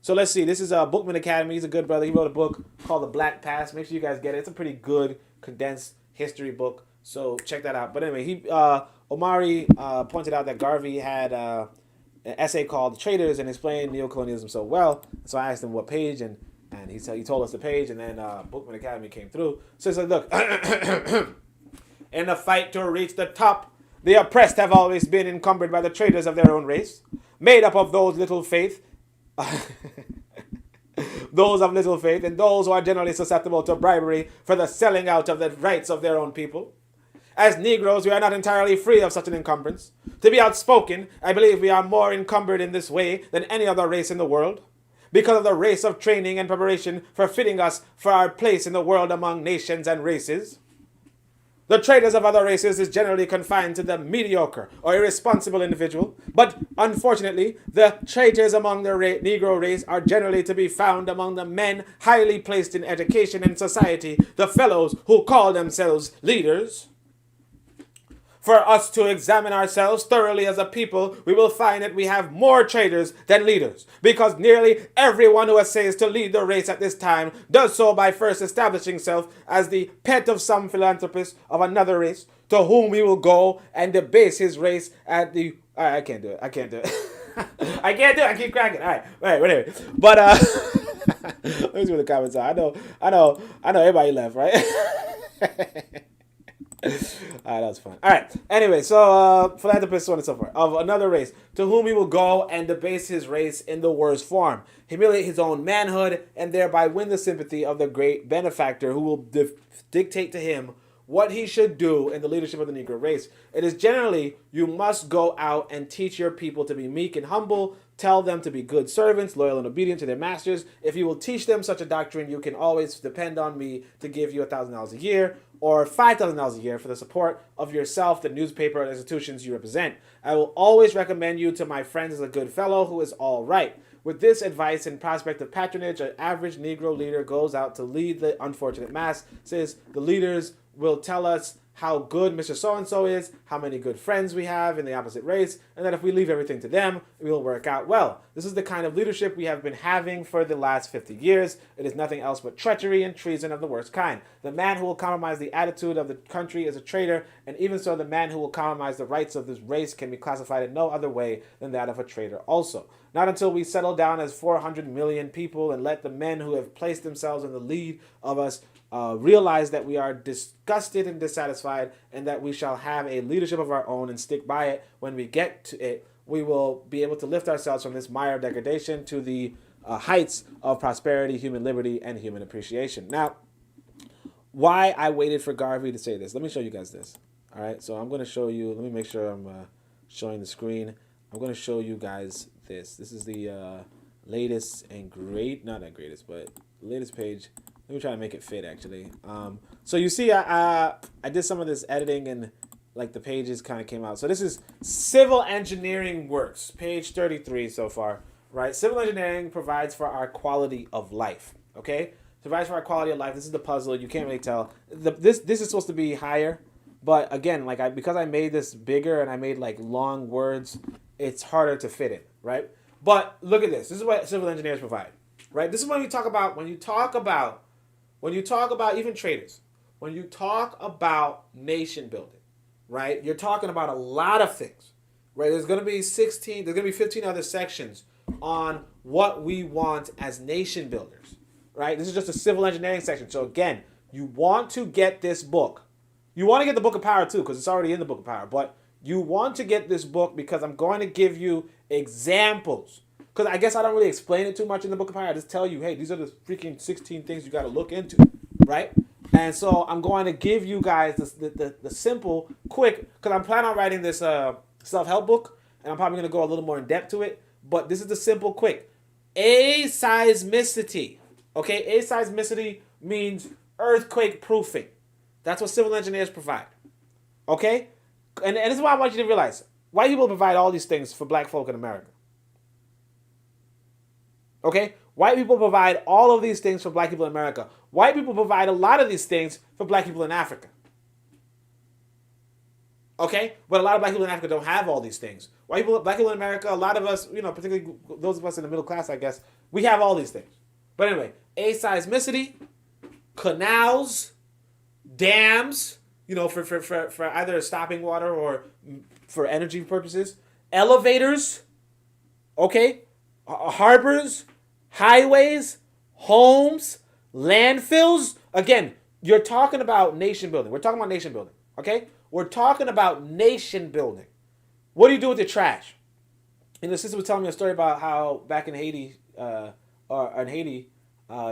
So let's see. This is Bookman Academy. He's a good brother. He wrote a book called The Black Past. Make sure you guys get it. It's a pretty good condensed history book. So check that out. But anyway, Omari pointed out that Garvey had an essay called The Traders and explained neocolonialism so well. So I asked him what page, and he told us the page, and then Bookman Academy came through. So it's like, look, in the fight to reach the top, the oppressed have always been encumbered by the traders of their own race, made up of those little faith, those of little faith, and those who are generally susceptible to bribery for the selling out of the rights of their own people. As Negroes, we are not entirely free of such an encumbrance. To be outspoken, I believe we are more encumbered in this way than any other race in the world, because of the race of training and preparation for fitting us for our place in the world among nations and races. The traders of other races is generally confined to the mediocre or irresponsible individual, but unfortunately, the traitors among the Negro race are generally to be found among the men highly placed in education and society, the fellows who call themselves leaders. For us to examine ourselves thoroughly as a people, we will find that we have more traders than leaders, because nearly everyone who essays to lead the race at this time does so by first establishing himself as the pet of some philanthropist of another race, to whom he will go and debase his race at the... All right, I can't do it. I can't do it. I keep cracking. All right, whatever. But let me see what the comments are. I know everybody left, right? All right, that was fun. All right. Anyway, so philanthropist, so on and so forth, of another race, to whom he will go and debase his race in the worst form, humiliate his own manhood, and thereby win the sympathy of the great benefactor who will dictate to him what he should do in the leadership of the Negro race. It is generally, you must go out and teach your people to be meek and humble, tell them to be good servants, loyal and obedient to their masters. If you will teach them such a doctrine, you can always depend on me to give you $1,000 a year or $5,000 a year for the support of yourself, the newspaper, and institutions you represent. I will always recommend you to my friends as a good fellow who is all right. With this advice and prospect of patronage, an average Negro leader goes out to lead the unfortunate mass, says the leaders will tell us how good Mr. So-and-so is, how many good friends we have in the opposite race, and that if we leave everything to them, it will work out well. This is the kind of leadership we have been having for the last 50 years. It is nothing else but treachery and treason of the worst kind. The man who will compromise the attitude of the country is a traitor, and even so, the man who will compromise the rights of this race can be classified in no other way than that of a traitor also. Not until we settle down as 400 million people and let the men who have placed themselves in the lead of us realize that we are disgusted and dissatisfied, and that we shall have a leadership of our own and stick by it. When we get to it, we will be able to lift ourselves from this mire of degradation to the heights of prosperity, human liberty, and human appreciation. Now, why I waited for Garvey to say this. Let me show you guys this. All right, so I'm going to show you. Let me make sure I'm showing the screen. I'm going to show you guys this. This is the latest and not that greatest, but latest page. Let me try to make it fit, actually. So you see, I did some of this editing, and like the pages kind of came out. So this is Civil Engineering Works, page 33 so far, right? Civil engineering provides for our quality of life, okay? Provides for our quality of life. This is the puzzle. You can't really tell. This is supposed to be higher, but again, like because I made this bigger and I made like long words, it's harder to fit it, right? But look at this. This is what civil engineers provide, right? This is when you talk about even traders, when you talk about nation building, right? You're talking about a lot of things, right? There's going to be 15 other sections on what we want as nation builders, right? This is just a civil engineering section. So again, you want to get this book. You want to get the Book of Power too, because it's already in the Book of Power. But you want to get this book because I'm going to give you examples. Because I guess I don't really explain it too much in the Book of Power. I just tell you, hey, these are the freaking 16 things you got to look into, right? And so I'm going to give you guys the simple, quick, because I'm planning on writing this self-help book, and I'm probably going to go a little more in depth to it. But this is the simple, quick. Aseismicity. Okay, aseismicity means earthquake proofing. That's what civil engineers provide. Okay? And this is why I want you to realize. White people provide all these things for black folk in America. Okay? White people provide all of these things for black people in America. White people provide a lot of these things for black people in Africa. Okay? But a lot of black people in Africa don't have all these things. Black people in America, a lot of us, particularly those of us in the middle class, I guess, we have all these things. But anyway, aseismicity, canals, dams, for either stopping water or for energy purposes, elevators, okay, harbors, highways, homes, landfills. Again, you're talking about nation building. We're talking about nation building, okay? We're talking about nation building. What do you do with your trash? The sister was telling me a story about how back in Haiti,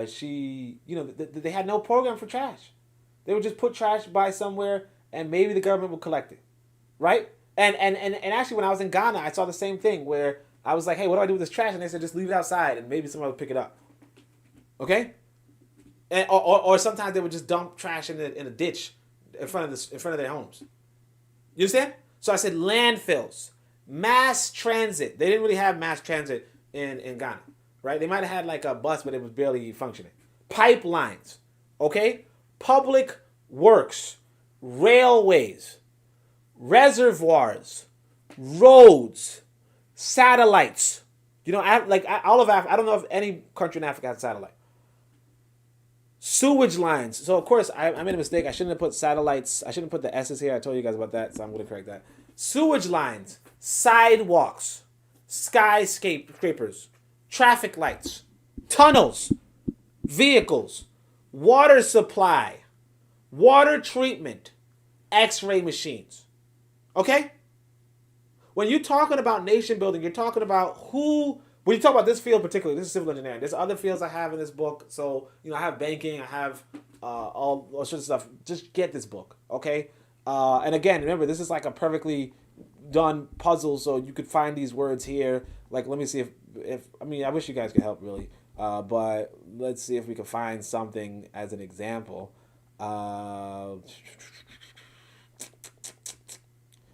she, they had no program for trash. They would just put trash by somewhere, and maybe the government would collect it, right? And actually, when I was in Ghana, I saw the same thing where I was like, hey, what do I do with this trash? And they said, just leave it outside, and maybe someone will pick it up. Okay? And or sometimes they would just dump trash in a ditch in front of their homes. You understand? So I said landfills, mass transit. They didn't really have mass transit in Ghana, right? They might have had like a bus, but it was barely functioning. Pipelines, okay? Public works, railways, reservoirs, roads, satellites. All of Africa. I don't know if any country in Africa has satellite. Sewage lines. So of course I made a mistake. I shouldn't have put satellites. I shouldn't put the S's here. I told you guys about that, so I'm going to correct that. Sewage lines, sidewalks, skyscrapers, traffic lights, tunnels, vehicles, water supply, water treatment, X-ray machines. Okay? When you're talking about nation building, you're talking about when you talk about this field particularly, this is civil engineering. There's other fields I have in this book. So, I have banking, I have all sorts of stuff. Just get this book, okay? And again, remember, this is like a perfectly done puzzle, so you could find these words here. Like, let me see if I wish you guys could help, really. But let's see if we can find something as an example. Oh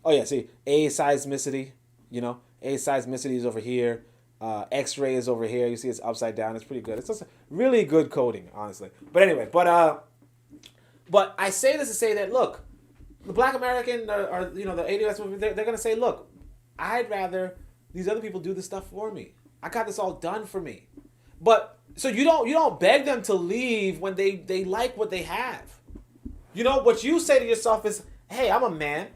yeah, see, aseismicity, aseismicity is over here. X-ray is over here. You see it's upside down. It's pretty good. It's just really good coding, honestly. But anyway, but I say this to say that, look, the Black American or the ADOS movement, they're going to say, look, I'd rather these other people do this stuff for me. I got this all done for me. But so you don't beg them to leave when they like what they have. What you say to yourself is, hey, I'm a man.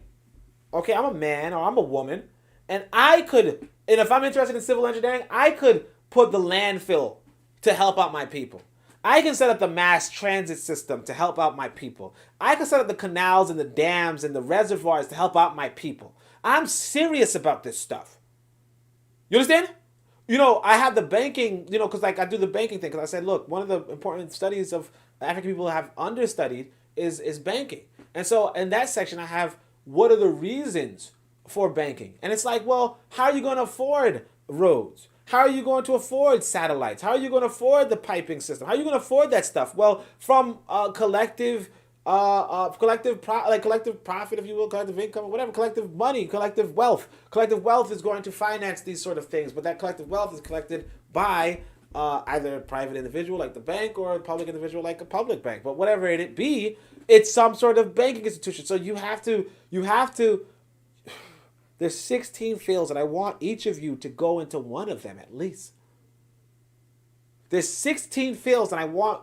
Okay, I'm a man or I'm a woman, and if I'm interested in civil engineering, I could put the landfill to help out my people. I can set up the mass transit system to help out my people. I can set up the canals and the dams and the reservoirs to help out my people. I'm serious about this stuff. You understand? I have the banking, because I do the banking thing, because I said, look, one of the important studies of African people have understudied is banking. And so in that section, I have what are the reasons for banking? And it's like, well, how are you going to afford roads? How are you going to afford satellites? How are you going to afford the piping system? How are you going to afford that stuff? Well, from collective profit, if you will, collective income, whatever, collective money, collective wealth. Collective wealth is going to finance these sort of things, but that collective wealth is collected by either a private individual like the bank or a public individual like a public bank. But whatever it be, it's some sort of banking institution. So you have to. There's 16 fields, and I want each of you to go into one of them at least. There's 16 fields, and I want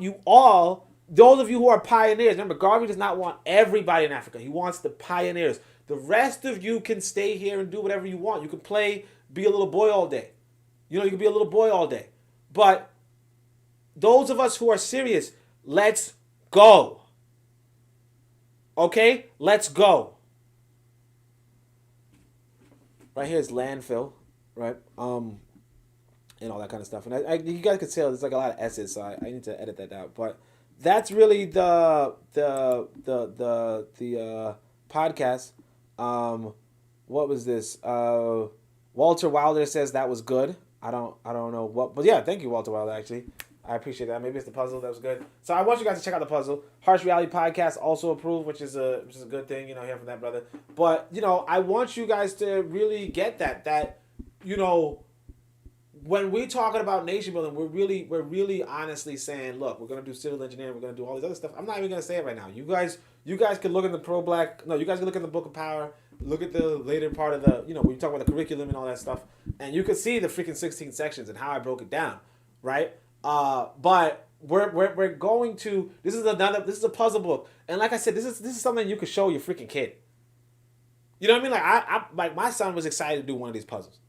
you all, those of you who are pioneers. Remember, Garvey does not want everybody in Africa. He wants the pioneers. The rest of you can stay here and do whatever you want. You can be a little boy all day. You can be a little boy all day. But those of us who are serious, let's go. Okay? Let's go. Right here is landfill, right? And all that kind of stuff. And you guys could tell there's like a lot of S's, so I need to edit that out. But that's really the podcast. What was this? Walter Wilder says that was good. I don't know what, but yeah, thank you, Walter Wilder. Actually, I appreciate that. Maybe it's the puzzle that was good. So I want you guys to check out the puzzle. Harsh Reality Podcast also approved, which is a good thing, you know, hear from that brother. But you know, I want you guys to really get that you know, when we're talking about nation building, we're really honestly saying, look, we're gonna do civil engineering, we're gonna do all these other stuff. I'm not even gonna say it right now. You guys can look at the you guys can look at the Book of Power, look at the later part of the, you know, when you talk about the curriculum and all that stuff, and you can see the freaking 16 sections and how I broke it down, right? But we're going to, this is a puzzle book, and like I said, this is something you could show your freaking kid. You know what I mean? Like I like my son was excited to do one of these puzzles.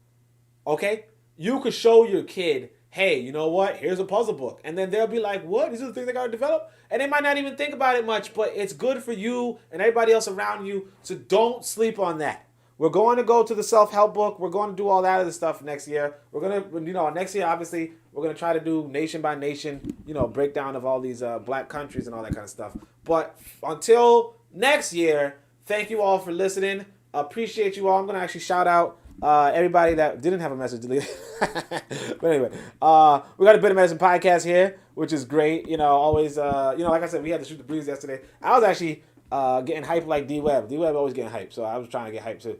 Okay? You could show your kid, hey, you know what? Here's a puzzle book. And then they'll be like, what? These are the things I got to develop? And they might not even think about it much, but it's good for you and everybody else around you. So don't sleep on that. We're going to go to the self-help book. We're going to do all that other stuff next year. We're going to, you know, next year, obviously, we're going to try to do nation by nation, you know, breakdown of all these black countries and all that kind of stuff. But until next year, thank you all for listening. Appreciate you all. I'm going to actually shout out everybody that didn't have a message deleted. But anyway, we got a Bit of Medicine podcast here, which is great. You know, always, you know, like I said, we had to shoot the breeze yesterday. I was actually getting hyped like D-Web. D-Web always getting hyped, so I was trying to get hyped too.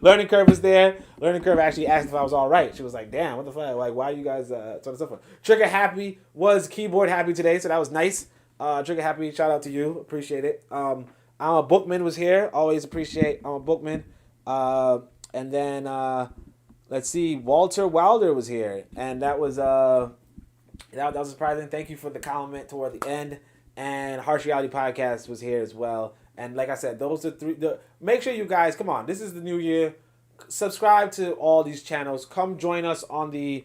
Learning Curve was there. Learning Curve actually asked if I was all right. She was like, damn, what the fuck? Like, why are you guys, so on and so forth. Trigger Happy was keyboard happy today, so that was nice. Trigger Happy, shout out to you. Appreciate it. Alma Bookman was here. Always appreciate Alma Bookman. And then, let's see, Walter Wilder was here, and that was surprising. Thank you for the comment toward the end. And Harsh Reality Podcast was here as well. And like I said, those are three. Make sure you guys, come on, this is the new year. Subscribe to all these channels. Come join us on the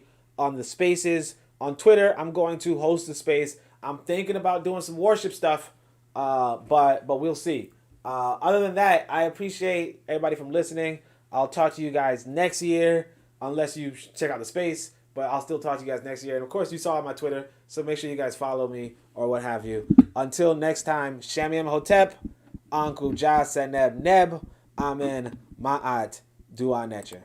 spaces. On Twitter, I'm going to host the space. I'm thinking about doing some worship stuff, but we'll see. Other than that, I appreciate everybody from listening. I'll talk to you guys next year, unless you check out the space. But I'll still talk to you guys next year. And of course, you saw my Twitter, so make sure you guys follow me or what have you. Until next time, Shami Hotep, Uncle Ja Seneb Neb, Amen, Ma'at, Dua Netcher.